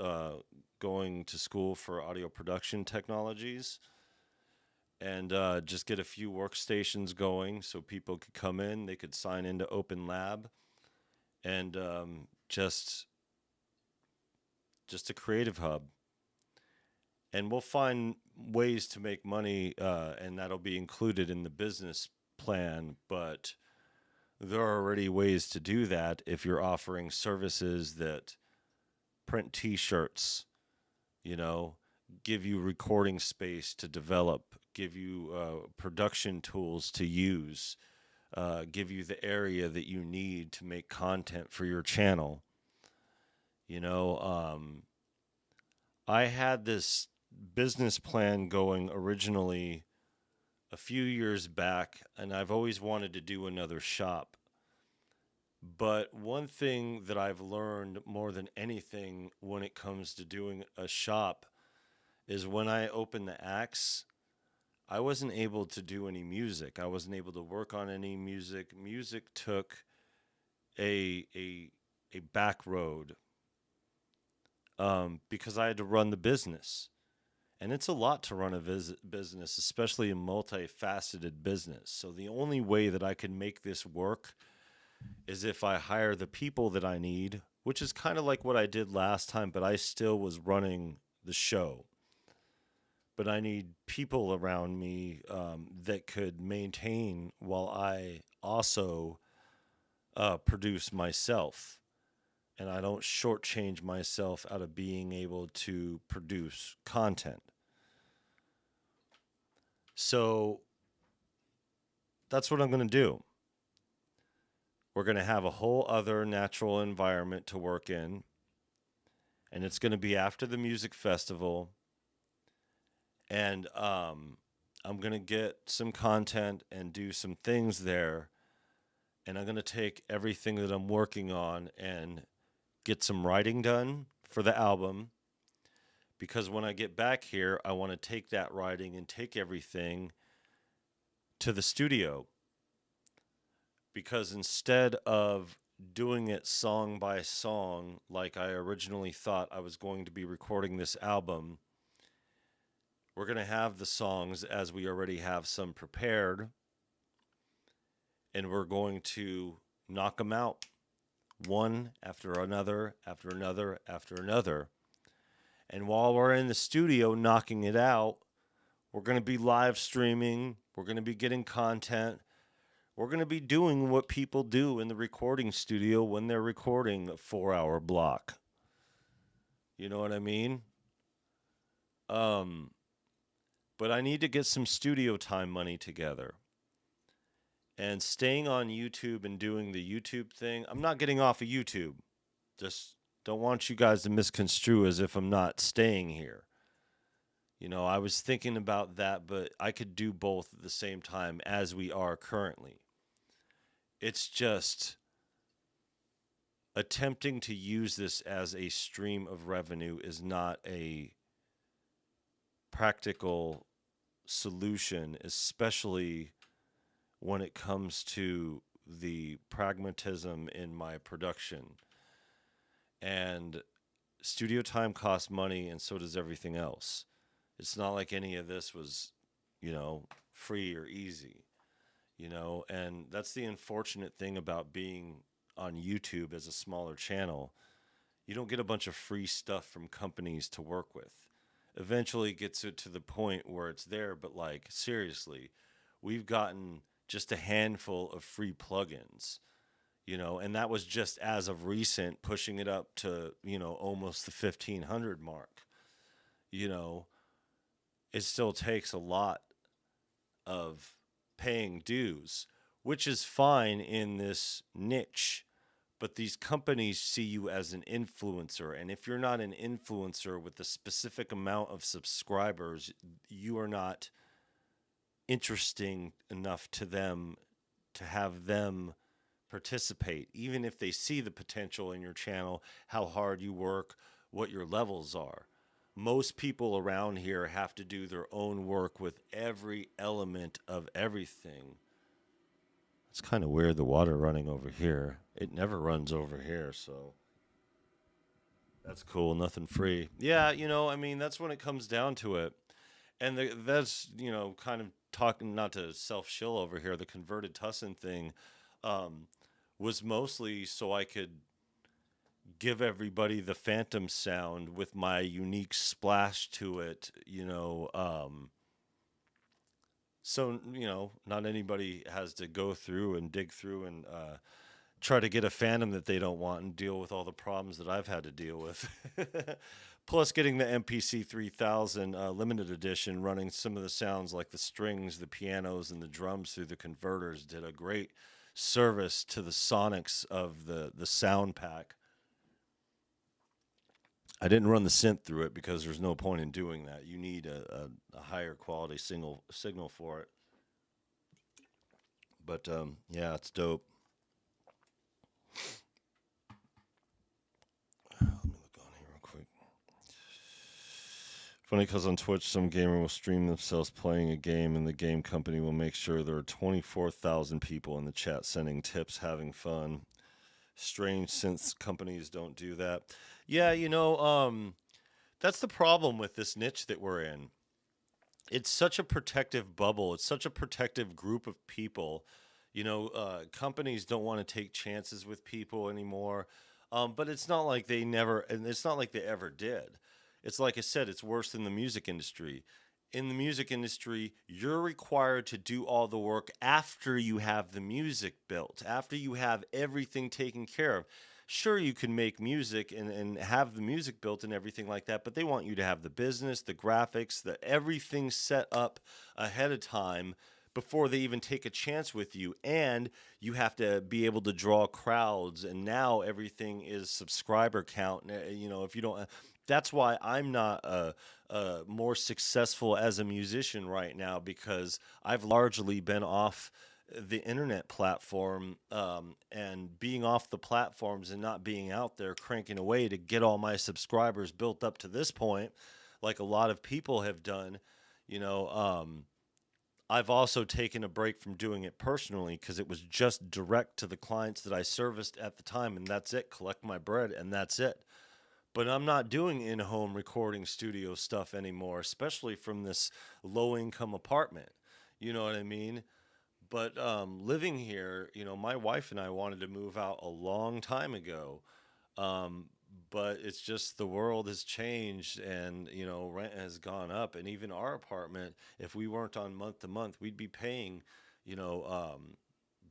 going to school for audio production technologies. And just get a few workstations going so people could come in. They could sign into Open Lab, and just a creative hub. And we'll find ways to make money, and that'll be included in the business plan. But there are already ways to do that if you're offering services that print T-shirts, give you recording space to develop, give you production tools to use, give you the area that you need to make content for your channel. I had this business plan going originally a few years back, and I've always wanted to do another shop. But one thing that I've learned more than anything when it comes to doing a shop is when I opened the Axe, I wasn't able to do any music. I wasn't able to work on any music. Music took a back road because I had to run the business. And it's a lot to run a business, especially a multifaceted business. So the only way that I can make this work is if I hire the people that I need, which is kind of like what I did last time, but I still was running the show. But I need people around me that could maintain while I also produce myself. And I don't shortchange myself out of being able to produce content. So that's what I'm going to do. We're going to have a whole other natural environment to work in. And it's going to be after the music festival. And I'm going to get some content and do some things there. And I'm going to take everything that I'm working on and get some writing done for the album. Because when I get back here, I want to take that writing and take everything to the studio. Because instead of doing it song by song like I originally thought I was going to be recording this album, we're going to have the songs as we already have some prepared, and we're going to knock them out one after another, after another, after another. And while we're in the studio knocking it out, we're going to be live streaming, we're going to be getting content, we're going to be doing what people do in the recording studio when they're recording a 4-hour block. You know what I mean? But I need to get some studio time money together. And staying on YouTube and doing the YouTube thing, I'm not getting off of YouTube. Just don't want you guys to misconstrue as if I'm not staying here. You know, I was thinking about that, but I could do both at the same time as we are currently. It's just attempting to use this as a stream of revenue is not a practical solution, especially when it comes to the pragmatism in my production. And studio time costs money, and so does everything else. It's not like any of this was, free or easy, and that's the unfortunate thing about being on YouTube as a smaller channel. You don't get a bunch of free stuff from companies to work with. Eventually it gets it to the point where it's there, but seriously, we've gotten just a handful of free plugins, and that was just as of recent, pushing it up to, almost the 1,500 mark. It still takes a lot of paying dues, which is fine in this niche, but these companies see you as an influencer, and if you're not an influencer with a specific amount of subscribers, you are not interesting enough to them to have them participate, even if they see the potential in your channel, how hard you work, what your levels are. Most people around here have to do their own work with every element of everything. It's kind of weird, the water running over here. It never runs over here, so that's cool, nothing free. Yeah, that's when it comes down to it. And that's, kind of talking, not to self-shill over here, the converted Tussinn thing was mostly so I could give everybody the phantom sound with my unique splash to it, so, not anybody has to go through and dig through and try to get a phantom that they don't want and deal with all the problems that I've had to deal with. Plus getting the MPC 3000 limited edition, running some of the sounds like the strings, the pianos, and the drums through the converters did a great service to the sonics of the sound pack. I didn't run the synth through it because there's no point in doing that. You need a higher quality signal for it. But yeah, it's dope. Let me look on here real quick. Funny because on Twitch, some gamer will stream themselves playing a game, and the game company will make sure there are 24,000 people in the chat sending tips, having fun. Strange since companies don't do that. Yeah, that's the problem with this niche that we're in. It's such a protective bubble. It's such a protective group of people. Companies don't want to take chances with people anymore. But it's not like they never, and it's not like they ever did. It's like I said, it's worse than the music industry. In the music industry, you're required to do all the work after you have the music built, after you have everything taken care of. Sure, you can make music and have the music built and everything like that, but they want you to have the business, the graphics, the everything set up ahead of time before they even take a chance with you. And you have to be able to draw crowds. And now everything is subscriber count. If you don't, that's why I'm not more successful as a musician right now, because I've largely been off the internet platform, and being off the platforms and not being out there cranking away to get all my subscribers built up to this point, like a lot of people have done. you know um, I've also taken a break from doing it personally because it was just direct to the clients that I serviced at the time, and that's it. Collect my bread, and that's it. But I'm not doing in-home recording studio stuff anymore, especially from this low-income apartment. You know what I mean? But living here, my wife and I wanted to move out a long time ago. Um, but it's just the world has changed, and rent has gone up, and even our apartment, if we weren't on month to month, we'd be paying, you know,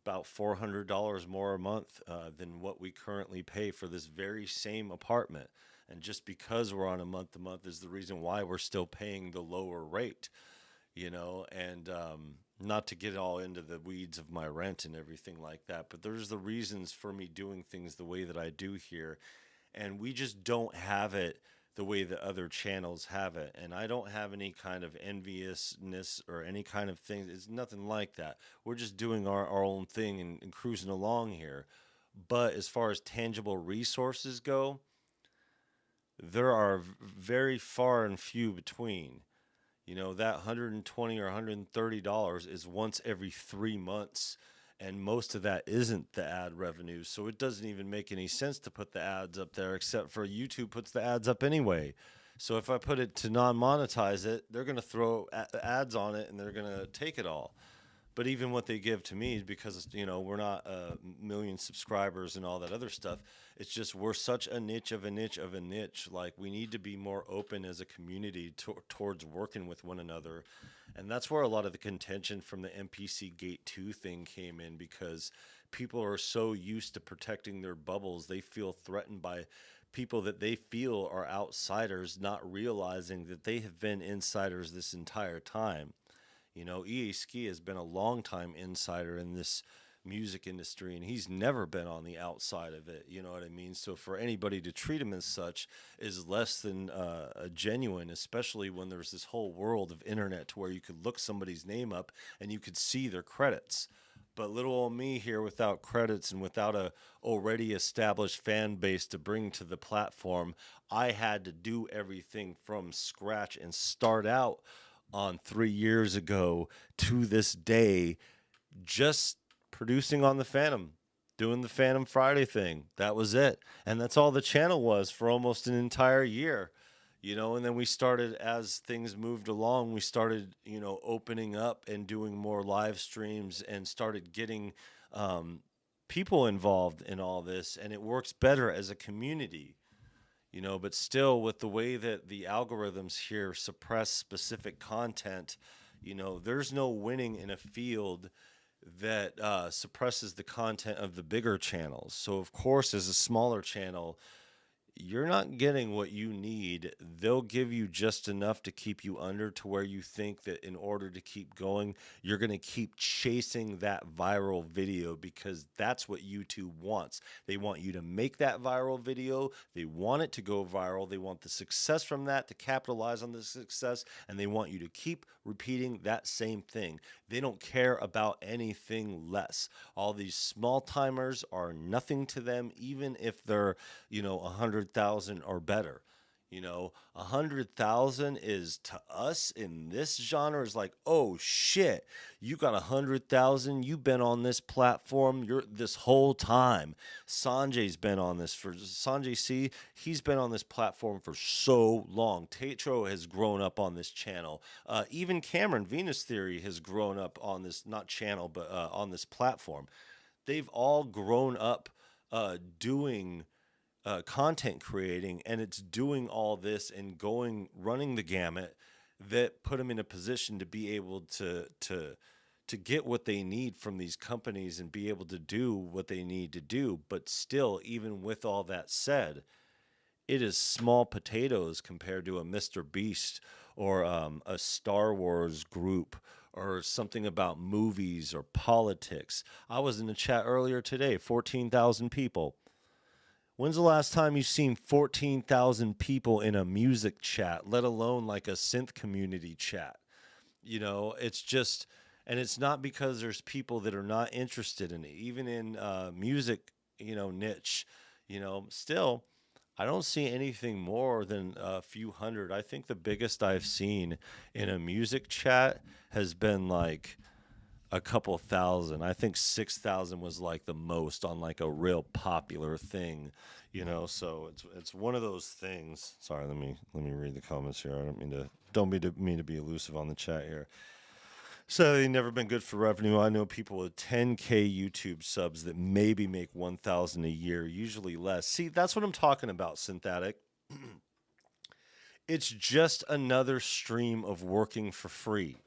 about $400 more a month than what we currently pay for this very same apartment. And just because we're on a month to month is the reason why we're still paying the lower rate. And not to get all into the weeds of my rent and everything like that, but there's the reasons for me doing things the way that I do here. And we just don't have it the way that other channels have it. And I don't have any kind of enviousness or any kind of thing. It's nothing like that. We're just doing our own thing and cruising along here. But as far as tangible resources go, there are very far and few between. That $120 or $130 is once every 3 months, and most of that isn't the ad revenue. So it doesn't even make any sense to put the ads up there, except for YouTube puts the ads up anyway. So if I put it to non-monetize it, they're going to throw ads on it, and they're going to take it all. But even what they give to me is because, we're not a million subscribers and all that other stuff. It's just we're such a niche of a niche of a niche. Like, we need to be more open as a community towards working with one another. And that's where a lot of the contention from the MPC Gate 2 thing came in, because people are so used to protecting their bubbles. They feel threatened by people that they feel are outsiders, not realizing that they have been insiders this entire time. EA Ski has been a long time insider in this music industry, and he's never been on the outside of it. You know what I mean? So for anybody to treat him as such is less than genuine, especially when there's this whole world of internet to where you could look somebody's name up and you could see their credits. But little old me here, without credits and without a already established fan base to bring to the platform, I had to do everything from scratch and start out on 3 years ago to this day, just producing on the Phantom, doing the Phantom Friday thing. That was it. And that's all the channel was for almost an entire year. And then we started, as things moved along, we started, opening up and doing more live streams and started getting people involved in all this. And it works better as a community. But still, with the way that the algorithms here suppress specific content, there's no winning in a field that suppresses the content of the bigger channels. So, of course, as a smaller channel, you're not getting what you need. They'll give you just enough to keep you under to where you think that in order to keep going, you're going to keep chasing that viral video because that's what YouTube wants. They want you to make that viral video. They want it to go viral. They want the success from that to capitalize on the success, and they want you to keep repeating that same thing. They don't care about anything less. All these small timers are nothing to them, even if they're, 100,000 or better. 100,000 is to us in this genre is like, oh shit, you got 100,000. You've been on this platform this whole time. Sanjay's been on this for Sanjay C. He's been on this platform for so long. Tatro has grown up on this channel. Even Cameron, Venus Theory, has grown up on this, not channel, but on this platform. They've all grown up doing content creating, and it's doing all this and running the gamut that put them in a position to be able to get what they need from these companies and be able to do what they need to do. But still, even with all that said, it is small potatoes compared to a Mr. Beast or a Star Wars group or something about movies or politics. I was in the chat earlier today, 14,000 people. When's the last time you've seen 14,000 people in a music chat, let alone like a synth community chat? It's just, and it's not because there's people that are not interested in it, even in music, niche, still, I don't see anything more than a few hundred. I think the biggest I've seen in a music chat has been like a couple thousand. I think 6,000 was like the most on like a real popular thing, so it's one of those things. Sorry, let me read the comments here. I don't mean to be elusive on the chat here. So they've never been good for revenue. I know people with 10K YouTube subs that maybe make 1,000 a year, usually less. See, that's what I'm talking about, Synthetic. It's just another stream of working for free.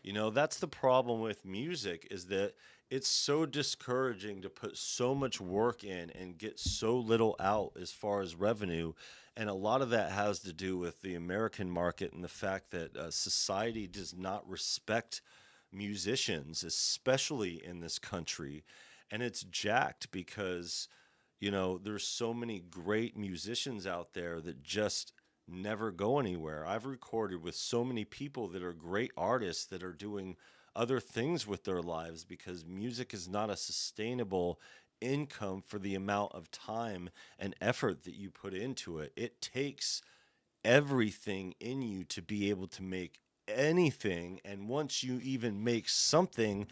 That's the problem with music, is that it's so discouraging to put so much work in and get so little out as far as revenue. And a lot of that has to do with the American market and the fact that society does not respect musicians, especially in this country. And it's jacked because, there's so many great musicians out there that just never go anywhere. I've recorded with so many people that are great artists that are doing other things with their lives because music is not a sustainable income for the amount of time and effort that you put into it. It takes everything in you to be able to make anything, and once you even make something,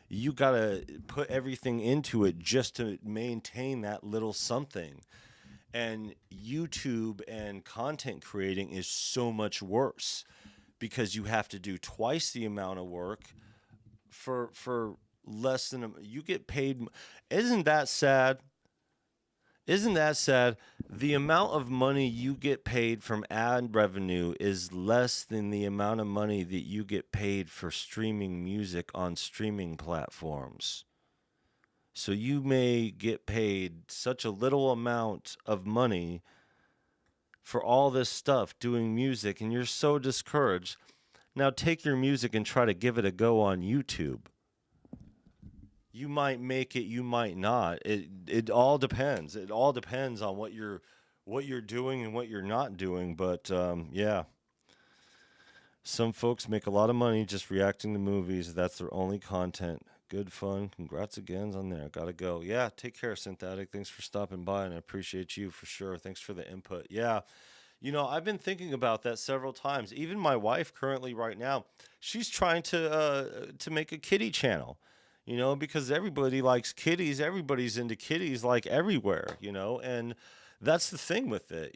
you got to put everything into it just to maintain that little something. And YouTube and content creating is so much worse because you have to do twice the amount of work for less than you get paid. Isn't that sad? Isn't that sad? The amount of money you get paid from ad revenue is less than the amount of money that you get paid for streaming music on streaming platforms. So you may get paid such a little amount of money for all this stuff doing music, and you're so discouraged. Now take your music and try to give it a go on YouTube. You might make it, you might not. It all depends. It all depends on what you're doing and what you're not doing. But yeah, some folks make a lot of money just reacting to movies. That's their only content. Good fun. Congrats again on there. Gotta go. Yeah, take care, Synthetic. Thanks for stopping by, and I appreciate you for sure. Thanks for the input. Yeah. I've been thinking about that several times. Even my wife currently right now, she's trying to make a kitty channel, because everybody likes kitties. Everybody's into kitties like everywhere, and that's the thing with it,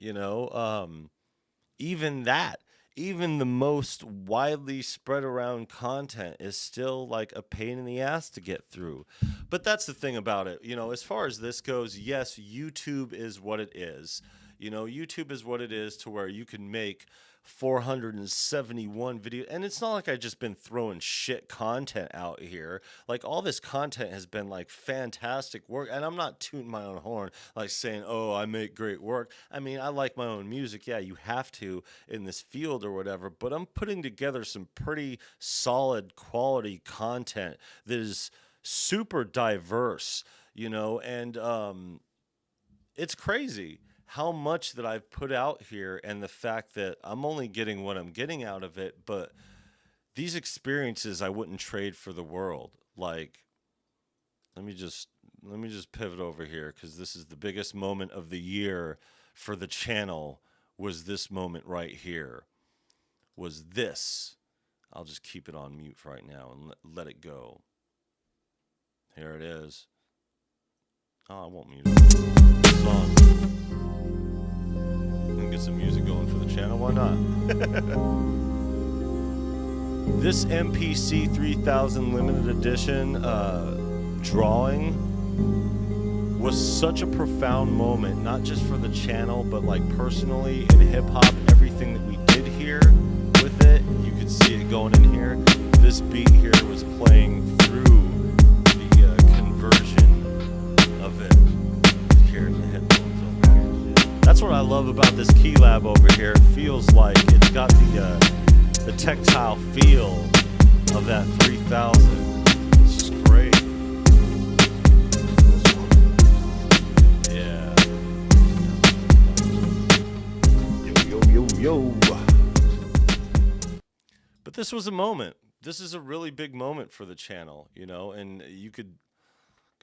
even the most widely spread around content is still like a pain in the ass to get through. But that's the thing about it. As far as this goes, yes, YouTube is what it is. You know, YouTube is what it is to where you can make 471 videos, and it's not like I just been throwing shit content out here. Like, all this content has been like fantastic work, and I'm not tooting my own horn like saying, oh, I make great work. I mean, I like my own music. Yeah, you have to in this field or whatever, but I'm putting together some pretty solid quality content that is super diverse, you know, and it's crazy how much that I've put out here, and the fact that I'm only getting what I'm getting out of it. But these experiences I wouldn't trade for the world. Like, let me just pivot over here, because this is the biggest moment of the year for the channel. Was this moment right here? Was this? I'll just keep it on mute for right now and let it go. Here it is. Oh, I won't mute it. Song. Get some music going for the channel. Why not? This MPC 3000 limited edition drawing was such a profound moment, not just for the channel, but like personally in hip-hop. Everything that we did here with it, you could see it going in here. This beat here was playing through the conversion of it here in the headphones over here. That's what I love about this key lab over here. It feels like it's got the tactile feel of that 3000. It's just great. Yeah. Yo. But this was a moment. This is a really big moment for the channel, you know, and you could,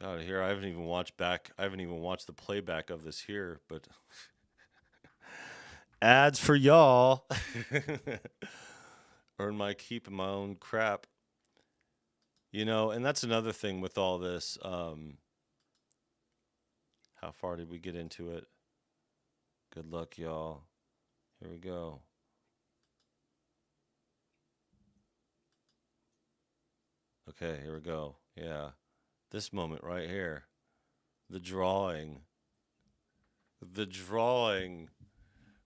God, here, I haven't even watched the playback of this here, but ads for y'all. Earn my keep in my own crap. You know, and that's another thing with all this. How far did we get into it? Good luck, y'all. Here we go. Okay, here we go. Yeah. This moment right here. The drawing. The drawing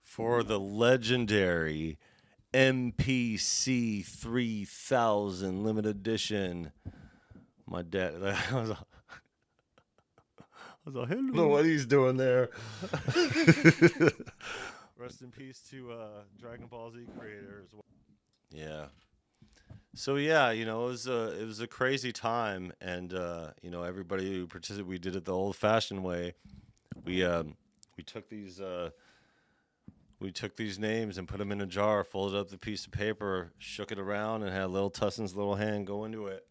for the legendary MPC 3000 limited edition. My dad, I was like, I don't know what he's doing there. Rest in peace to Dragon Ball Z creator as well. Yeah. So yeah, you know, it was a crazy time, and you know, everybody who participated, we did it the old-fashioned way. We took these names and put them in a jar, folded up the piece of paper, shook it around, and had little Tussinn's little hand go into it.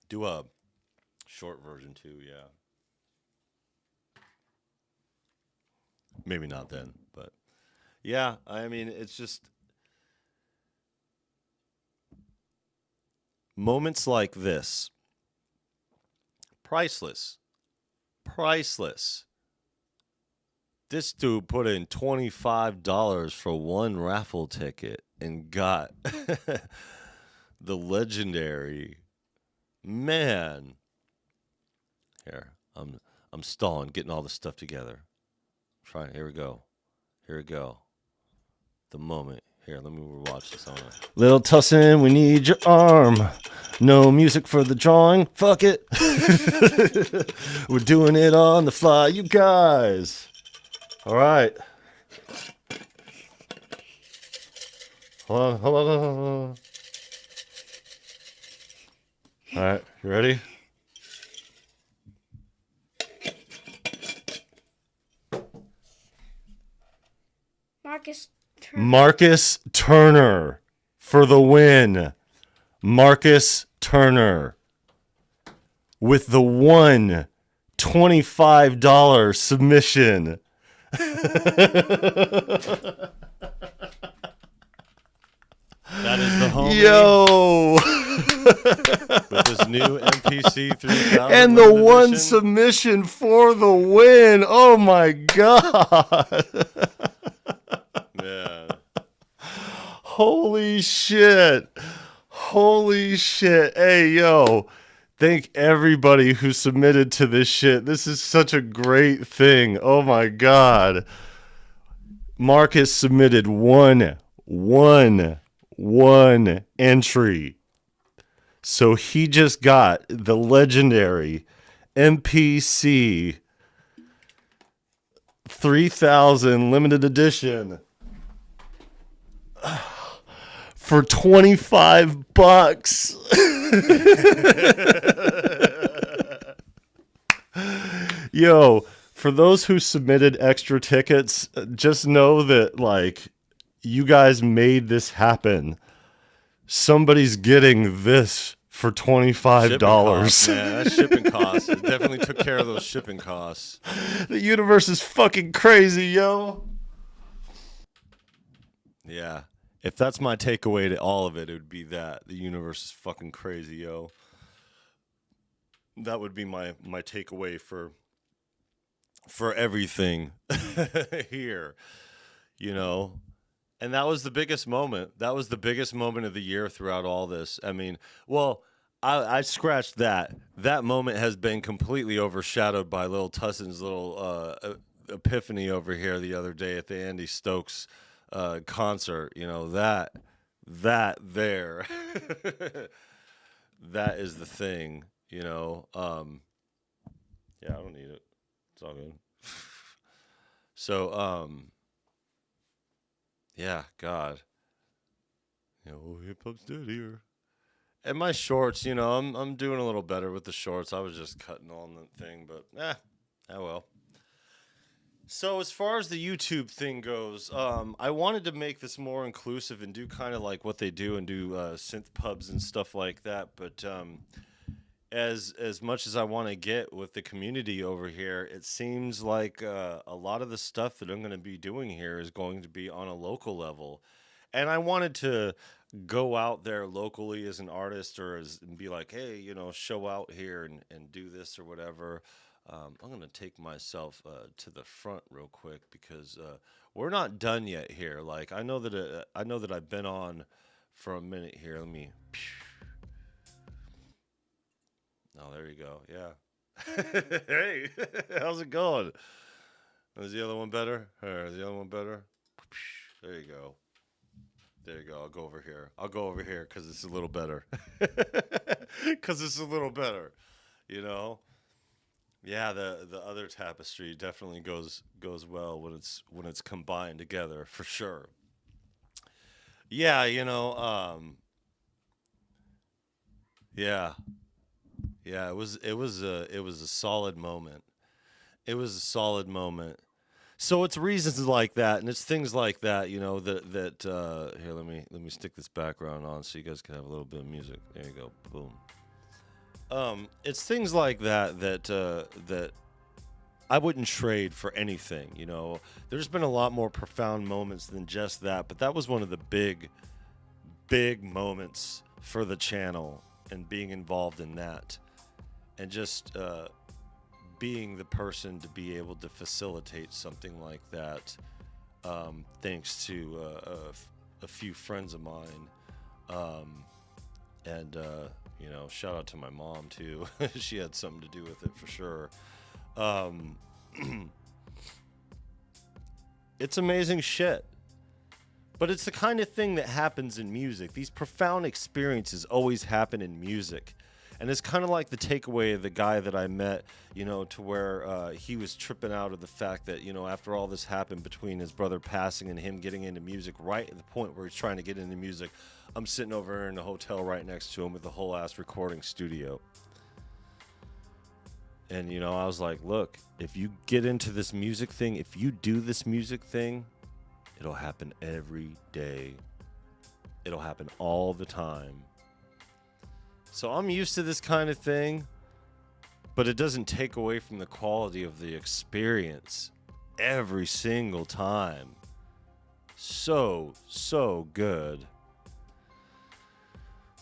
Do a short version too, yeah. Maybe not then, but yeah, I mean, it's just moments like this. Priceless. Priceless. This dude put in $25 for one raffle ticket and got the legendary, man. Here, I'm stalling, getting all this stuff together. Trying. Here we go. Here we go. The moment. Here, let me watch this on. Little Tussinn, we need your arm. No music for the drawing. Fuck it. We're doing it on the fly, you guys. All right. Hold on. All right, you ready? Marcus Turner for the win. Marcus Turner with the $25 submission. That is the homie. Yo. With this new MPC 3000. And the one edition. Submission for the win. Oh my God. Man. Holy shit. Holy shit. Hey, yo. Thank everybody who submitted to this shit. This is such a great thing. Oh my God. Marcus submitted one entry. So he just got the legendary MPC 3000 limited edition for $25. Yo, for those who submitted extra tickets, just know that, like, you guys made this happen. Somebody's getting this for $25. Shipping costs, man. That shipping costs. It definitely took care of those shipping costs. The universe is fucking crazy, yo. Yeah. If that's my takeaway to all of it, it would be that. The universe is fucking crazy, yo. That would be my takeaway for everything here, you know. And that was the biggest moment. That was the biggest moment of the year throughout all this. I mean, well, I scratched that. That moment has been completely overshadowed by little Tussinn's little epiphany over here the other day at the Andy Stokes concert. You know, that there. That is the thing, you know. Yeah, I don't need it. It's all good. So, yeah, God. You know, hip hop's dead here. And my shorts, you know, I'm doing a little better with the shorts. I was just cutting on the thing, but oh well. So as far as the YouTube thing goes, I wanted to make this more inclusive and do kind of like what they do and do synth pubs and stuff like that. But as much as I want to get with the community over here, it seems like a lot of the stuff that I'm going to be doing here is going to be on a local level. And I wanted to go out there locally as an artist and be like, hey, you know, show out here and do this or whatever. I'm going to take myself to the front real quick because we're not done yet here. Like, I know that I've been on for a minute here. Let me... Oh, there you go. Yeah. Hey, how's it going? Is the other one better? Or is the other one better? There you go. There you go. I'll go over here because it's a little better. Because it's a little better, you know. Yeah, the other tapestry definitely goes well when it's combined together for sure. Yeah, you know. Yeah. Yeah, it was a solid moment. It was a solid moment. So it's reasons like that, and it's things like that, you know, that here, let me stick this background on so you guys can have a little bit of music. There you go. Boom. It's things like that I wouldn't trade for anything, you know. There's been a lot more profound moments than just that, but that was one of the big moments for the channel and being involved in that. And just being the person to be able to facilitate something like that, thanks to a few friends of mine. And you know, shout out to my mom, too. She had something to do with it for sure. It's amazing shit. But it's the kind of thing that happens in music. These profound experiences always happen in music. And it's kind of like the takeaway of the guy that I met, you know, to where he was tripping out of the fact that, you know, after all this happened between his brother passing and him getting into music, right at the point where he's trying to get into music, I'm sitting over here in the hotel right next to him with the whole ass recording studio. And, you know, I was like, look, if you get into this music thing, if you do this music thing, it'll happen every day. It'll happen all the time. So I'm used to this kind of thing, but it doesn't take away from the quality of the experience every single time. So good.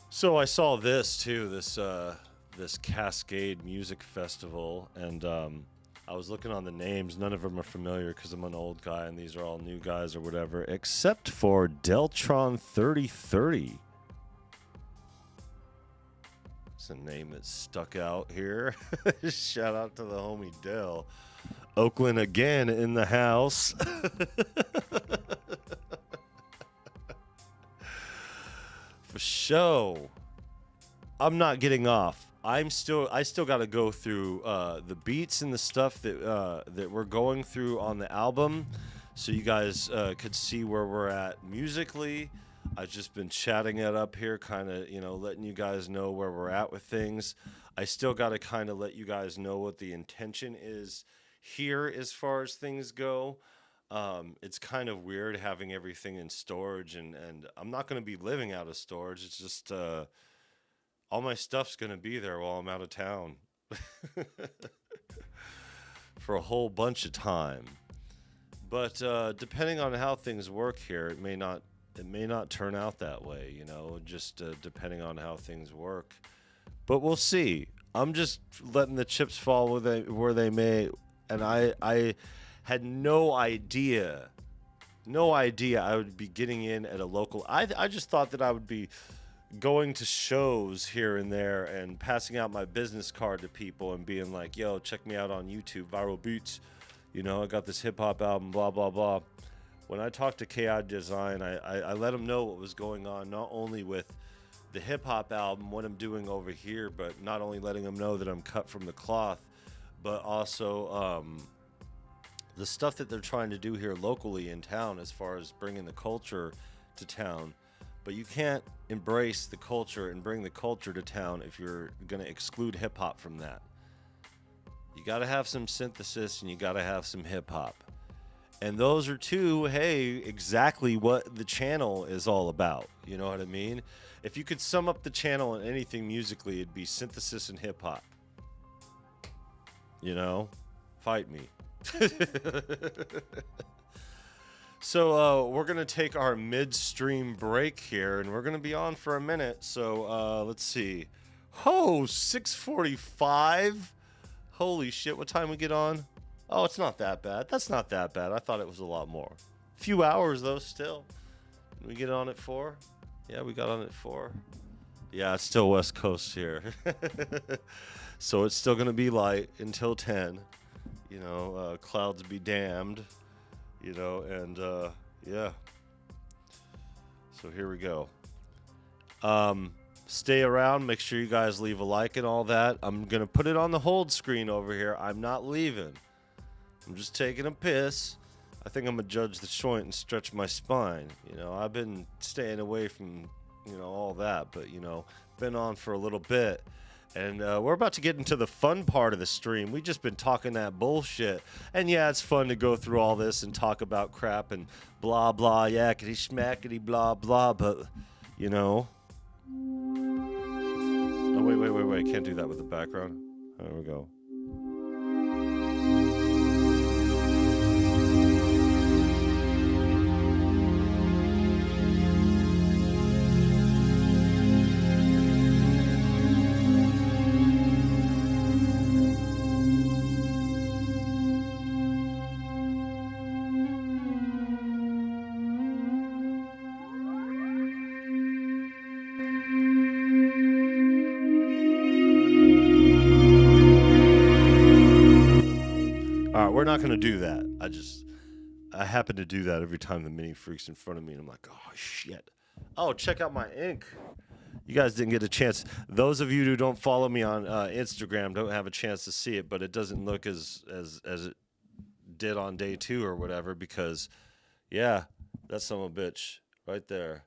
So I saw this too, this Cascade Music Festival, and I was looking on the names. None of them are familiar because I'm an old guy and these are all new guys or whatever, except for Deltron 3030. It's a name that stuck out here. Shout out to the homie Dell. Oakland again in the house. For show. I'm not getting off. I still got to go through the beats and the stuff that we're going through on the album, so you guys could see where we're at musically. I've just been chatting it up here, kind of, letting you guys know where we're at with things. I still got to kind of let you guys know what the intention is here as far as things go. It's kind of weird having everything in storage, and I'm not going to be living out of storage. It's just all my stuff's going to be there while I'm out of town for a whole bunch of time. But depending on how things work here, it may not turn out that way, just depending on how things work. But we'll see. I'm just letting the chips fall where they may, and I had no idea I would be getting in at a local. I just thought that I would be going to shows here and there and passing out my business card to people and being like, yo, check me out on YouTube, Viral Beats. I got this hip hop album, blah, blah, blah. When I talked to KI Design, I let them know what was going on, not only with the hip hop album, what I'm doing over here, but not only letting them know that I'm cut from the cloth, but also the stuff that they're trying to do here locally in town as far as bringing the culture to town. But you can't embrace the culture and bring the culture to town if you're going to exclude hip hop from that. You got to have some synthesis and you got to have some hip hop. And those are exactly what the channel is all about. You know what I mean? If you could sum up the channel in anything musically, it'd be synthesis and hip hop. Fight me. So we're going to take our midstream break here, and we're going to be on for a minute. So let's see. 6:45. Holy shit, what time we get on? Oh, it's not that bad. That's not that bad. I thought it was a lot more. A few hours, though, still. Did we get on at 4? Yeah, we got on at 4. Yeah, it's still West Coast here. So it's still going to be light until 10. Clouds be damned. And yeah. So here we go. Stay around. Make sure you guys leave a like and all that. I'm going to put it on the hold screen over here. I'm not leaving. I'm just taking a piss. I think I'm going to judge the joint and stretch my spine. I've been staying away from, all that. But, been on for a little bit. And we're about to get into the fun part of the stream. We've just been talking that bullshit. And yeah, it's fun to go through all this and talk about crap and blah, blah, yakety, schmackety, blah, blah. But, Oh, wait. Can't do that with the background. There we go. We're not going to do that. I happen to do that every time the mini freak's in front of me, and I'm like, oh, shit. Oh, check out my ink. You guys didn't get a chance. Those of you who don't follow me on Instagram don't have a chance to see it, but it doesn't look as it did on day 2 or whatever, because, yeah, that's son of a bitch right there.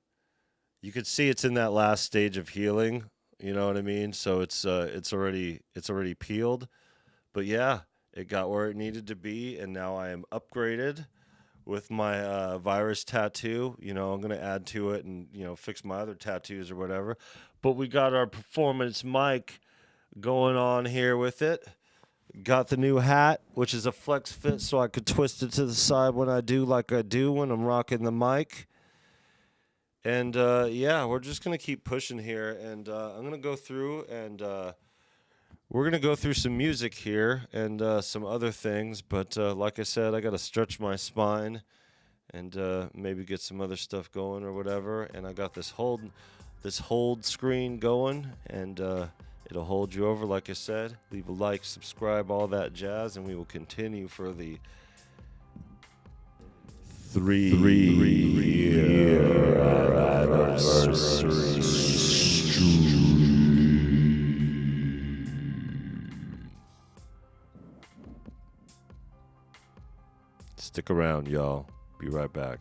You could see it's in that last stage of healing. You know what I mean? So it's already peeled. But, yeah. It got where it needed to be, and now I am upgraded with my virus tattoo. I'm going to add to it and, fix my other tattoos or whatever. But we got our performance mic going on here with it. Got the new hat, which is a flex fit, so I could twist it to the side when I do like I do when I'm rocking the mic. And, yeah, we're just going to keep pushing here, and I'm going to go through and... we're going to go through some music here and some other things, but like I said, I got to stretch my spine and maybe get some other stuff going or whatever. And I got this hold screen going, and It'll hold you over, like I said. Leave a like, subscribe, all that jazz, and we will continue for the 3-year anniversary. Stick around, y'all. Be right back.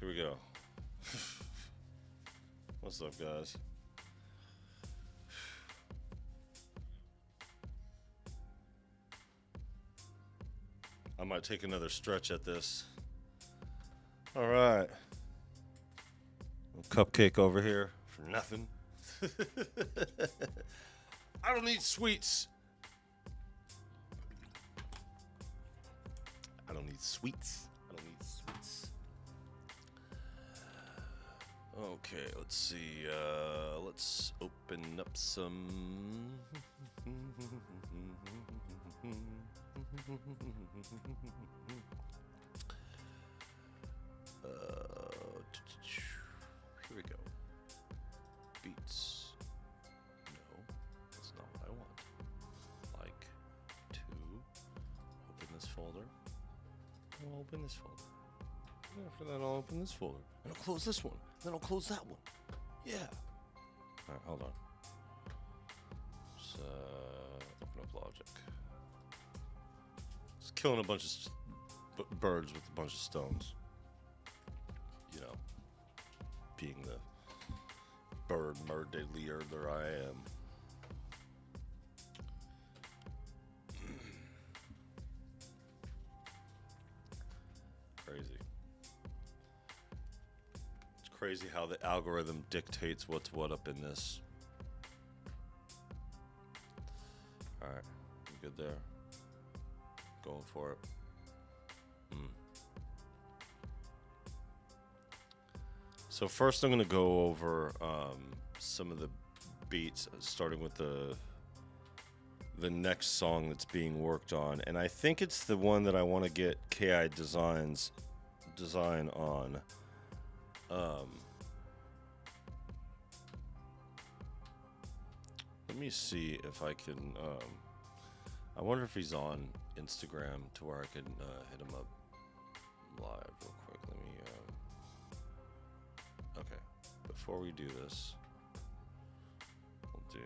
Here we go. What's up, guys? I might take another stretch at this. All right. Cupcake over here for nothing. I don't need sweets. I don't need sweets. I don't need sweets. Okay, let's see. Let's open up some. Here we go. Beats. No, that's not what I want. Like to open this folder. I'll open this folder. After that, I'll open this folder. And I'll close this one. Then I'll close that one. Yeah. All right, hold on. Just open up Logic. Just killing a bunch of birds with a bunch of stones. You know, being the bird murder there I am. Crazy. It's crazy how the algorithm dictates what's what up in this. Alright, you good there? Going for it. So first I'm going to go over some of the beats, starting with the next song that's being worked on. And I think it's the one that I want to get KI design on. Let me see if I can... I wonder if he's on Instagram to where I can hit him up live real quick. Let me... Okay, before we do this, we'll do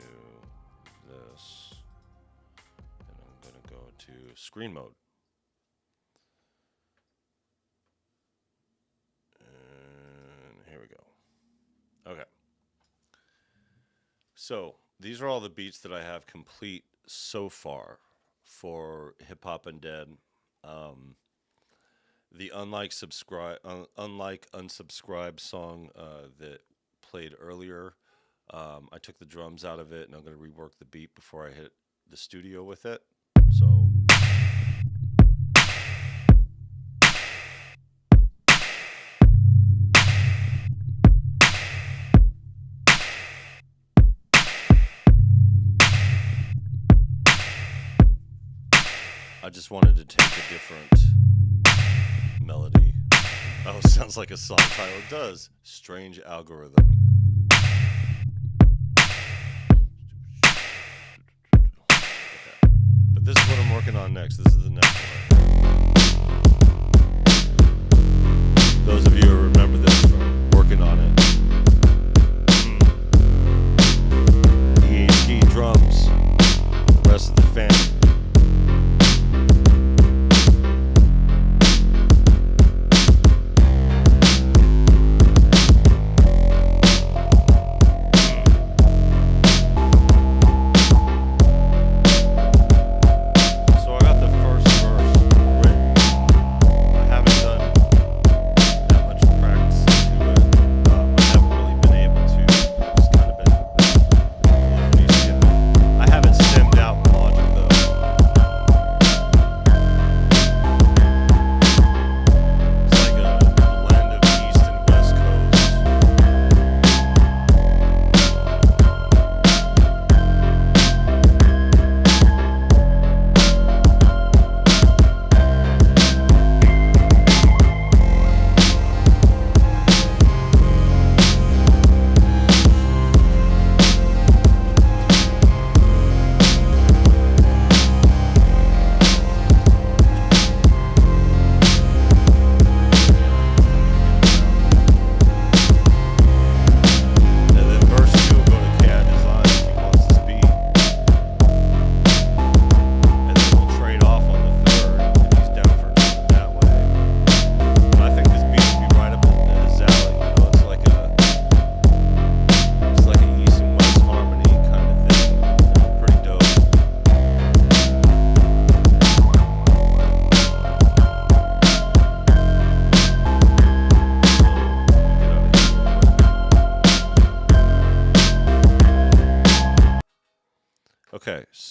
this, and I'm going to go to screen mode. And here we go. Okay. So, these are all the beats that I have complete so far for Hip Hop Undead. The Unlike Unsubscribe song that played earlier, I took the drums out of it, and I'm going to rework the beat before I hit the studio with it. So... I just wanted to take a different melody. Oh, sounds like a song title. It does. Strange Algorithm. Okay. But this is what I'm working on next. This is the next one. Those of you who remember this from working on it. EHD drums. Rest of the family.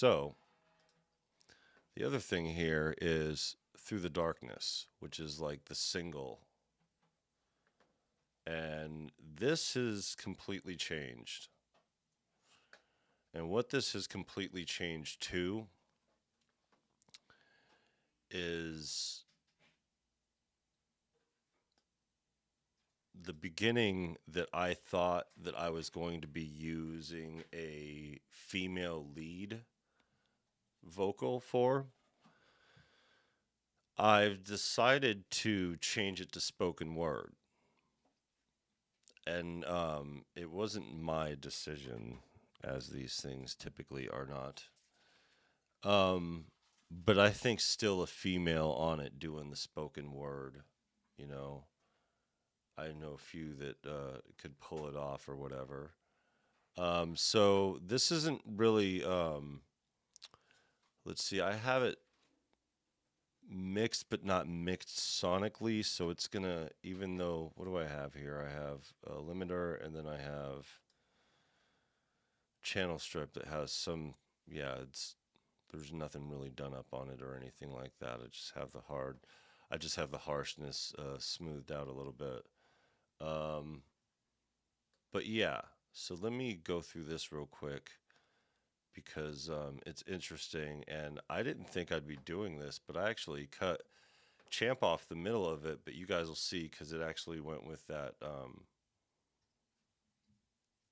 So the other thing here is Through the Darkness, which is like the single. And this has completely changed. And what this has completely changed to is the beginning that I thought that I was going to be using a female lead vocal for. I've decided to change it to spoken word. And it wasn't my decision, as these things typically are not. But I think still a female on it doing the spoken word, you know. I know a few that could pull it off or whatever. So this isn't really, let's see, I have it mixed but not mixed sonically, so it's gonna, even though, what do I have here? I have a limiter, and then I have channel strip that has some, yeah, there's nothing really done up on it or anything like that. I just have the harshness smoothed out a little bit. But yeah, so let me go through this real quick, because it's interesting, and I didn't think I'd be doing this, but I actually cut Champ off the middle of it, but you guys will see, because it actually went with that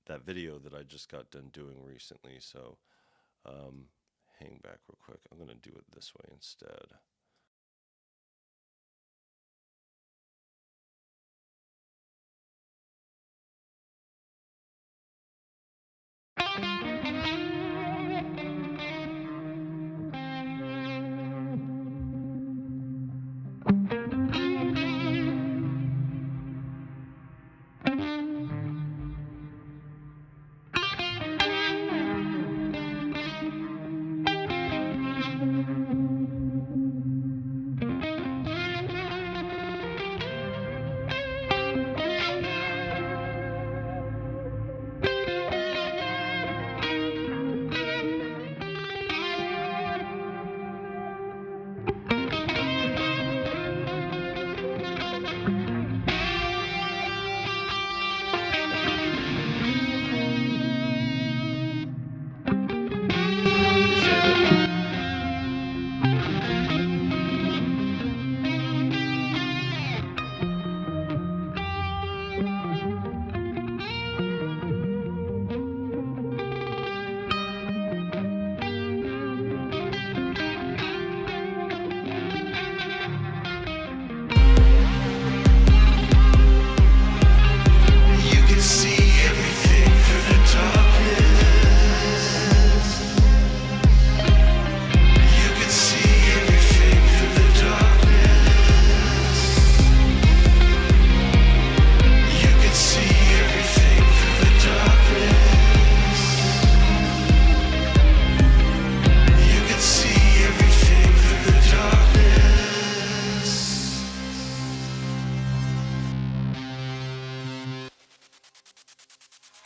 that video that I just got done doing recently. So hang back real quick. I'm going to do it this way instead.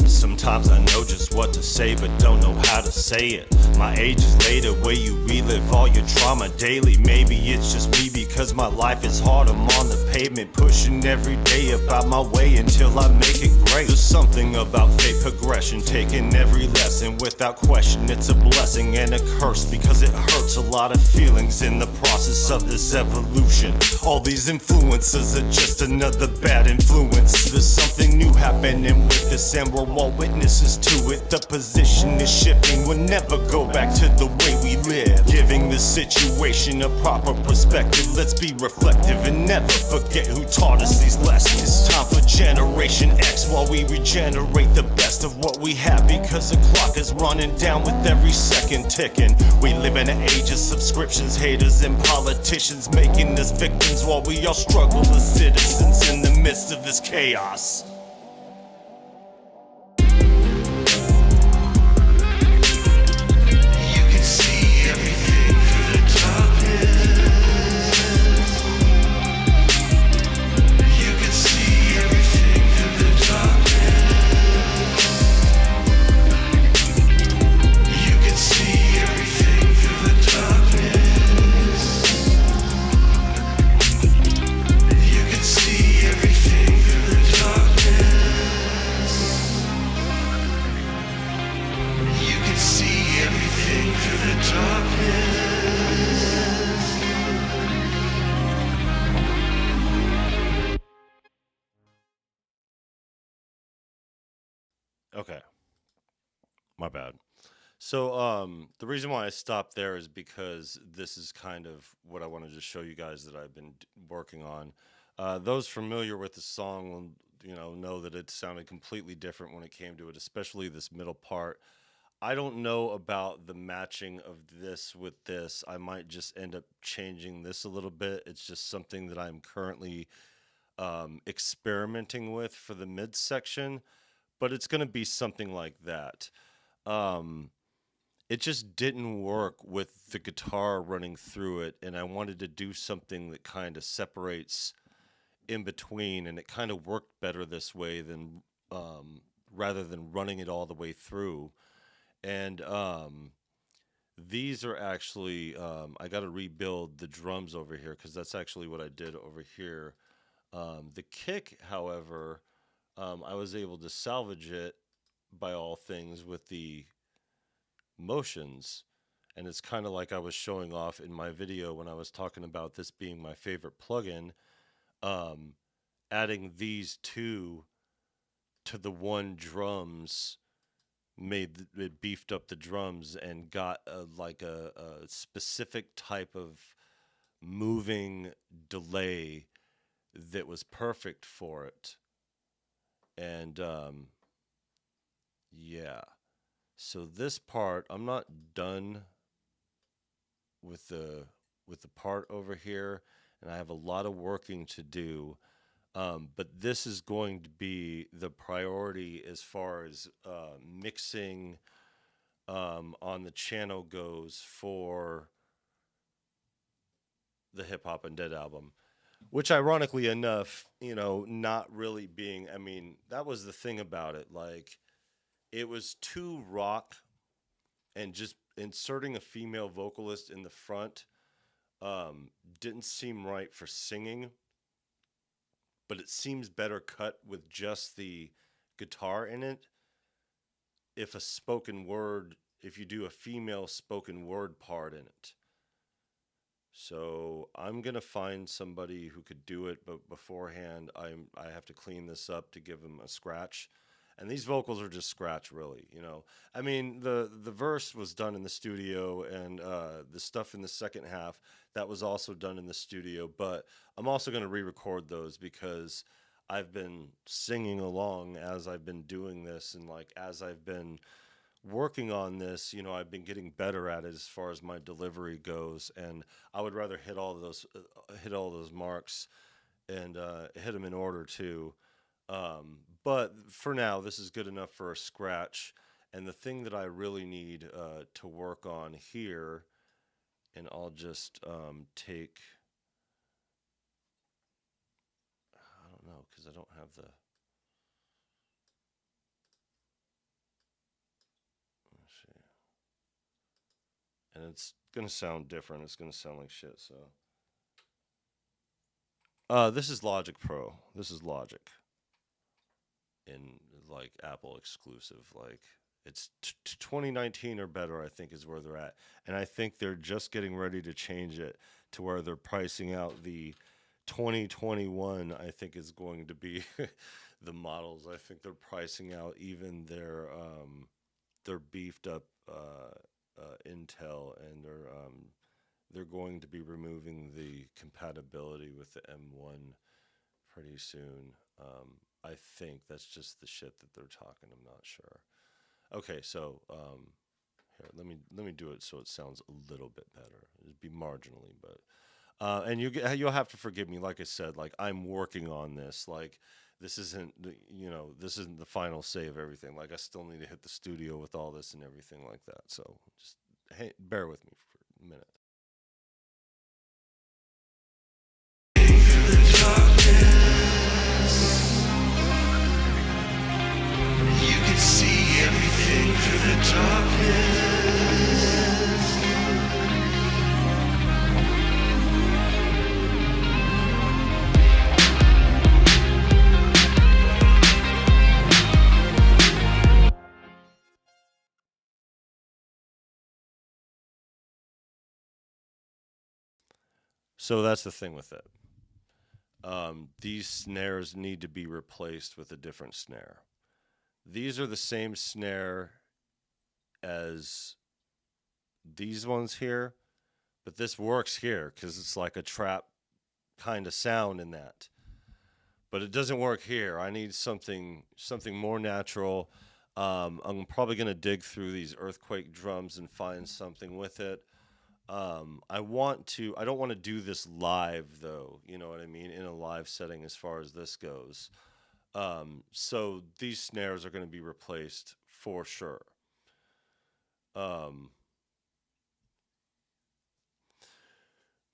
Sometimes I know just what to say, but don't know how to say it. My age is later, where you relive all your trauma daily. Maybe it's just me, because my life is hard. I'm on the pavement, pushing every day about my way until I make it great. There's something about fate progression, taking every lesson without question. It's a blessing and a curse, because it hurts a lot of feelings in the process of this evolution. All these influences are just another bad influence. There's something new happening with this, and we're all witnesses to it. The position is shifting, we'll never go back to the way we live. Giving the situation a proper perspective, let's be reflective and never forget who taught us these lessons. It's time for Generation X while we regenerate the best of what we have, because the clock is running down with every second ticking. We live in an age of subscriptions, haters and politicians making us victims, while we all struggle as citizens in the midst of this chaos. You can see everything. Okay, my bad. So the reason why I stopped there is because this is kind of what I wanted to show you guys that I've been working on. Those familiar with the song will, know that it sounded completely different when it came to it, especially this middle part. I don't know about the matching of this with this. I might just end up changing this a little bit. It's just something that I'm currently experimenting with for the midsection, but it's going to be something like that. Um, it just didn't work with the guitar running through it, and I wanted to do something that kind of separates in between, and it kind of worked better this way than rather than running it all the way through. And these are actually I got to rebuild the drums over here because that's actually what I did over here. The kick, however, I was able to salvage it by all things with the motions. And it's kind of like I was showing off in my video when I was talking about this being my favorite plugin. Um, Adding these two to the one drums it beefed up the drums and got a specific type of moving delay that was perfect for it. And yeah. So this part, I'm not done with the part over here, and I have a lot of working to do. But this is going to be the priority as far as mixing on the channel goes for the Hip Hop Undead album. Which, ironically enough, not really being, I mean, that was the thing about it. Like, it was too rock, and just inserting a female vocalist in the front didn't seem right for singing, but it seems better cut with just the guitar in it. If you do a female spoken word part in it. So I'm gonna find somebody who could do it, but beforehand, I have to clean this up to give them a scratch. And these vocals are just scratch, really. I mean, the verse was done in the studio, and the stuff in the second half that was also done in the studio. But I'm also gonna re-record those because I've been singing along as I've been doing this, and like as I've been working on this, I've been getting better at it as far as my delivery goes, and I would rather hit all those marks and hit them in order too. But for now, this is good enough for a scratch. And the thing that I really need to work on here, and I'll just take, I don't know, because I don't have the. And it's gonna sound different. It's gonna sound like shit. So, this is Logic Pro. This is Logic, in like Apple exclusive. Like it's 2019 or better, I think, is where they're at. And I think they're just getting ready to change it to where they're pricing out the 2021. I think is going to be the models. I think they're pricing out even their beefed up. Intel, and they're going to be removing the compatibility with the M1 pretty soon. I think that's just the shit that they're talking. I'm not sure. Okay, so here, let me do it so it sounds a little bit better. It'd be marginally, but and you'll have to forgive me. Like I said, like I'm working on this. Like this isn't this isn't the final say of everything. Like I still need to hit the studio with all this and everything like that. So just bear with me for a minute. You can see everything through the darkness. So that's the thing with it. These snares need to be replaced with a different snare. these are the same snare as these ones here, but this works here because it's like a trap kind of sound in that. But it doesn't work here. I need something more natural. I'm probably gonna dig through these earthquake drums and find something with it. I don't want to do this live though, you know what I mean, in a live setting as far as this goes. So these snares are going to be replaced for sure.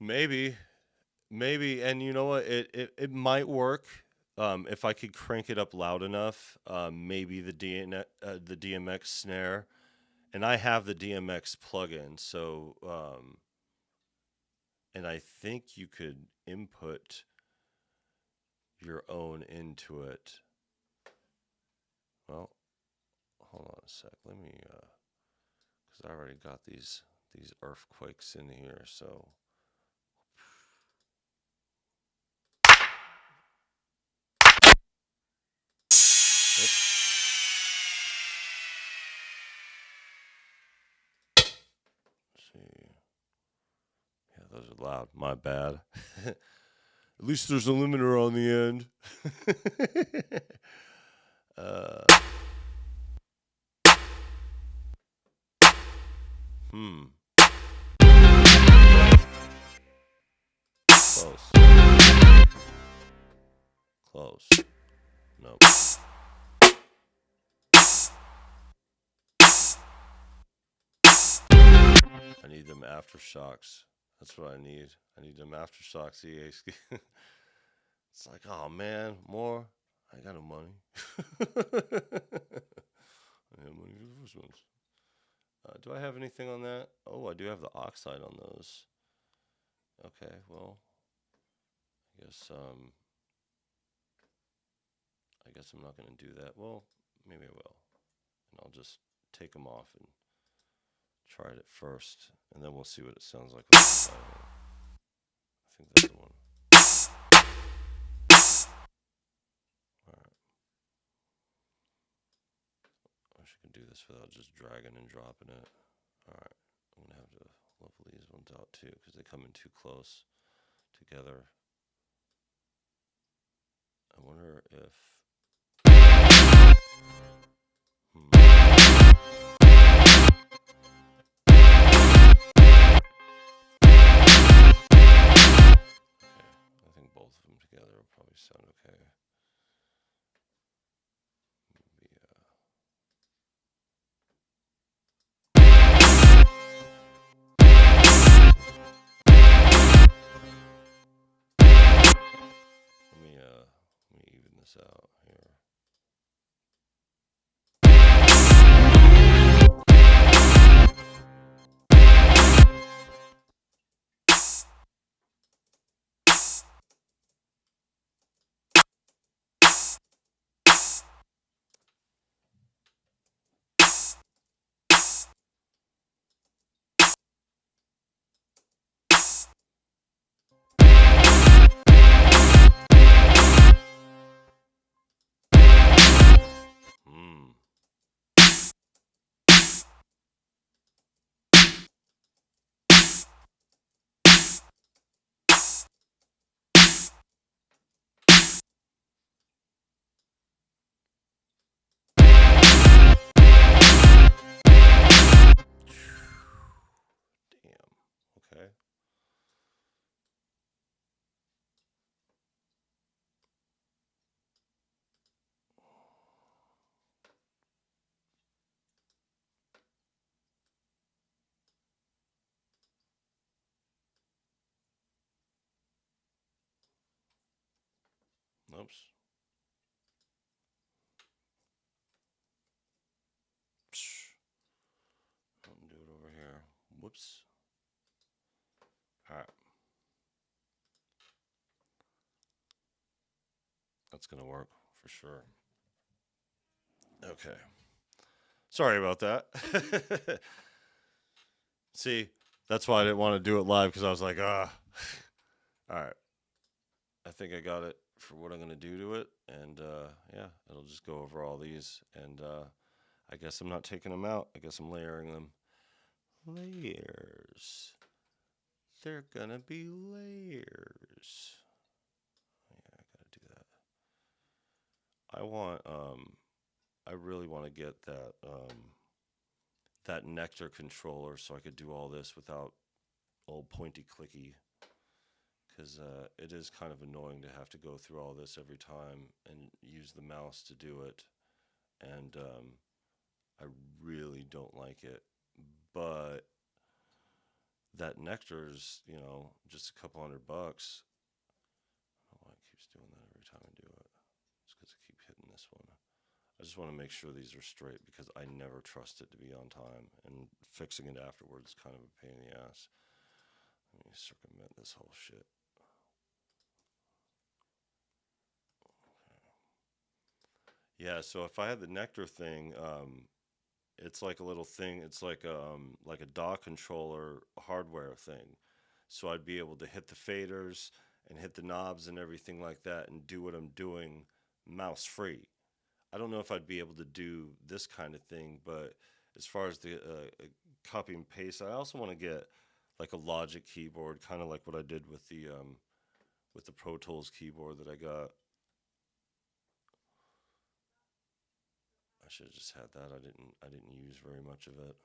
Maybe, and you know what? It might work if I could crank it up loud enough. Maybe the DMX snare, and I have the DMX plugin, so and I think you could input your own into it. Well, hold on a sec. Let me, because I already got these earthquakes in here, so. See. Yeah, those are loud. My bad. At least there's a limiter on the end. Close. Close. Nope. I need them aftershocks. That's what I need. I need them aftershocks, EA's. It's like, oh man, more? I ain't got no money. I have money for the first ones. Do I have anything on that? Oh, I do have the oxide on those. Okay, well, I guess I'm not going to do that. Well, maybe I will. And I'll just take them off and try it at first, and then we'll see what it sounds like with the oxide. I think that's the one. Alright. I wish I could do this without just dragging and dropping it. Alright. I'm going to have to level these ones out too, because they come in too close together. I wonder if... I think both of them together will probably sound okay. Maybe, let me even this out here. Okay. Oops. I'll do it over here. Whoops. Alright. That's going to work for sure. Okay. Sorry about that. See, that's why I didn't want to do it live, because I was like, ah. Alright. I think I got it for what I'm gonna do to it, and yeah, it'll just go over all these, and I guess I'm not taking them out. I guess I'm layering them. Layers. They're gonna be layers. Yeah, I gotta do that. I really want to get that nectar controller so I could do all this without old pointy clicky, because it is kind of annoying to have to go through all this every time and use the mouse to do it, and I really don't like it. But that nectar's, just a couple $100. I don't know why it keeps doing that every time I do it. It's because I keep hitting this one. I just want to make sure these are straight because I never trust it to be on time, and fixing it afterwards is kind of a pain in the ass. Let me circumvent this whole shit. Okay. Yeah, so if I had the nectar thing, it's like a little thing. It's like a DAW controller hardware thing. So I'd be able to hit the faders and hit the knobs and everything like that and do what I'm doing mouse free. I don't know if I'd be able to do this kind of thing, but as far as the copy and paste, I also want to get like a Logic keyboard, kind of like what I did with the Pro Tools keyboard that I got. I should have just had that. I didn't use very much of it.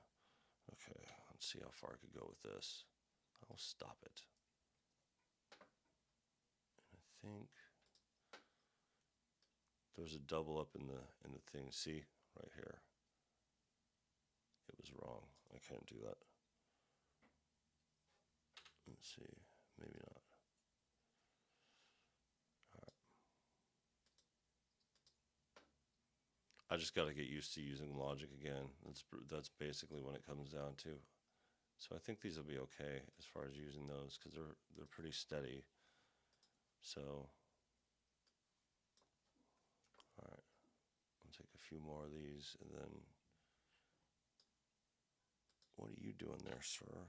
Okay, let's see how far I could go with this. I'll stop it. And I think there's a double up in the thing. See right here. It was wrong. I can't do that. Let's see. Maybe not. I just got to get used to using Logic again. That's basically what it comes down to. So I think these will be okay as far as using those because they're pretty steady. So, all right, I'll take a few more of these, and then what are you doing there, sir?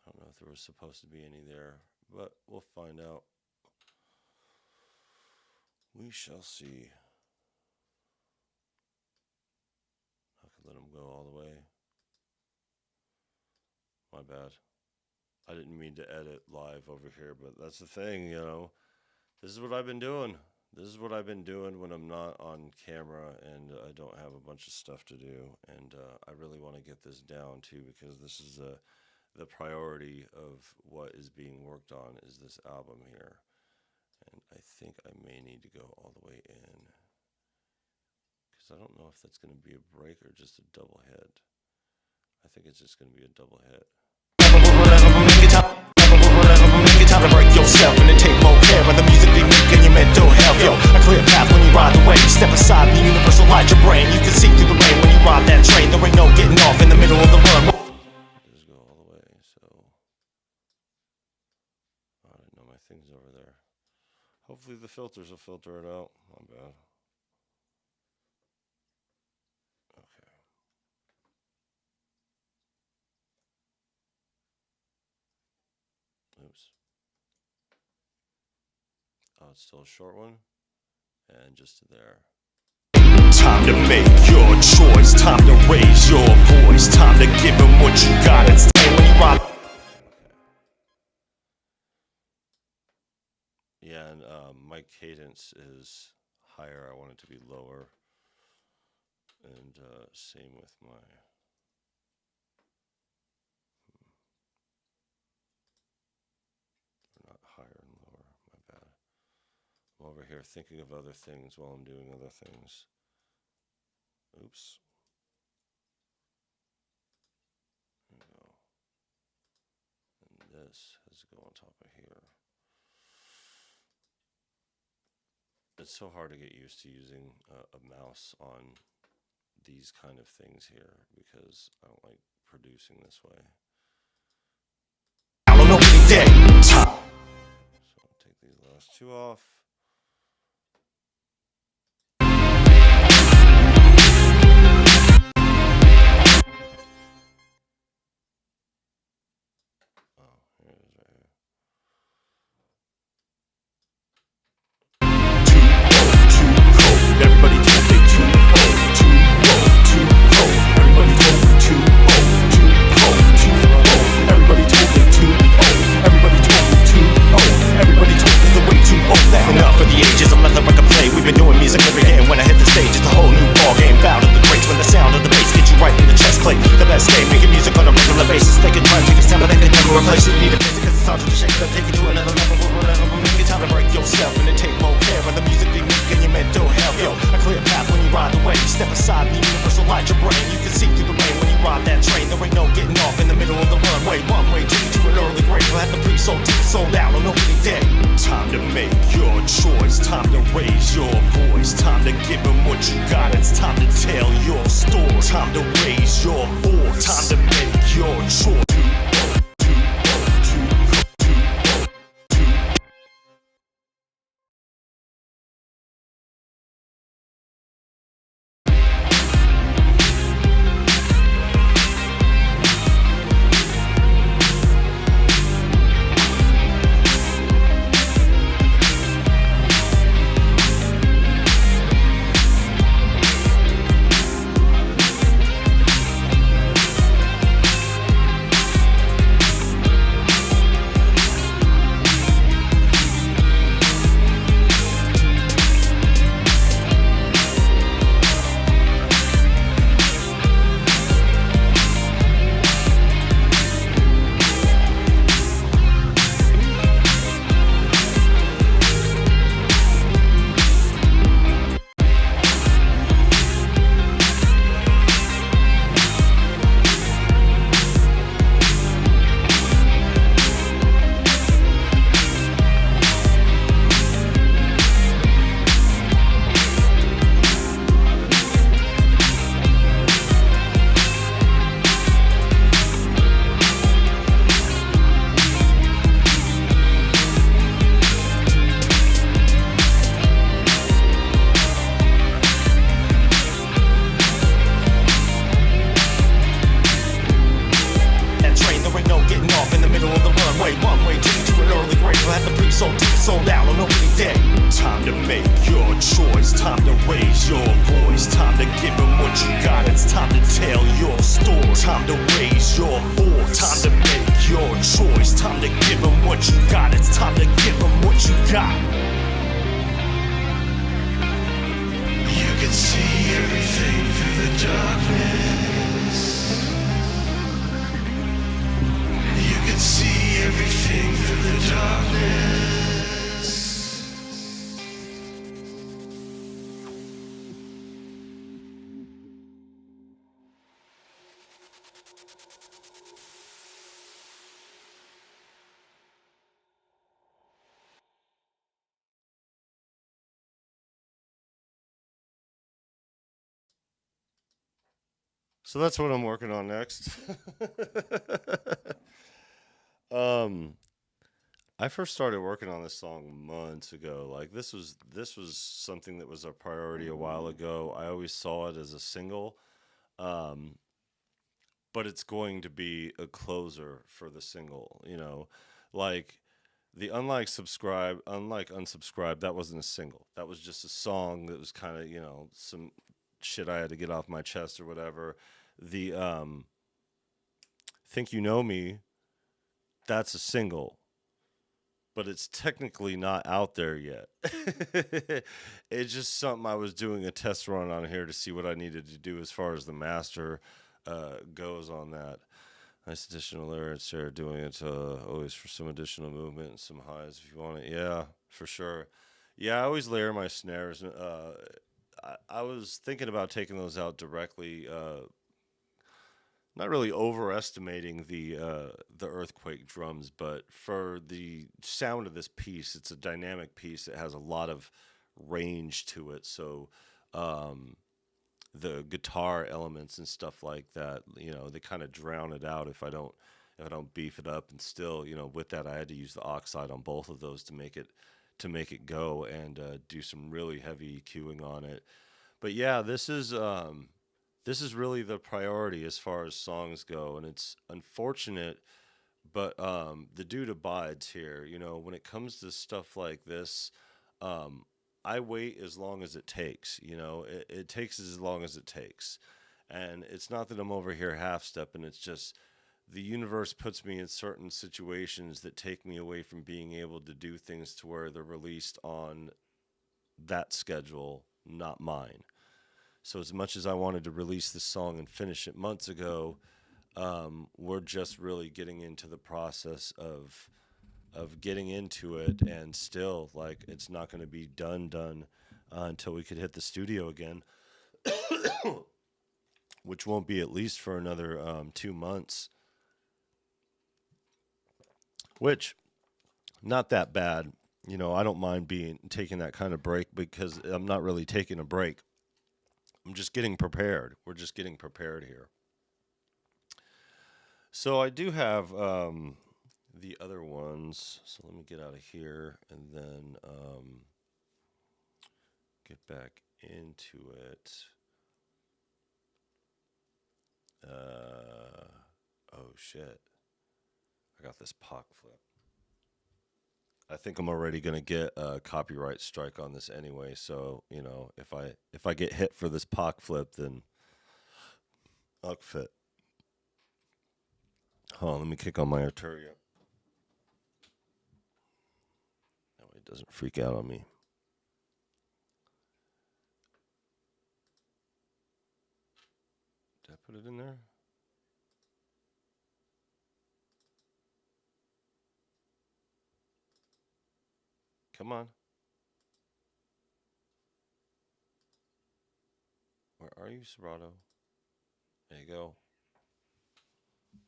I don't know if there was supposed to be any there, but we'll find out. We shall see. I could let them go all the way. My bad. I didn't mean to edit live over here, but that's the thing, This is what I've been doing. This is what I've been doing when I'm not on camera and I don't have a bunch of stuff to do. And I really want to get this down too, because this is the priority of what is being worked on is this album here. And I think I may need to go all the way in, because I don't know if that's going to be a break or just a double hit. I think it's just going to be a double hit. Time to break yourself and then take more care of the music they make in your mental health. Yo, a clear path when you ride the wave. Step aside, the universal light your brain. You can see through the rain when you ride that train. There ain't no getting off in the middle of the run. Just go all the way. So I didn't know my thing's over there. Hopefully the filters will filter it out. My bad. Okay. Oops. Oh, it's still a short one. And just to there. Time to make your choice. Time to raise your voice. Time to give them what you got and stay when you ride. Yeah, and my cadence is higher. I want it to be lower. And same with my... Not higher and lower, my bad. I'm over here thinking of other things while I'm doing other things. Oops. There we go. And this has to go on top of here. It's so hard to get used to using a mouse on these kind of things here because I don't like producing this way. So I'll take these last two off. Oh, here it is right here. inside the universal light your brain. You can see through the rain when you ride that train. There ain't no getting off in the middle of the runway. One way ticket to an early grave. We'll have the pre-sold tickets sold out on opening day. Time to make your choice. Time to raise your voice. Time to give them what you got. It's time to tell your story. Time to raise your voice. Time to make your choice. Sold out on opening day. Time to make your choice. Time to raise your voice. Time to give them what you got. It's time to tell your story. Time to raise your voice. Time to make your choice. Time to give them what you got. It's time to give them what you got. You can see everything through the darkness. You can see everything through the darkness. So that's what I'm working on next. I first started working on this song months ago. Like this was something that was a priority a while ago. I always saw it as a single, um, but it's going to be a closer for the single. Like the unlike unsubscribe, that wasn't a single. That was just a song that was kind of some shit I had to get off my chest or whatever. The Think You Know Me, that's a single, but it's technically not out there yet. It's just something I was doing a test run on here to see what I needed to do as far as the master goes on that. Nice additional lyrics there, doing it always for some additional movement and some highs if you want it. Yeah, for sure. Yeah, I always layer my snares. I was thinking about taking those out directly. Not really overestimating the earthquake drums, but for the sound of this piece, it's a dynamic piece that has a lot of range to it. So the guitar elements and stuff like that, they kind of drown it out if I don't beef it up. And still, with that, I had to use the oxide on both of those to make it go and do some really heavy EQing on it. But yeah, this is really the priority as far as songs go, and it's unfortunate, but the dude abides here. When it comes to stuff like this, I wait as long as it takes. It takes as long as it takes, and it's not that I'm over here half-stepping. It's just the universe puts me in certain situations that take me away from being able to do things to where they're released on that schedule, not mine. So as much as I wanted to release this song and finish it months ago, we're just really getting into the process of getting into it, and still, like, it's not going to be done until we could hit the studio again. which won't be at least for another 2 months, which not that bad. You know, I don't mind taking that kind of break because I'm not really taking a break. I'm just getting prepared. We're just getting prepared here. So I do have the other ones. So let me get out of here and then get back into it. Oh shit. I got this POC flip. I think I'm already gonna get a copyright strike on this anyway. So you know, if I get hit for this POC flip, then I'll fit. Hold on, let me kick on my Arturia. That way it doesn't freak out on me. Did I put it in there? Come on. Where are you, Serato? There you go.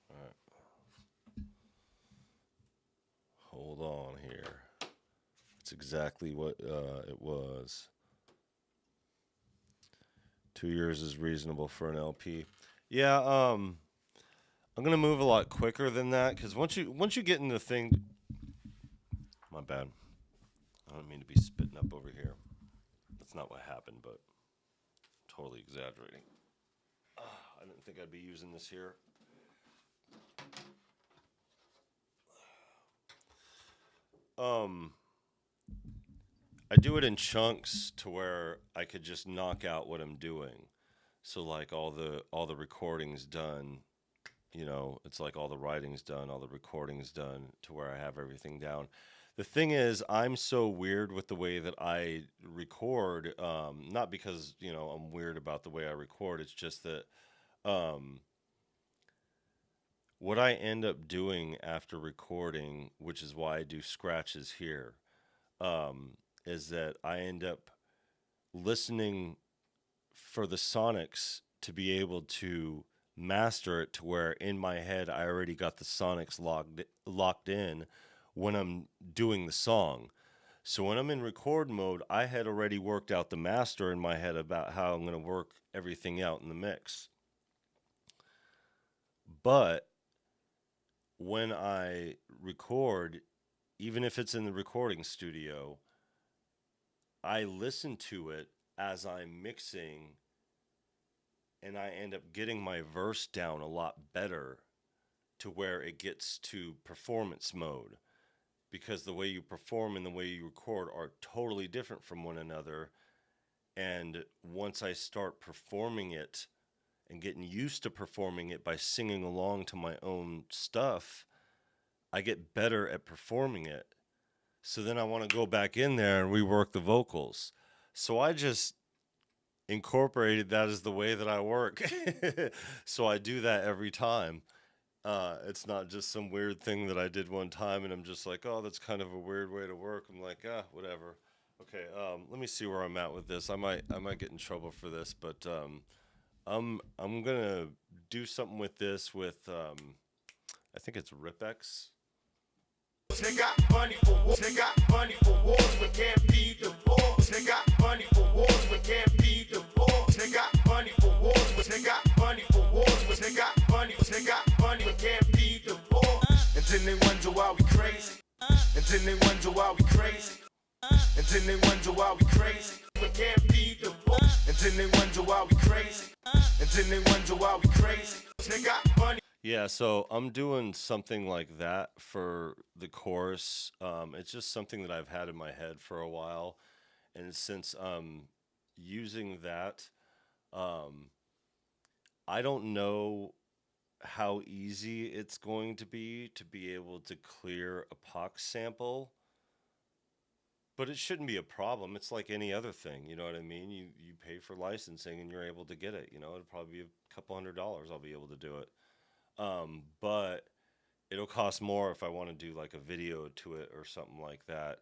All right. Hold on here. That's exactly what it was. 2 years is reasonable for an LP. Yeah, I'm gonna move a lot quicker than that because once you get in the thing, my bad. I don't mean to be spitting up over here. That's not what happened, but totally exaggerating. I didn't think I'd be using this here. I do it in chunks to where I could just knock out what I'm doing. So like all the recordings done, you know, it's like all the writing's done, all the recording's done to where I have everything down. The thing is, I'm so weird with the way that I record, not because, you know, I'm weird about the way I record. It's just that what I end up doing after recording, which is why I do scratches here, is that I end up listening for the sonics to be able to master it to where in my head I already got the sonics locked in when I'm doing the song. So when I'm in record mode, I had already worked out the master in my head about how I'm going to work everything out in the mix. But when I record, even if it's in the recording studio, I listen to it as I'm mixing, and I end up getting my verse down a lot better to where it gets to performance mode, because the way you perform and the way you record are totally different from one another. And once I start performing it and getting used to performing it by singing along to my own stuff, I get better at performing it. So then I want to go back in there and rework the vocals. So I just incorporated that as the way that I work. So I do that every time. It's not just some weird thing that I did one time and I'm just like, oh, that's kind of a weird way to work. I'm like, whatever. Okay, let me see where I'm at with this. I might get in trouble for this, but I'm gonna do something with this with I think it's Ripex. They got money for wars. They got money for wars, but can't feed the poor. They got money for wars, but can't feed the poor. They got money for wars, but they got money for wars, but they got money, but can't feed the poor. And then they wonder why we crazy. And then they wonder why we crazy. And then they wonder why we crazy. But can't feed the poor. And then they wonder why we crazy. And then they wonder why we crazy. They got money. Yeah, so I'm doing something like that for the chorus. It's just something that I've had in my head for a while. And since I'm using that, I don't know how easy it's going to be able to clear a POC sample. But it shouldn't be a problem. It's like any other thing, you know what I mean? You pay for licensing and you're able to get it. You know, it'll probably be a couple $100 I'll be able to do it. But it'll cost more if I want to do like a video to it or something like that,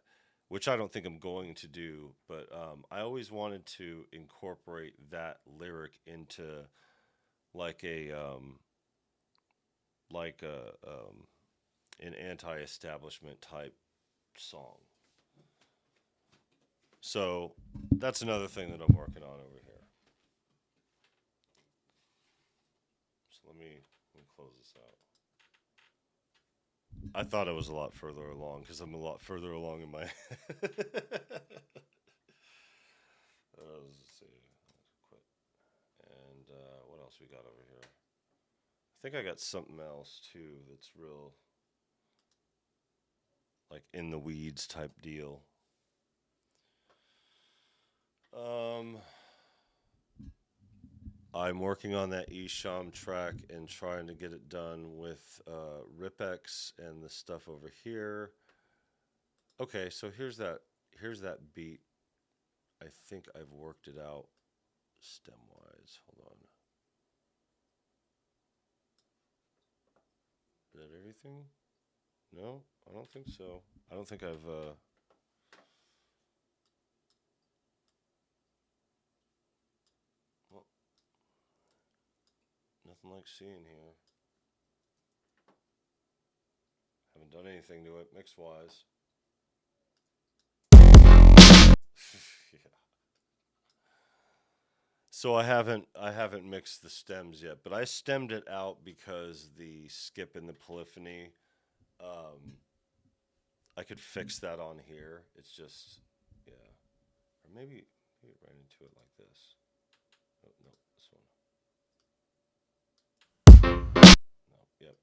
which I don't think I'm going to do, but I always wanted to incorporate that lyric into like an anti-establishment type song. So that's another thing that I'm working on over here. So let me close this out. I thought I was a lot further along because I'm a lot further along in my. Let's see. Quit. And what else we got over here? I think I got something else too that's real, like in the weeds type deal. I'm working on that Esham track and trying to get it done with Ripex and the stuff over here. Okay, so here's that beat. I think I've worked it out stem wise. Hold on. Is that everything? No, I don't think so. I don't think I've well, nothing like seeing here. Haven't done anything to it mix wise. Yeah. So I haven't mixed the stems yet, but I stemmed it out because the skip and the polyphony, I could fix that on here. It's just, yeah, or maybe right into it like this. Oh, no, this one. No, yep.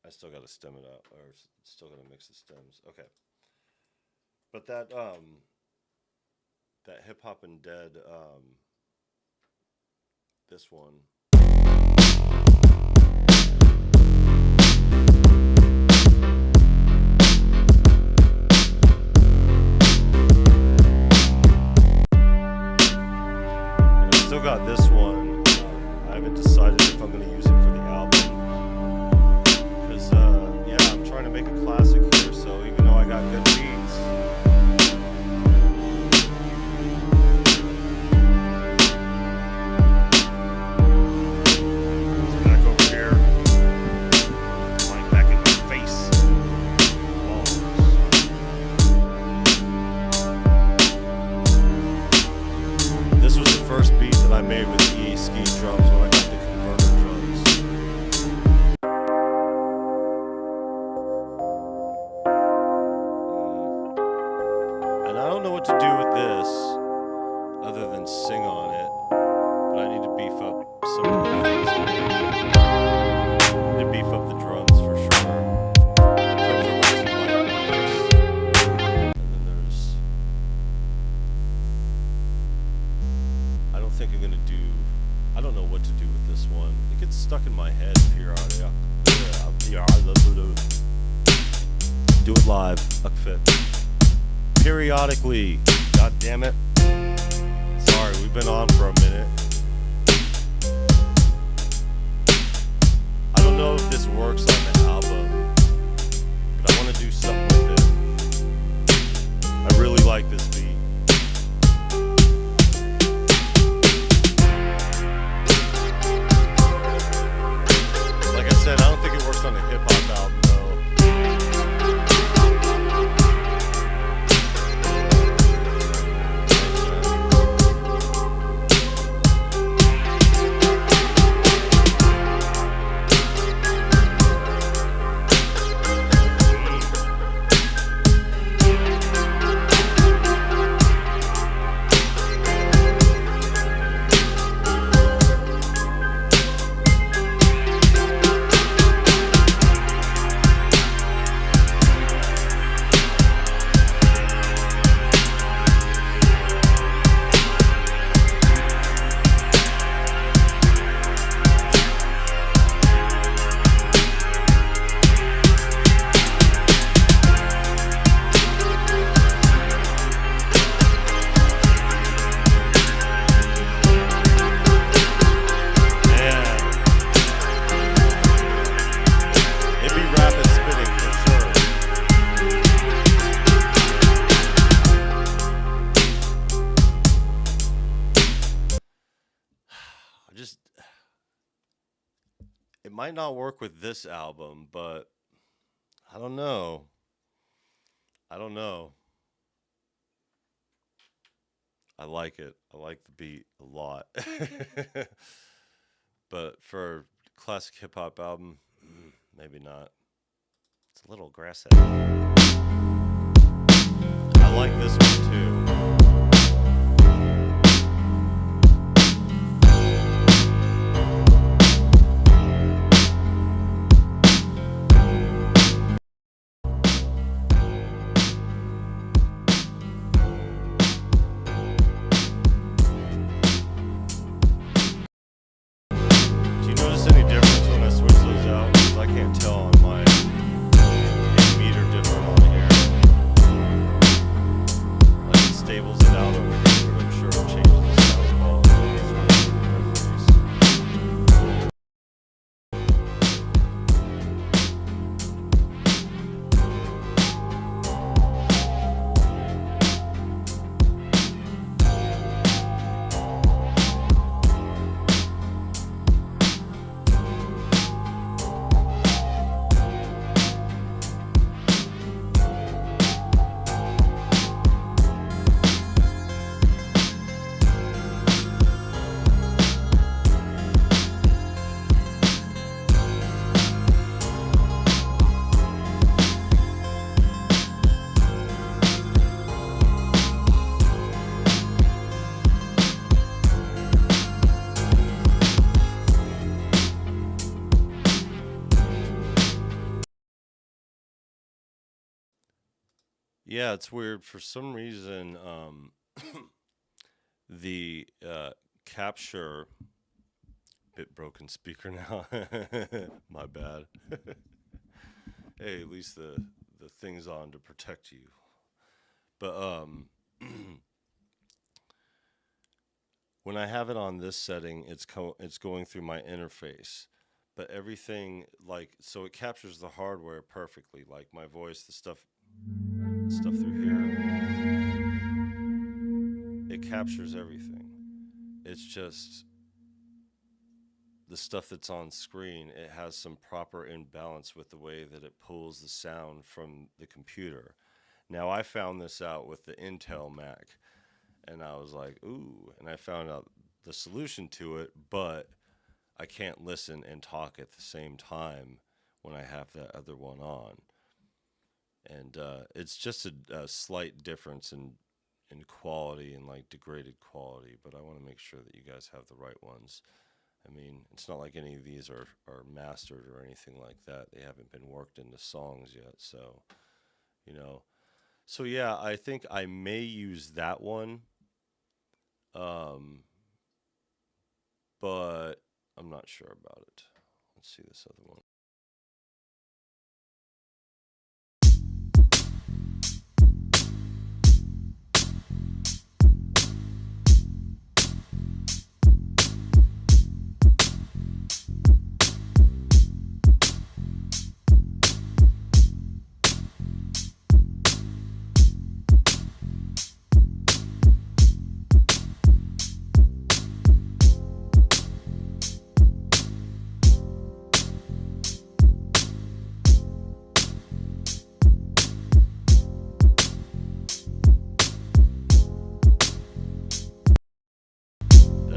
I still got to stem it out, or still got to mix the stems. Okay. But that Hip Hop and Dead, this one. And I still got this one. I haven't decided if I'm going to use it for the album. Because, yeah, I'm trying to make a classic here, so even though I got good beats, I made with the ski drums when I got the converter drums. And I don't know what to do with this other than sing on it, but I need to beef up some of the things. I need to beef up the drums for sure. I don't know what to do with this one. It gets stuck in my head periodically. Do it live. Fit. Periodically. God damn it. Sorry, we've been on for a minute. I don't know if this works on the album, but I want to do something with it. I really like this beat. Like I said, I don't think it works on a hip-hop album, though. it might not work with this album, but I don't know. I don't know. I like it. I like the beat a lot. But for a classic hip hop album, maybe not. It's a little aggressive. I like this one too. Do you notice any difference when I switch those out? 'Cause I can't tell on my 8 meter different on here. Like it stables it out over here, but I'm sure it changes the sound quality. Yeah, it's weird. For some reason, the capture bit broken speaker now. My bad. Hey, at least the thing's on to protect you. But when I have it on this setting, it's going through my interface. But everything, like, so it captures the hardware perfectly, like my voice, the stuff through here. It captures everything. It's just the stuff that's on screen, it has some proper imbalance with the way that it pulls the sound from the computer. Now, I found this out with the Intel Mac, and I was like, ooh, and I found out the solution to it, but I can't listen and talk at the same time when I have that other one on. And it's just a slight difference in quality and like degraded quality, but I want to make sure that you guys have the right ones. I mean, it's not like any of these are mastered or anything like that. They haven't been worked into songs yet, so, you know. So yeah, I think I may use that one, but I'm not sure about it. Let's see this other one.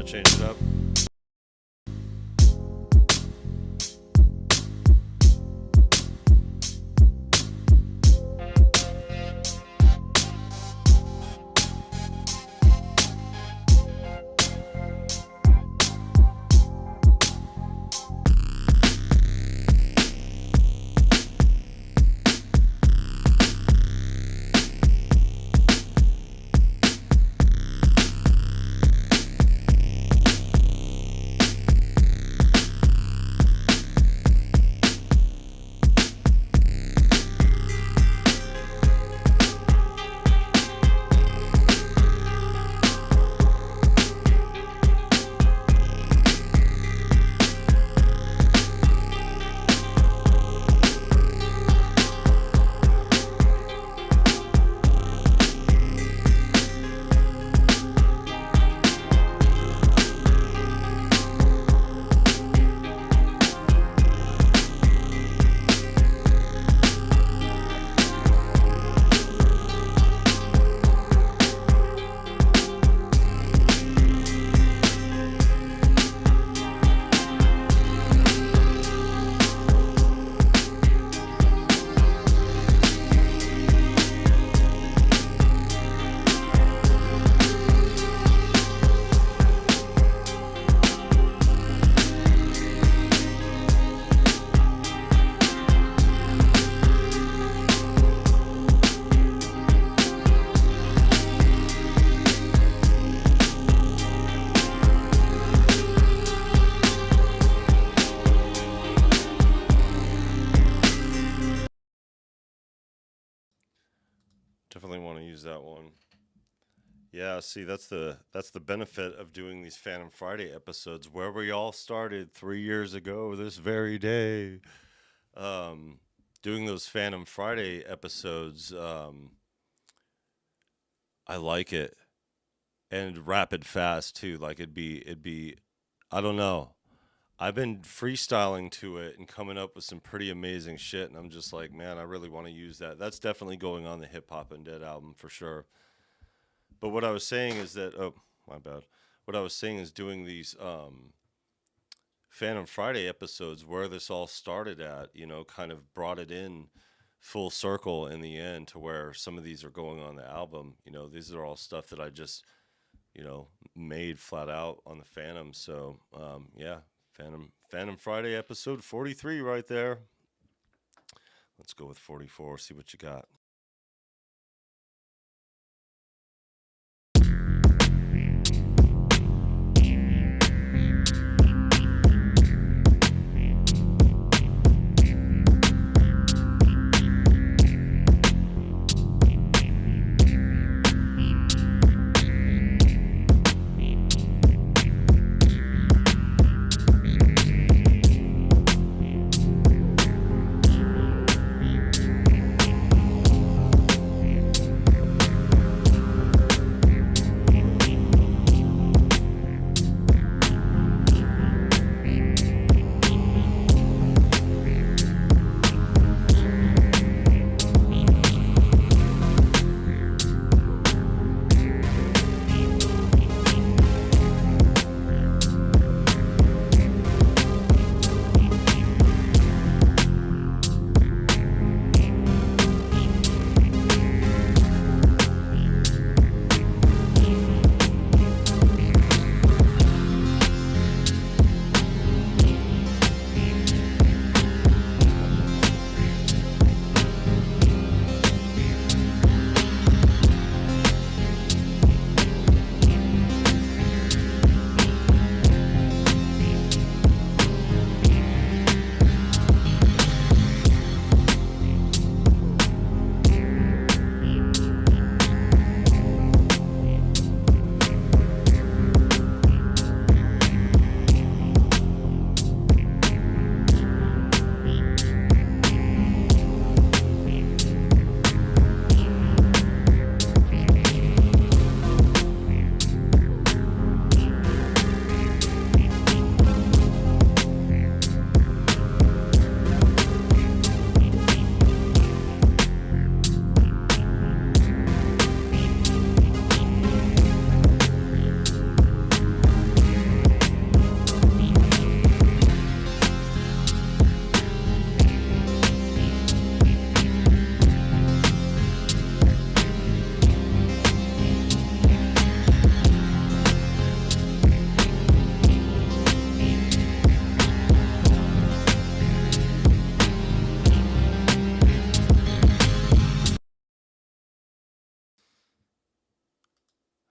Change it up. use that one. Yeah, see, that's the benefit of doing these Phantom Friday episodes, where we all started 3 years ago this very day. Doing those Phantom Friday episodes, I like it, and rapid fast too. Like it'd be, I don't know. I've been freestyling to it and coming up with some pretty amazing shit, and I'm just like, man, I really want to use that. That's definitely going on the Hip Hop Undead album for sure. But what I was saying is that, oh, my bad. What I was saying is doing these Phantom Friday episodes, where this all started at, you know, kind of brought it in full circle in the end to where some of these are going on the album. You know, these are all stuff that I just, you know, made flat out on the Phantom. So, yeah, Phantom Friday episode 43 right there. Let's go with 44, see what you got.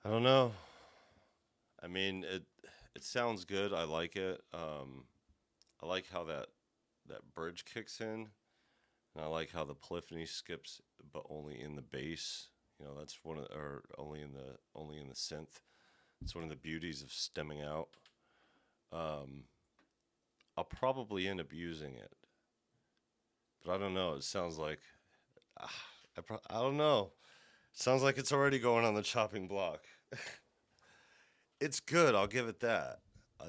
I don't know. I mean, it sounds good. I like it. I like how that bridge kicks in, and I like how the polyphony skips, but only in the bass. You know, that's one of or only in the synth. It's one of the beauties of stemming out. I'll probably end up using it, but I don't know. It sounds like I don't know. It sounds like it's already going on the chopping block. It's good. I'll give it that.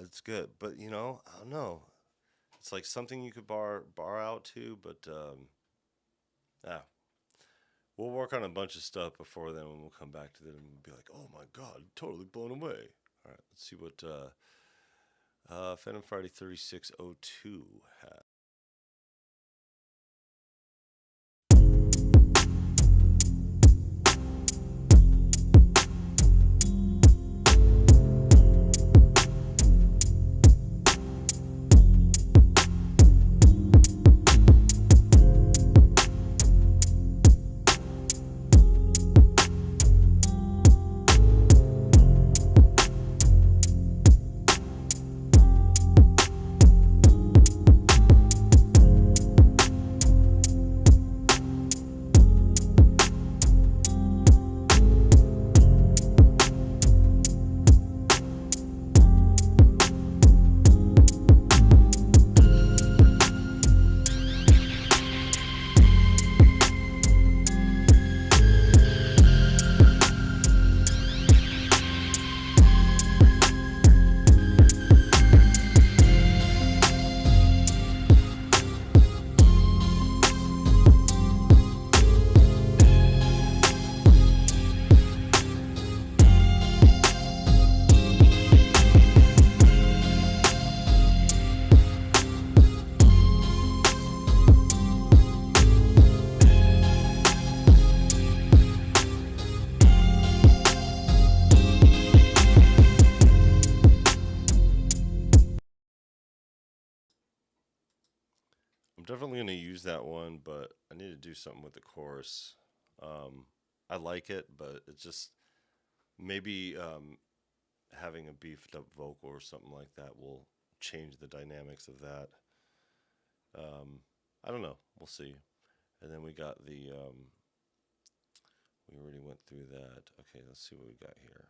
It's good, but you know, I don't know. It's like something you could bar out to, but we'll work on a bunch of stuff before then. When we'll come back to it and we'll be like, oh my god, totally blown away. All right, let's see what Phantom Friday 3602 has. definitely gonna use that one, but I need to do something with the chorus. I like it, but it's just maybe having a beefed up vocal or something like that will change the dynamics of that. I don't know. We'll see. And then we got the we already went through that. Okay, let's see what we got here.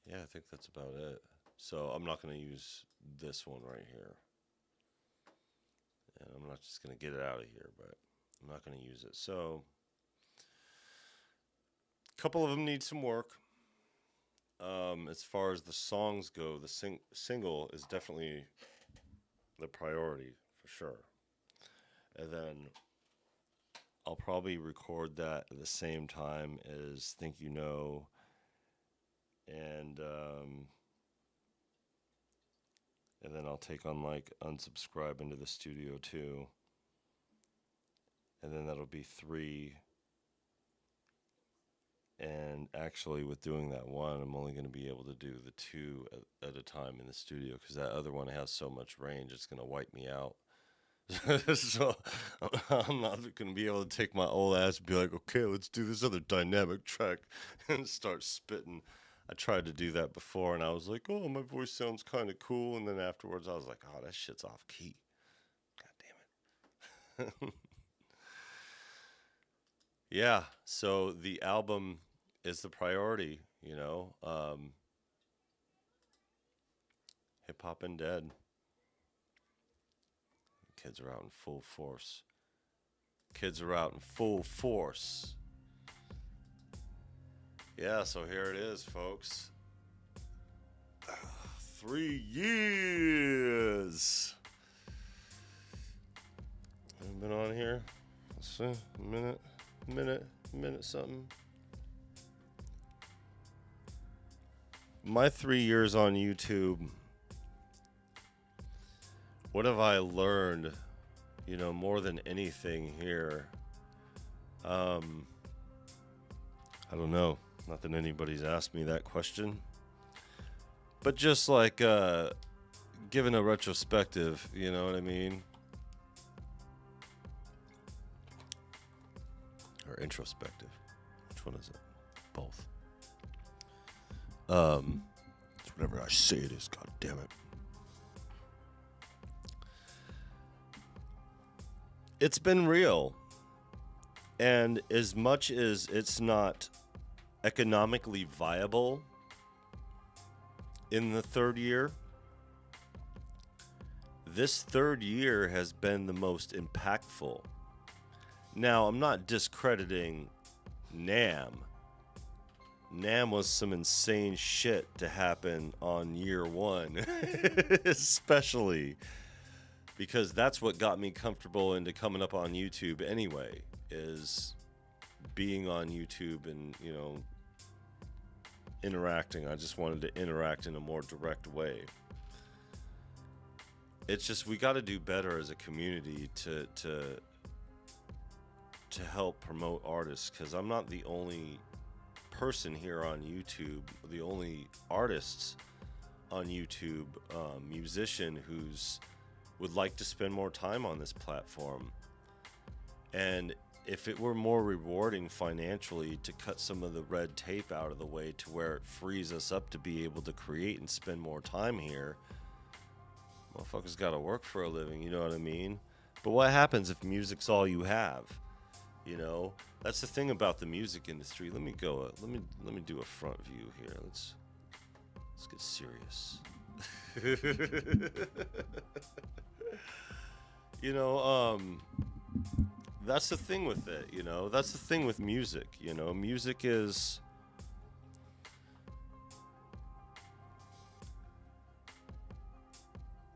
Yeah, I think that's about it. So I'm not going to use this one right here. And I'm not just going to get it out of here, but I'm not going to use it. So a couple of them need some work. As far as the songs go, the single is definitely the priority for sure. And then I'll probably record that at the same time as Think You Know. And then I'll take on like Unsubscribe into the studio too. And then that'll be 3. And actually with doing that one, I'm only going to be able to do the 2 at a time in the studio, because that other one has so much range, it's going to wipe me out. So I'm not going to be able to take my old ass and be like, okay, let's do this other dynamic track and start spitting. I tried to do that before, and I was like, oh, my voice sounds kind of cool. And then afterwards, I was like, oh, that shit's off key. God damn it. Yeah, so the album is the priority, you know. Hip Hop and Dead. Kids are out in full force. Kids are out in full force. Yeah, so here it is, folks. 3 years. Haven't been on here. Let's see. Minute something. My 3 years on YouTube. What have I learned, you know, more than anything here? I don't know. Not that anybody's asked me that question. But just like giving a retrospective, you know what I mean? Or introspective. Which one is it? Both. It's whatever I say it is, god damn it. It's been real. And as much as it's not economically viable in the 3rd year, this 3rd year has been the most impactful. Now, I'm not discrediting NAMM. NAMM was some insane shit to happen on year 1, especially because that's what got me comfortable into coming up on YouTube anyway, is being on YouTube and, you know, interacting. I just wanted to interact in a more direct way. It's just we got to do better as a community to help promote artists, because I'm not the only person here on YouTube, the only artists on YouTube, musician who's would like to spend more time on this platform. And if it were more rewarding financially to cut some of the red tape out of the way to where it frees us up to be able to create and spend more time here, motherfuckers gotta work for a living, you know what I mean? But what happens if music's all you have? You know, that's the thing about the music industry. Let me go. Let me do a front view here. Let's get serious. You know, that's the thing with it. You know, that's the thing with music. You know, music is.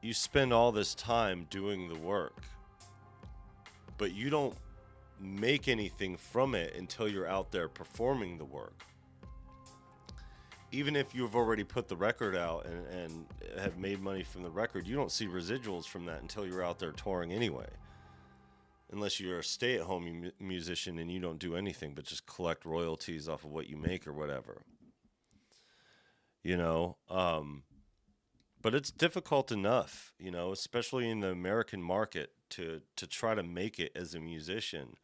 You spend all this time doing the work, but you don't make anything from it until you're out there performing the work. Even if you've already put the record out and have made money from the record, you don't see residuals from that until you're out there touring anyway. Unless you're a stay-at-home musician and you don't do anything but just collect royalties off of what you make or whatever. You know, but it's difficult enough, you know, especially in the American market to try to make it as a musician.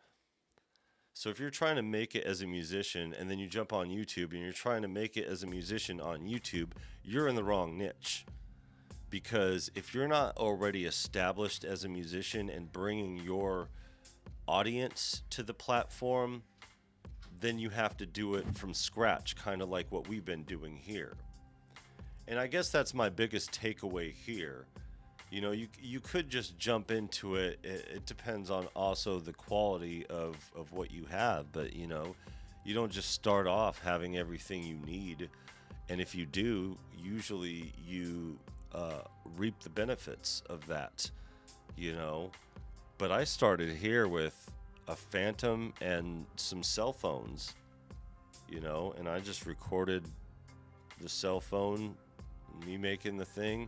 So if you're trying to make it as a musician and then you jump on YouTube and you're trying to make it as a musician on YouTube, you're in the wrong niche. Because if you're not already established as a musician and bringing your audience to the platform, then you have to do it from scratch, kind of like what we've been doing here. And I guess that's my biggest takeaway here. You know, you could just jump into it. It depends on also the quality of what you have. But, you know, you don't just start off having everything you need. And if you do, usually you reap the benefits of that, you know. But I started here with a Phantom and some cell phones, you know, and I just recorded the cell phone, me making the thing.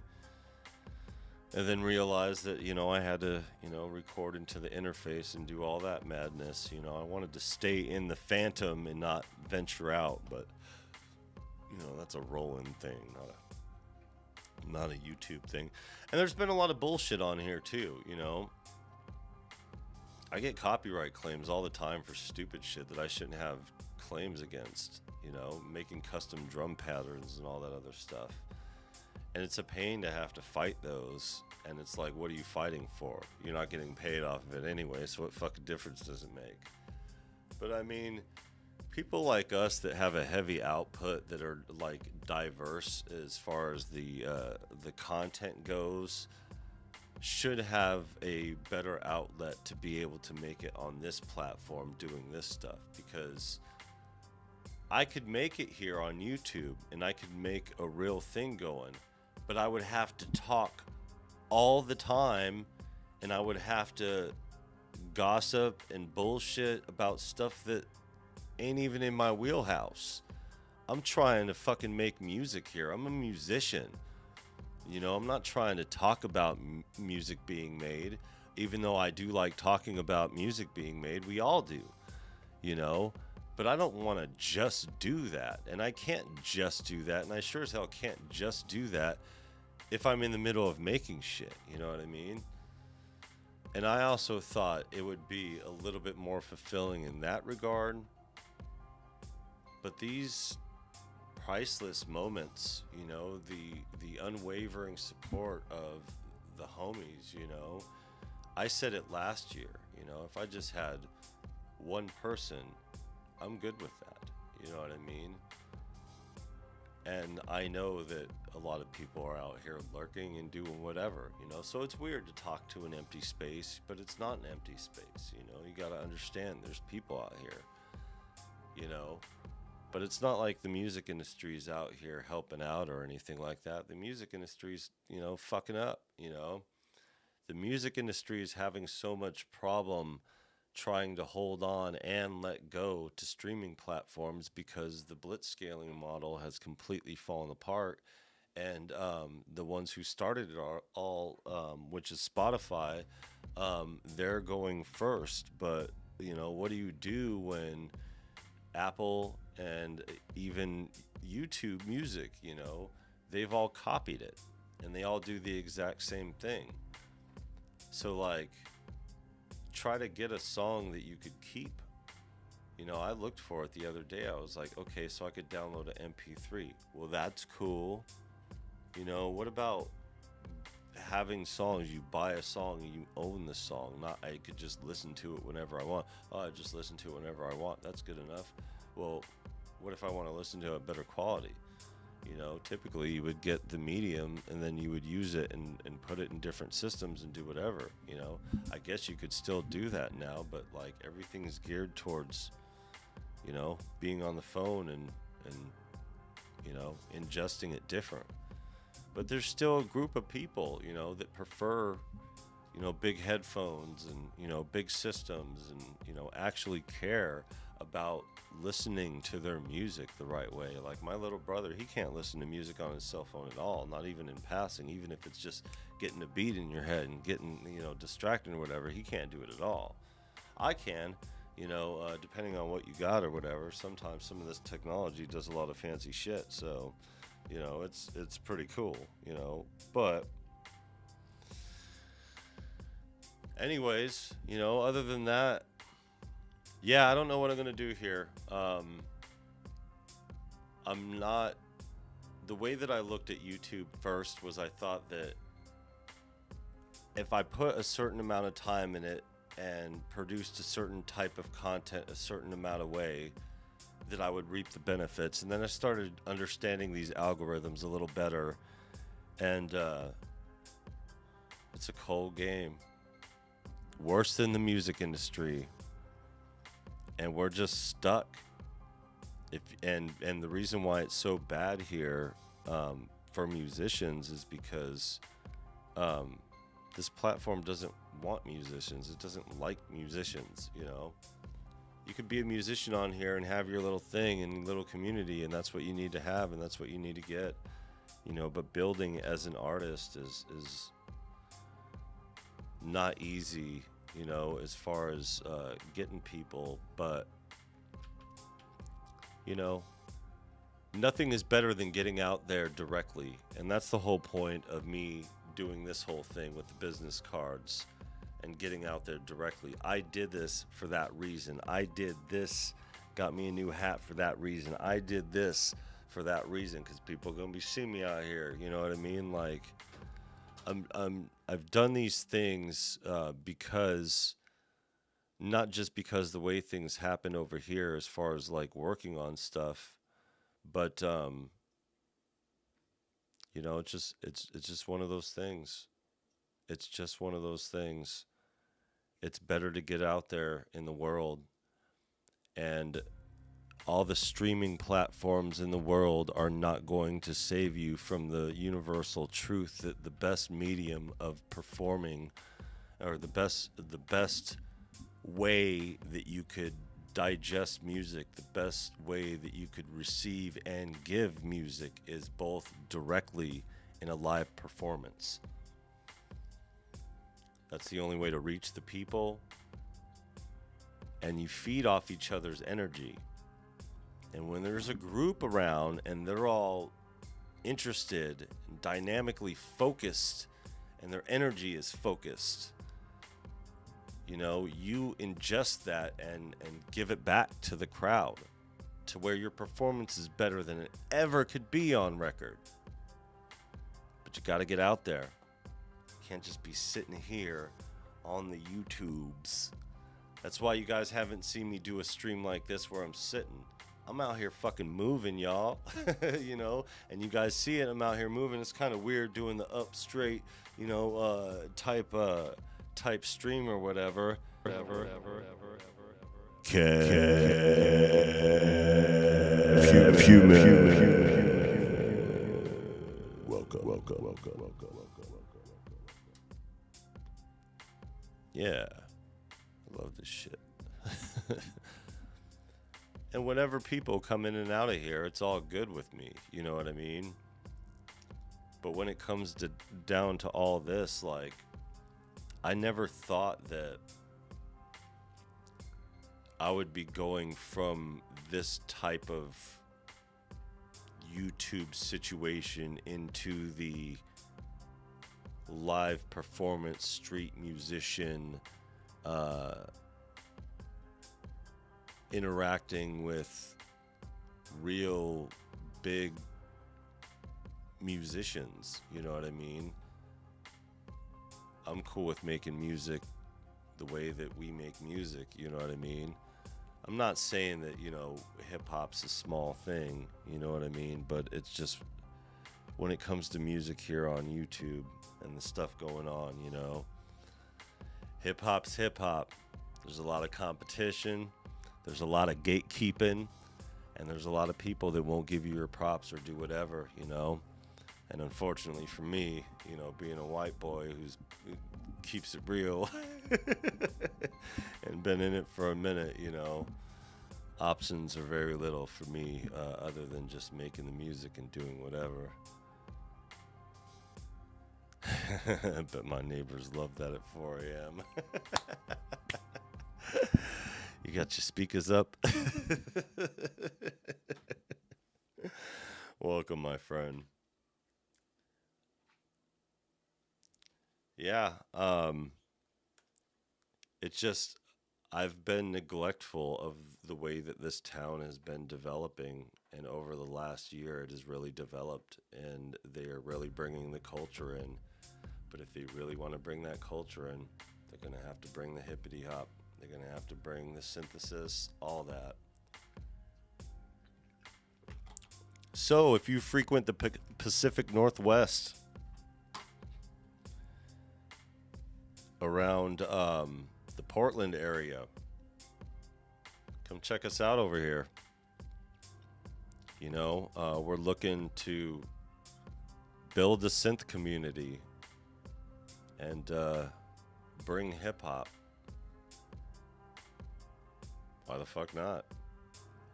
And then realized that, you know, I had to, you know, record into the interface and do all that madness. You know, I wanted to stay in the Phantom and not venture out. But, you know, that's a rolling thing, not a YouTube thing. And there's been a lot of bullshit on here, too, you know. I get copyright claims all the time for stupid shit that I shouldn't have claims against. You know, making custom drum patterns and all that other stuff. And it's a pain to have to fight those. And it's like, what are you fighting for? You're not getting paid off of it anyway, so what fucking difference does it make? But I mean, people like us that have a heavy output, that are like diverse as far as the content goes, should have a better outlet to be able to make it on this platform doing this stuff. Because I could make it here on YouTube and I could make a real thing going. But I would have to talk all the time, and I would have to gossip and bullshit about stuff that ain't even in my wheelhouse. I'm trying to fucking make music here. I'm a musician. You know, I'm not trying to talk about music being made, even though I do like talking about music being made. We all do, you know. But I don't want to just do that. And I can't just do that. And I sure as hell can't just do that if I'm in the middle of making shit. You know what I mean? And I also thought it would be a little bit more fulfilling in that regard. But these priceless moments, you know, the unwavering support of the homies, you know. I said it last year, you know, if I just had one person, I'm good with that. You know what I mean? And I know that a lot of people are out here lurking and doing whatever, you know. So it's weird to talk to an empty space, but it's not an empty space, you know. You got to understand there's people out here, you know. But it's not like the music industry's out here helping out or anything like that. The music industry's, you know, fucking up, you know. The music industry is having so much problem trying to hold on and let go to streaming platforms because the blitzscaling model has completely fallen apart. And the ones who started it are all, which is Spotify, they're going first. But, you know, what do you do when Apple and even YouTube Music, you know, they've all copied it and they all do the exact same thing? So, like, try to get a song that you could keep. You know, I looked for it the other day. I was like, okay, so I could download an MP3. Well, that's cool. You know, what about having songs? You buy a song and you own the song. Not I could just listen to it whenever I want. Oh, I just listen to it whenever I want. That's good enough. Well, what if I want to listen to it better quality? You know, typically you would get the medium and then you would use it and put it in different systems and do whatever, you know. I guess you could still do that now, but like everything's geared towards, you know, being on the phone and you know, ingesting it different. But there's still a group of people, you know, that prefer, you know, big headphones and, you know, big systems and, you know, actually care about listening to their music the right way. Like my little brother, he can't listen to music on his cell phone at all, not even in passing, even if it's just getting a beat in your head and getting, you know, distracting or whatever. He can't do it at all. I can, you know, depending on what you got or whatever. Sometimes some of this technology does a lot of fancy shit, so, you know, it's pretty cool, you know. But anyways, you know, other than that, yeah, I don't know what I'm gonna do here. I'm not. The way that I looked at YouTube first was I thought that if I put a certain amount of time in it and produced a certain type of content a certain amount of way, that I would reap the benefits. And then I started understanding these algorithms a little better, and it's a cold game. Worse than the music industry. And we're just stuck. And the reason why it's so bad here for musicians is because this platform doesn't want musicians. It doesn't like musicians, you know. You could be a musician on here and have your little thing and little community, and that's what you need to have, and that's what you need to get, you know. But building as an artist is not easy, you know, as far as getting people. But, you know, nothing is better than getting out there directly. And that's the whole point of me doing this whole thing with the business cards and getting out there directly. I did this for that reason. I did this, got me a new hat for that reason. I did this for that reason, because people are going to be seeing me out here, you know what I mean? Like, I've done these things because, not just because the way things happen over here as far as like working on stuff, but you know, it's just one of those things. It's just one of those things. It's better to get out there in the world, and all the streaming platforms in the world are not going to save you from the universal truth that the best medium of performing, or the best way that you could digest music, the best way that you could receive and give music, is both directly in a live performance. That's the only way to reach the people, and you feed off each other's energy. And when there's a group around and they're all interested and dynamically focused and their energy is focused, you know, you ingest that and give it back to the crowd, to where your performance is better than it ever could be on record. But you got to get out there. You can't just be sitting here on the YouTubes. That's why you guys haven't seen me do a stream like this where I'm sitting. I'm out here fucking moving, y'all. You know, and you guys see it. I'm out here moving. It's kind of weird doing the up straight, you know, type stream or whatever. Welcome. Yeah, I love this shit. And whenever people come in and out of here, it's all good with me. You know what I mean? But when it comes down to all this, like, I never thought that I would be going from this type of YouTube situation into the live performance, street musician, interacting with real big musicians, you know what I mean? I'm cool with making music the way that we make music, you know what I mean? I'm not saying that, you know, hip-hop's a small thing, you know what I mean? But it's just, when it comes to music here on YouTube and the stuff going on, you know, hip-hop's hip-hop. There's a lot of competition, there's a lot of gatekeeping, and there's a lot of people that won't give you your props or do whatever, you know? And unfortunately for me, you know, being a white boy who's keeps it real and been in it for a minute, you know, options are very little for me other than just making the music and doing whatever. I bet my neighbors love that at 4 a.m. You got your speakers up? Welcome, my friend. Yeah, it's just I've been neglectful of the way that this town has been developing, and over the last year it has really developed, and they are really bringing the culture in. But if they really want to bring that culture in, they're going to have to bring the hippity hop. They're going to have to bring the synthesis, all that. So if you frequent the Pacific Northwest, around the Portland area, come check us out over here. You know, we're looking to build a synth community and bring hip hop. Why the fuck not?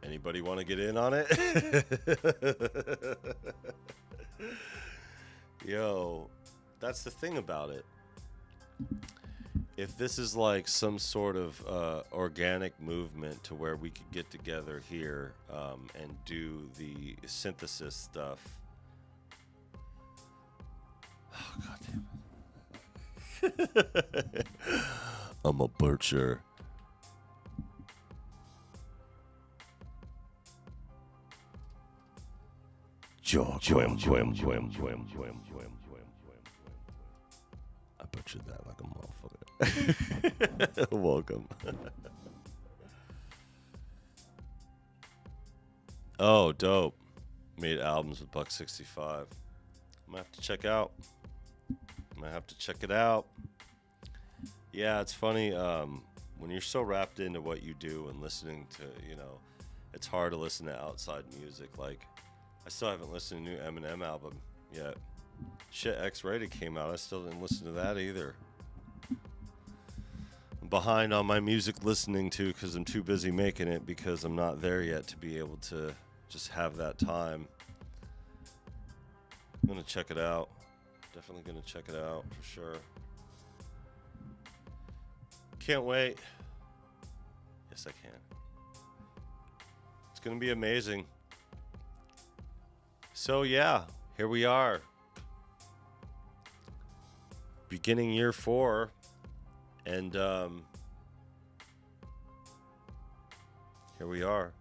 Anybody want to get in on it? Yo, that's the thing about it. If this is like some sort of organic movement to where we could get together here and do the synthesis stuff. Oh, God damn it. I'm a butcher. I butchered that like a motherfucker. Welcome. Oh, dope. Made albums with Buck 65. I'm gonna have to check out. Might have to check it out. Yeah, it's funny. When you're so wrapped into what you do and listening to, you know, it's hard to listen to outside music. Like, I still haven't listened to a new Eminem album yet. Shit, X-Rated came out. I still didn't listen to that either. I'm behind on my music listening to because I'm too busy making it, because I'm not there yet to be able to just have that time. I'm gonna check it out. Definitely gonna check it out for sure. Can't wait. Yes, I can. It's gonna be amazing. So yeah, here we are. Beginning year 4, and here we are.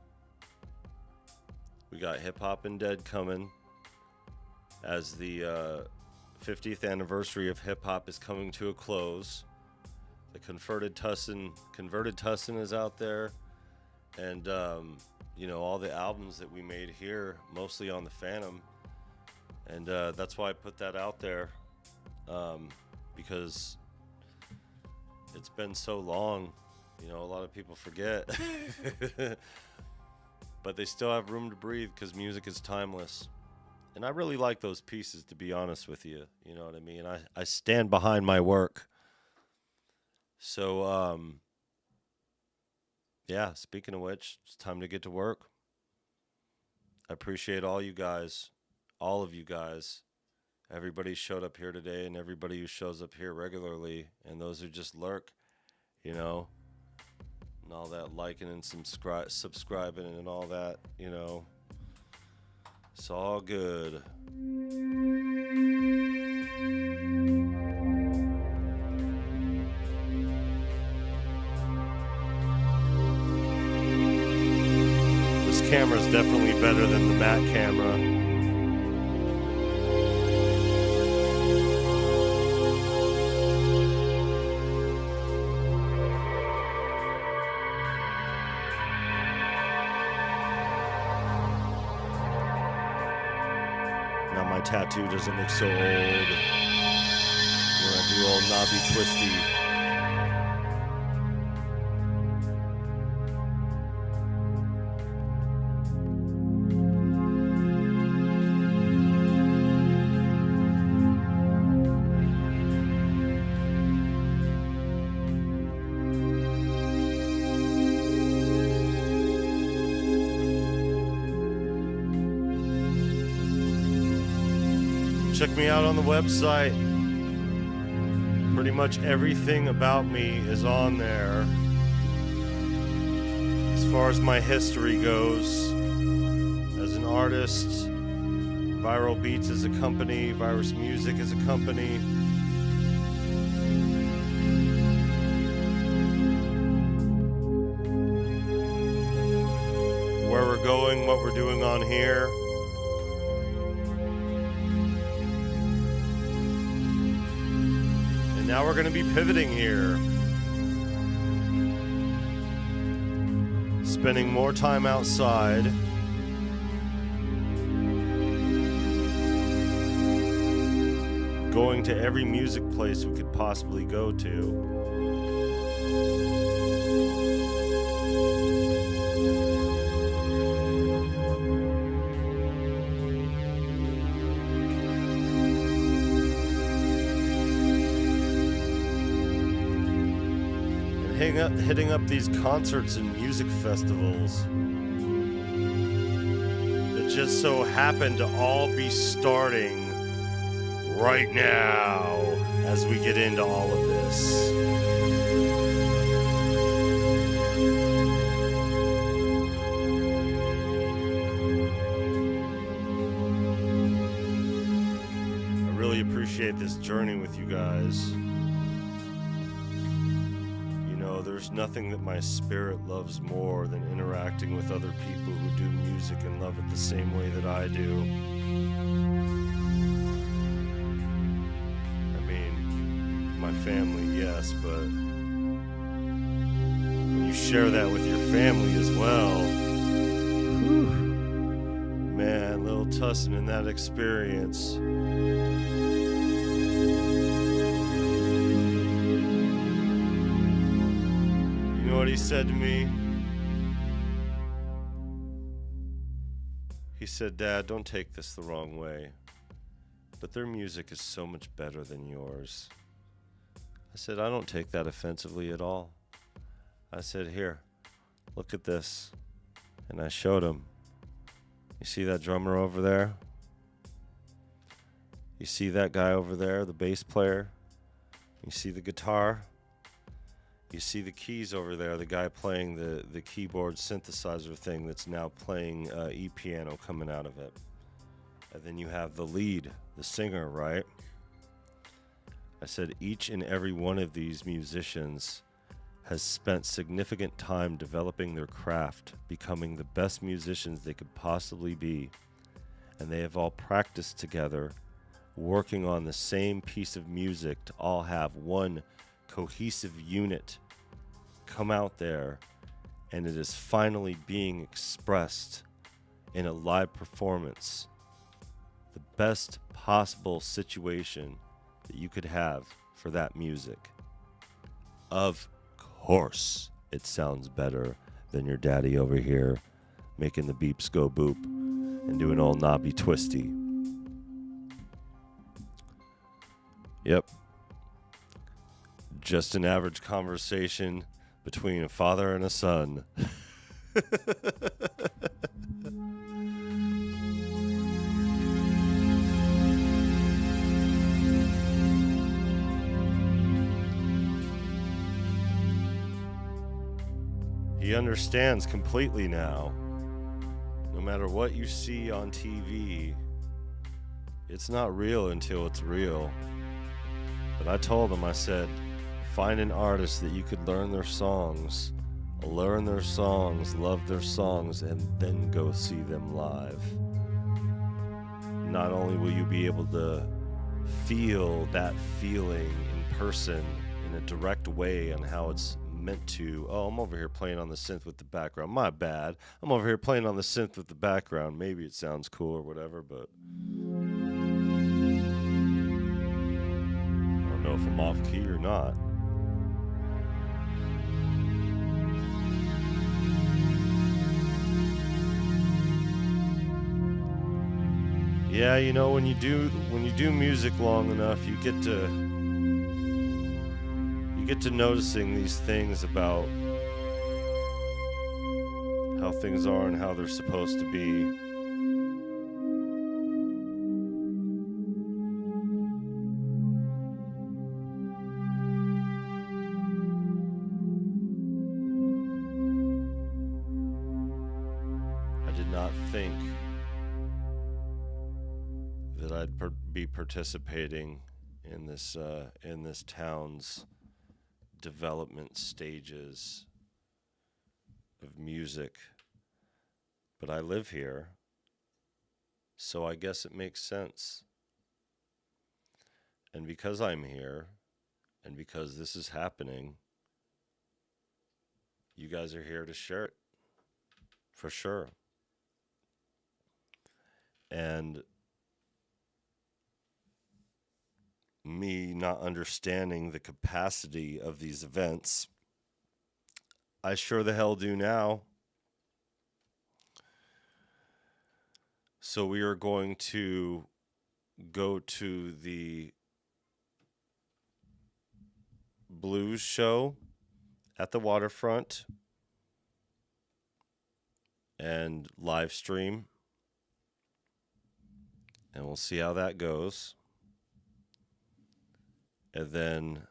We got Hip Hop and Dead coming, as the 50th anniversary of hip hop is coming to a close. The converted Tussinn is out there, and you know, all the albums that we made here, mostly on the Phantom, and that's why I put that out there, because it's been so long. You know, a lot of people forget, but they still have room to breathe because music is timeless. And I really like those pieces, to be honest with you. You know what I mean? I stand behind my work. So, yeah, speaking of which, it's time to get to work. I appreciate all you guys, all of you guys. Everybody showed up here today, and everybody who shows up here regularly, and those who just lurk, you know, and all that liking and subscribing and all that, you know. It's all good. This camera's definitely better than the Mac camera. Now my tattoo doesn't look so old when I do old knobby twisty. check me out on the website. Pretty much everything about me is on there. As far as my history goes, as an artist, Viral Beats as a company, Virus Music as a company. Where we're going, what we're doing on here. And now we're going to be pivoting here. Spending more time outside. Going to every music place we could possibly go to. Hitting up these concerts and music festivals that just so happen to all be starting right now as we get into all of this. I really appreciate this journey with you guys. There's nothing that my spirit loves more than interacting with other people who do music and love it the same way that I do. I mean, my family, yes, but when you share that with your family as well, whew, man, little Tussinn in that experience. What he said to me, he said, "Dad, don't take this the wrong way, but their music is so much better than yours." I said, "I don't take that offensively at all." I said, "Here, look at this." And I showed him. You see that drummer over there? You see that guy over there, the bass player? You see the guitar? You see the keys over there, the guy playing the keyboard synthesizer thing that's now playing E-piano coming out of it. And then you have the lead, the singer, right? I said each and every one of these musicians has spent significant time developing their craft, becoming the best musicians they could possibly be. And they have all practiced together, working on the same piece of music to all have one cohesive unit come out there, and it is finally being expressed in a live performance. The best possible situation that you could have for that music. Of course, it sounds better than your daddy over here making the beeps go boop and doing all knobby twisty. Yep. Just an average conversation between a father and a son. He understands completely now. No matter what you see on TV, it's not real until it's real. But I told him, I said, find an artist that you could learn their songs, love their songs, and then go see them live. Not only will you be able to feel that feeling in person in a direct way on how it's meant to. Oh, I'm over here playing on the synth with the background. My bad. I'm over here playing on the synth with the background. Maybe it sounds cool or whatever, but I don't know if I'm off key or not. Yeah, you know, when you do music long enough, you get to noticing these things about how things are and how they're supposed to be. not think that I'd be participating in this town's development stages of music, but I live here, so I guess it makes sense. And because I'm here, and because this is happening, you guys are here to share it, for sure. And me not understanding the capacity of these events, I sure the hell do now. So we are going to go to the blues show at the waterfront and live stream, and we'll see how that goes. And then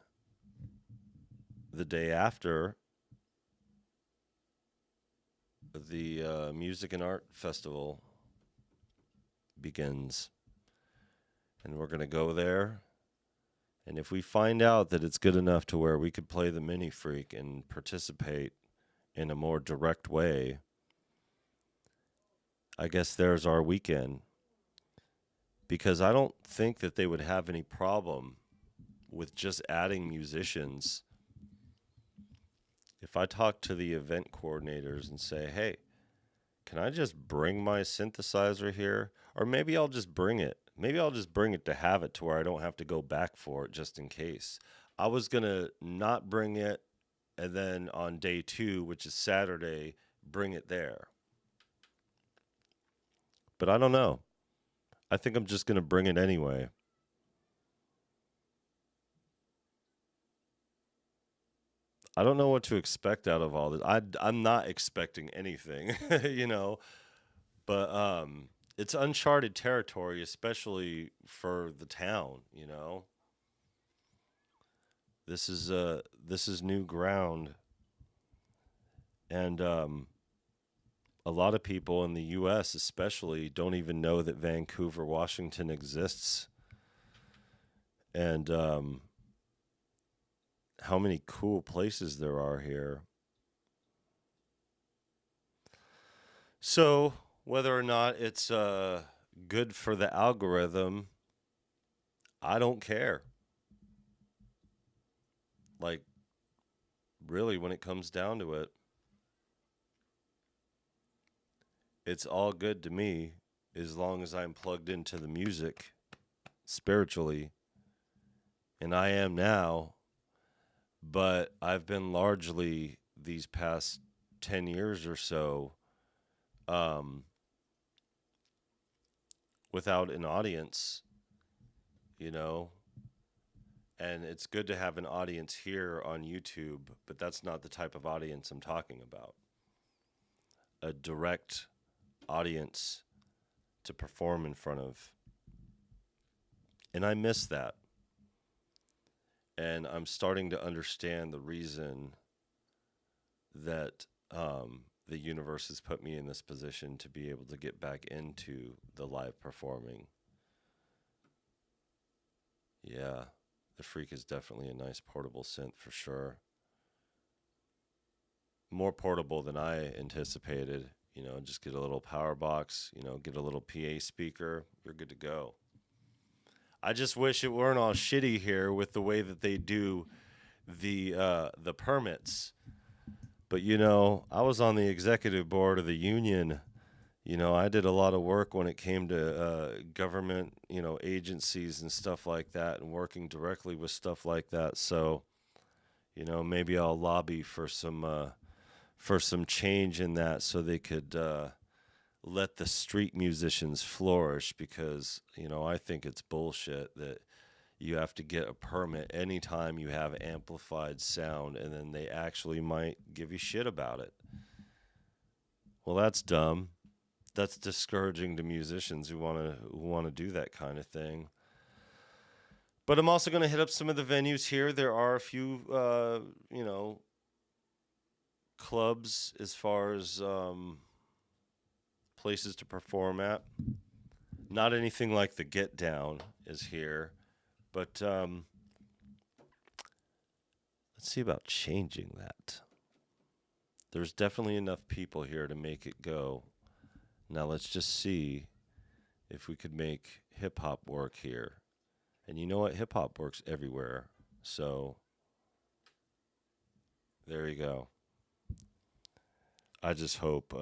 the day after, the Music and Art Festival begins. And we're going to go there. And if we find out that it's good enough to where we could play the Mini Freak and participate in a more direct way, I guess there's our weekend. Because I don't think that they would have any problem with just adding musicians. If I talk to the event coordinators and say, hey, can I just bring my synthesizer here? Or maybe I'll just bring it. Maybe I'll just bring it to have it to where I don't have to go back for it just in case. I was going to not bring it and then on day 2, which is Saturday, bring it there. But I don't know. I think I'm just going to bring it anyway. I don't know what to expect out of all this. I'm not expecting anything, you know, but it's uncharted territory, especially for the town, you know. This is new ground, and a lot of people in the U.S. especially don't even know that Vancouver, Washington exists, and how many cool places there are here. So whether or not it's good for the algorithm, I don't care. Like, really, when it comes down to it, it's all good to me as long as I'm plugged into the music spiritually. And I am now. But I've been largely these past 10 years or so without an audience, you know. And it's good to have an audience here on YouTube, but that's not the type of audience I'm talking about. A direct audience to perform in front of. And I miss that. And I'm starting to understand the reason that the universe has put me in this position to be able to get back into the live performing. Yeah, the Freak is definitely a nice portable synth for sure. More portable than I anticipated. You know, just get a little power box, you know, get a little PA speaker, you're good to go. I just wish it weren't all shitty here with the way that they do the permits. But, you know, I was on the executive board of the union. You know, I did a lot of work when it came to government, you know, agencies and stuff like that, and working directly with stuff like that. So, you know, maybe I'll lobby for some change in that so they could let the street musicians flourish, because, you know, I think it's bullshit that you have to get a permit anytime you have amplified sound, and then they actually might give you shit about it. Well, that's dumb. That's discouraging to musicians who want to do that kind of thing. But I'm also going to hit up some of the venues here. There are a few, you know, clubs as far as places to perform at. Not anything like the Get Down is here, but let's see about changing that. There's definitely enough people here to make it go. Now let's just see if we could make hip-hop work here. And you know what? Hip-hop works everywhere. So there you go. I just hope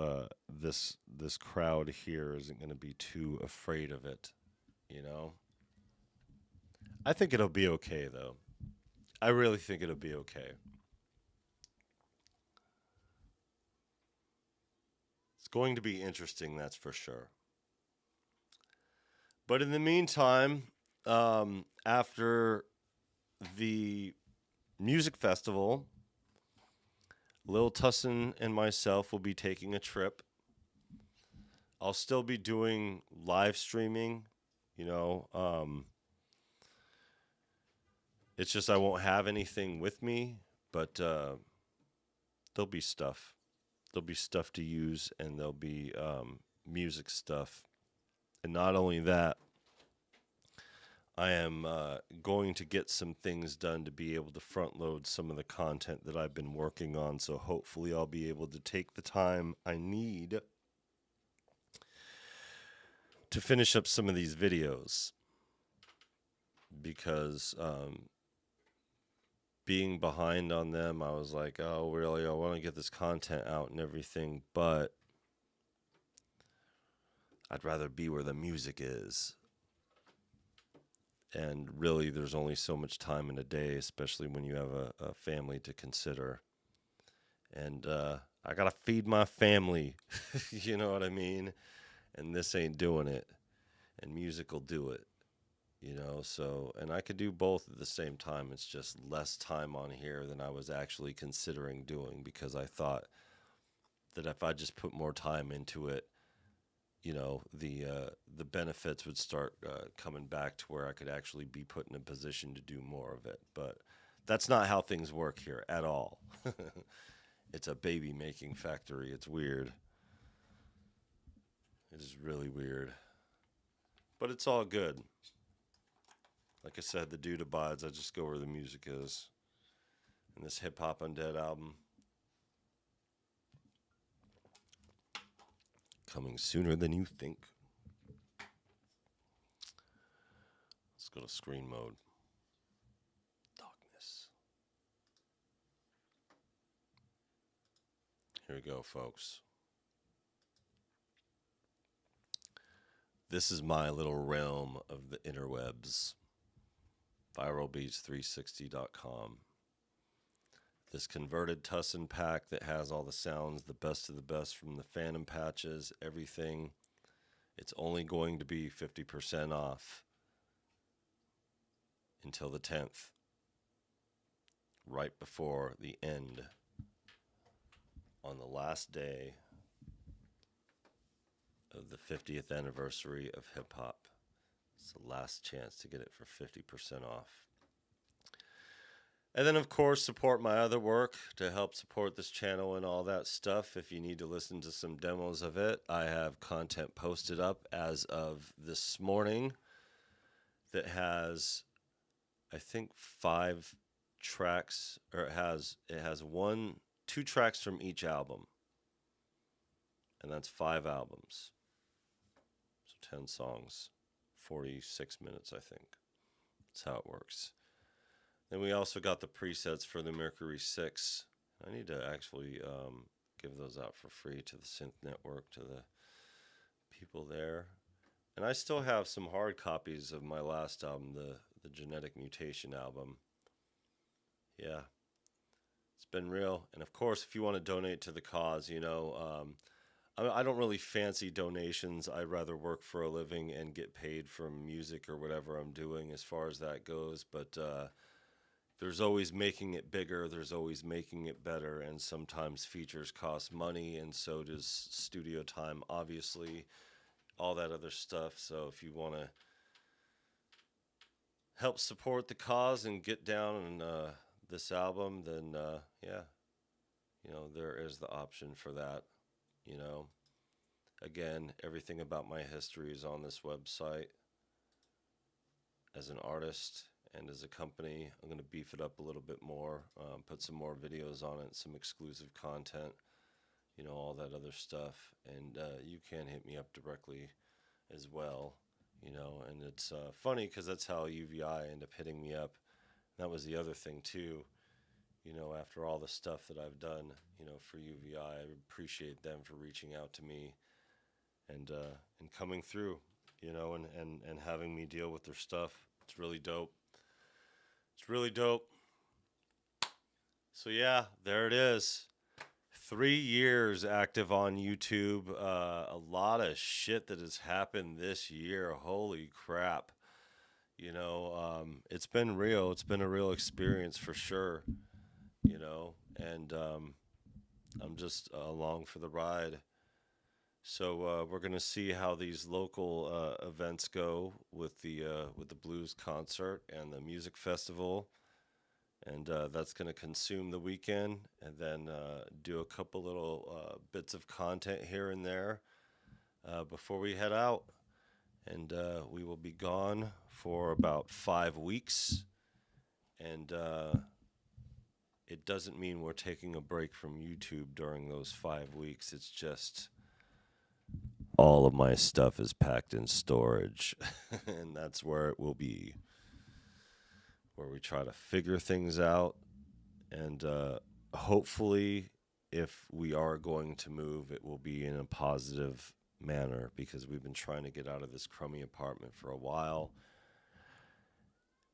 this crowd here isn't going to be too afraid of it, you know? I think it'll be okay, though. I really think it'll be okay. It's going to be interesting, that's for sure. But in the meantime, after the music festival, Lil Tussinn and myself will be taking a trip. I'll still be doing live streaming, you know. It's just I won't have anything with me, but there'll be stuff. There'll be stuff to use, and there'll be music stuff. And not only that, I am going to get some things done to be able to front load some of the content that I've been working on. So hopefully I'll be able to take the time I need to finish up some of these videos. Because being behind on them, I was like, oh, really? I want to get this content out and everything, but I'd rather be where the music is. And really, there's only so much time in a day, especially when you have a family to consider. And I got to feed my family, you know what I mean? And this ain't doing it. And music will do it, you know? So, and I could do both at the same time. It's just less time on here than I was actually considering doing, because I thought that if I just put more time into it, you know, the benefits would start coming back to where I could actually be put in a position to do more of it. But that's not how things work here at all. It's a baby making factory. It's weird. It is really weird. But it's all good. Like I said, the dude abides. I just go where the music is. And this Hip Hop Undead album, coming sooner than you think. Let's go to screen mode. Darkness. Here we go, folks. This is my little realm of the interwebs. ViralBeats360.com. This converted Tussinn pack that has all the sounds, the best of the best from the Phantom patches, everything. It's only going to be 50% off until the 10th, right before the end, on the last day of the 50th anniversary of hip hop. It's the last chance to get it for 50% off. And then, of course, support my other work to help support this channel and all that stuff. If you need to listen to some demos of it, I have content posted up as of this morning that has, I think, 5 tracks, or it has 2 tracks from each album. And that's 5 albums. So 10 songs, 46 minutes, I think. That's how it works. Then we also got the presets for the Mercury 6. I need to actually give those out for free to the Synth Network, to the people there. And I still have some hard copies of my last album, the Genetic Mutation album. Yeah, it's been real. And of course, if you want to donate to the cause, you know, I don't really fancy donations. I'd rather work for a living and get paid from music or whatever I'm doing as far as that goes. But there's always making it bigger, there's always making it better, and sometimes features cost money, and so does studio time, obviously, all that other stuff. So if you want to help support the cause and get down on this album, then yeah, you know, there is the option for that, you know. Again, everything about my history is on this website. As an artist and as a company, I'm going to beef it up a little bit more, put some more videos on it, some exclusive content, you know, all that other stuff. And you can hit me up directly as well, you know. And it's funny because that's how UVI ended up hitting me up. That was the other thing too, you know, after all the stuff that I've done, you know, for UVI. I appreciate them for reaching out to me and coming through, you know, and having me deal with their stuff. It's really dope. It's really dope. So yeah, there it is. 3 years active on YouTube. A lot of shit that has happened this year. Holy crap. You know, it's been real. It's been a real experience for sure. You know, and I'm just along for the ride. So we're gonna see how these local events go with the blues concert and the music festival, and that's gonna consume the weekend, and then do a couple little bits of content here and there before we head out, and we will be gone for about 5 weeks, and it doesn't mean we're taking a break from YouTube during those 5 weeks. It's just all of my stuff is packed in storage, and that's where it will be, where we try to figure things out. And hopefully, if we are going to move, it will be in a positive manner, because we've been trying to get out of this crummy apartment for a while.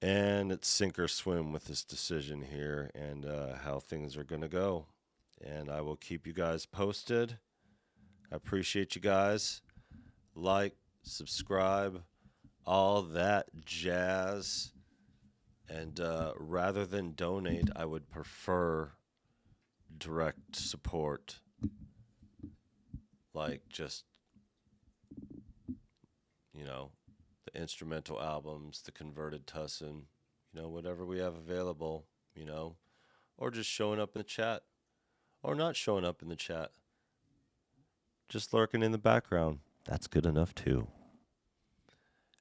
And it's sink or swim with this decision here and how things are going to go. And I will keep you guys posted. I appreciate you guys. Like, subscribe, all that jazz. And rather than donate, I would prefer direct support. Like just, you know, the instrumental albums, the converted Tussinn, you know, whatever we have available, you know, or just showing up in the chat, or not showing up in the chat. Just lurking in the background. That's good enough too.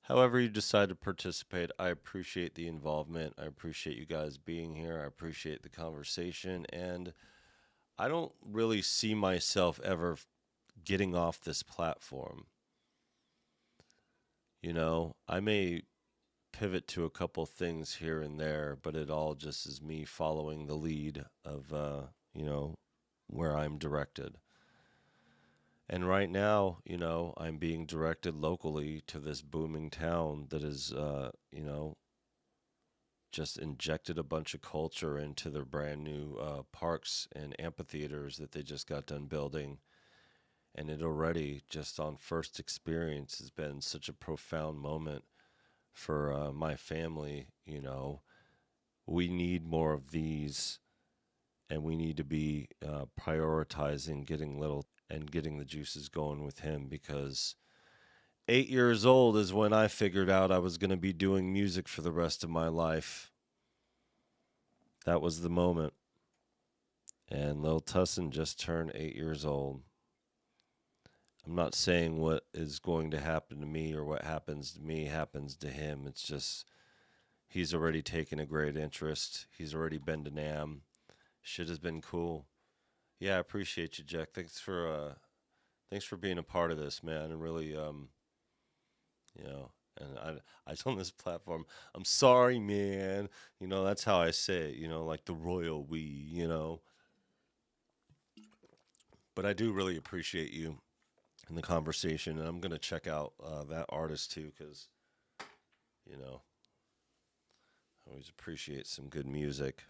However you decide to participate, I appreciate the involvement. I appreciate you guys being here. I appreciate the conversation. And I don't really see myself ever getting off this platform. You know, I may pivot to a couple things here and there, but it all just is me following the lead of, you know, where I'm directed. And right now, you know, I'm being directed locally to this booming town that is, you know, just injected a bunch of culture into their brand new parks and amphitheaters that they just got done building. And it already, just on first experience, has been such a profound moment for my family. You know, we need more of these, and we need to be prioritizing getting the juices going with him, because 8 years old is when I figured out I was going to be doing music for the rest of my life. That was the moment. And Lil Tussinn just turned 8 years old. I'm not saying what is going to happen to me or what happens to me happens to him. It's just he's already taken a great interest. He's already been to NAMM. Shit has been cool. Yeah, I appreciate you, Jack. Thanks for being a part of this, man. And really, you know, and I on this platform, I'm sorry, man. You know, that's how I say it, you know, like the royal we, you know. But I do really appreciate you in the conversation, and I'm going to check out that artist too, because, you know, I always appreciate some good music.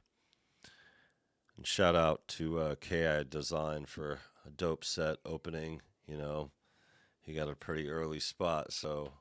And shout out to KI Design for a dope set opening. You know, he got a pretty early spot, so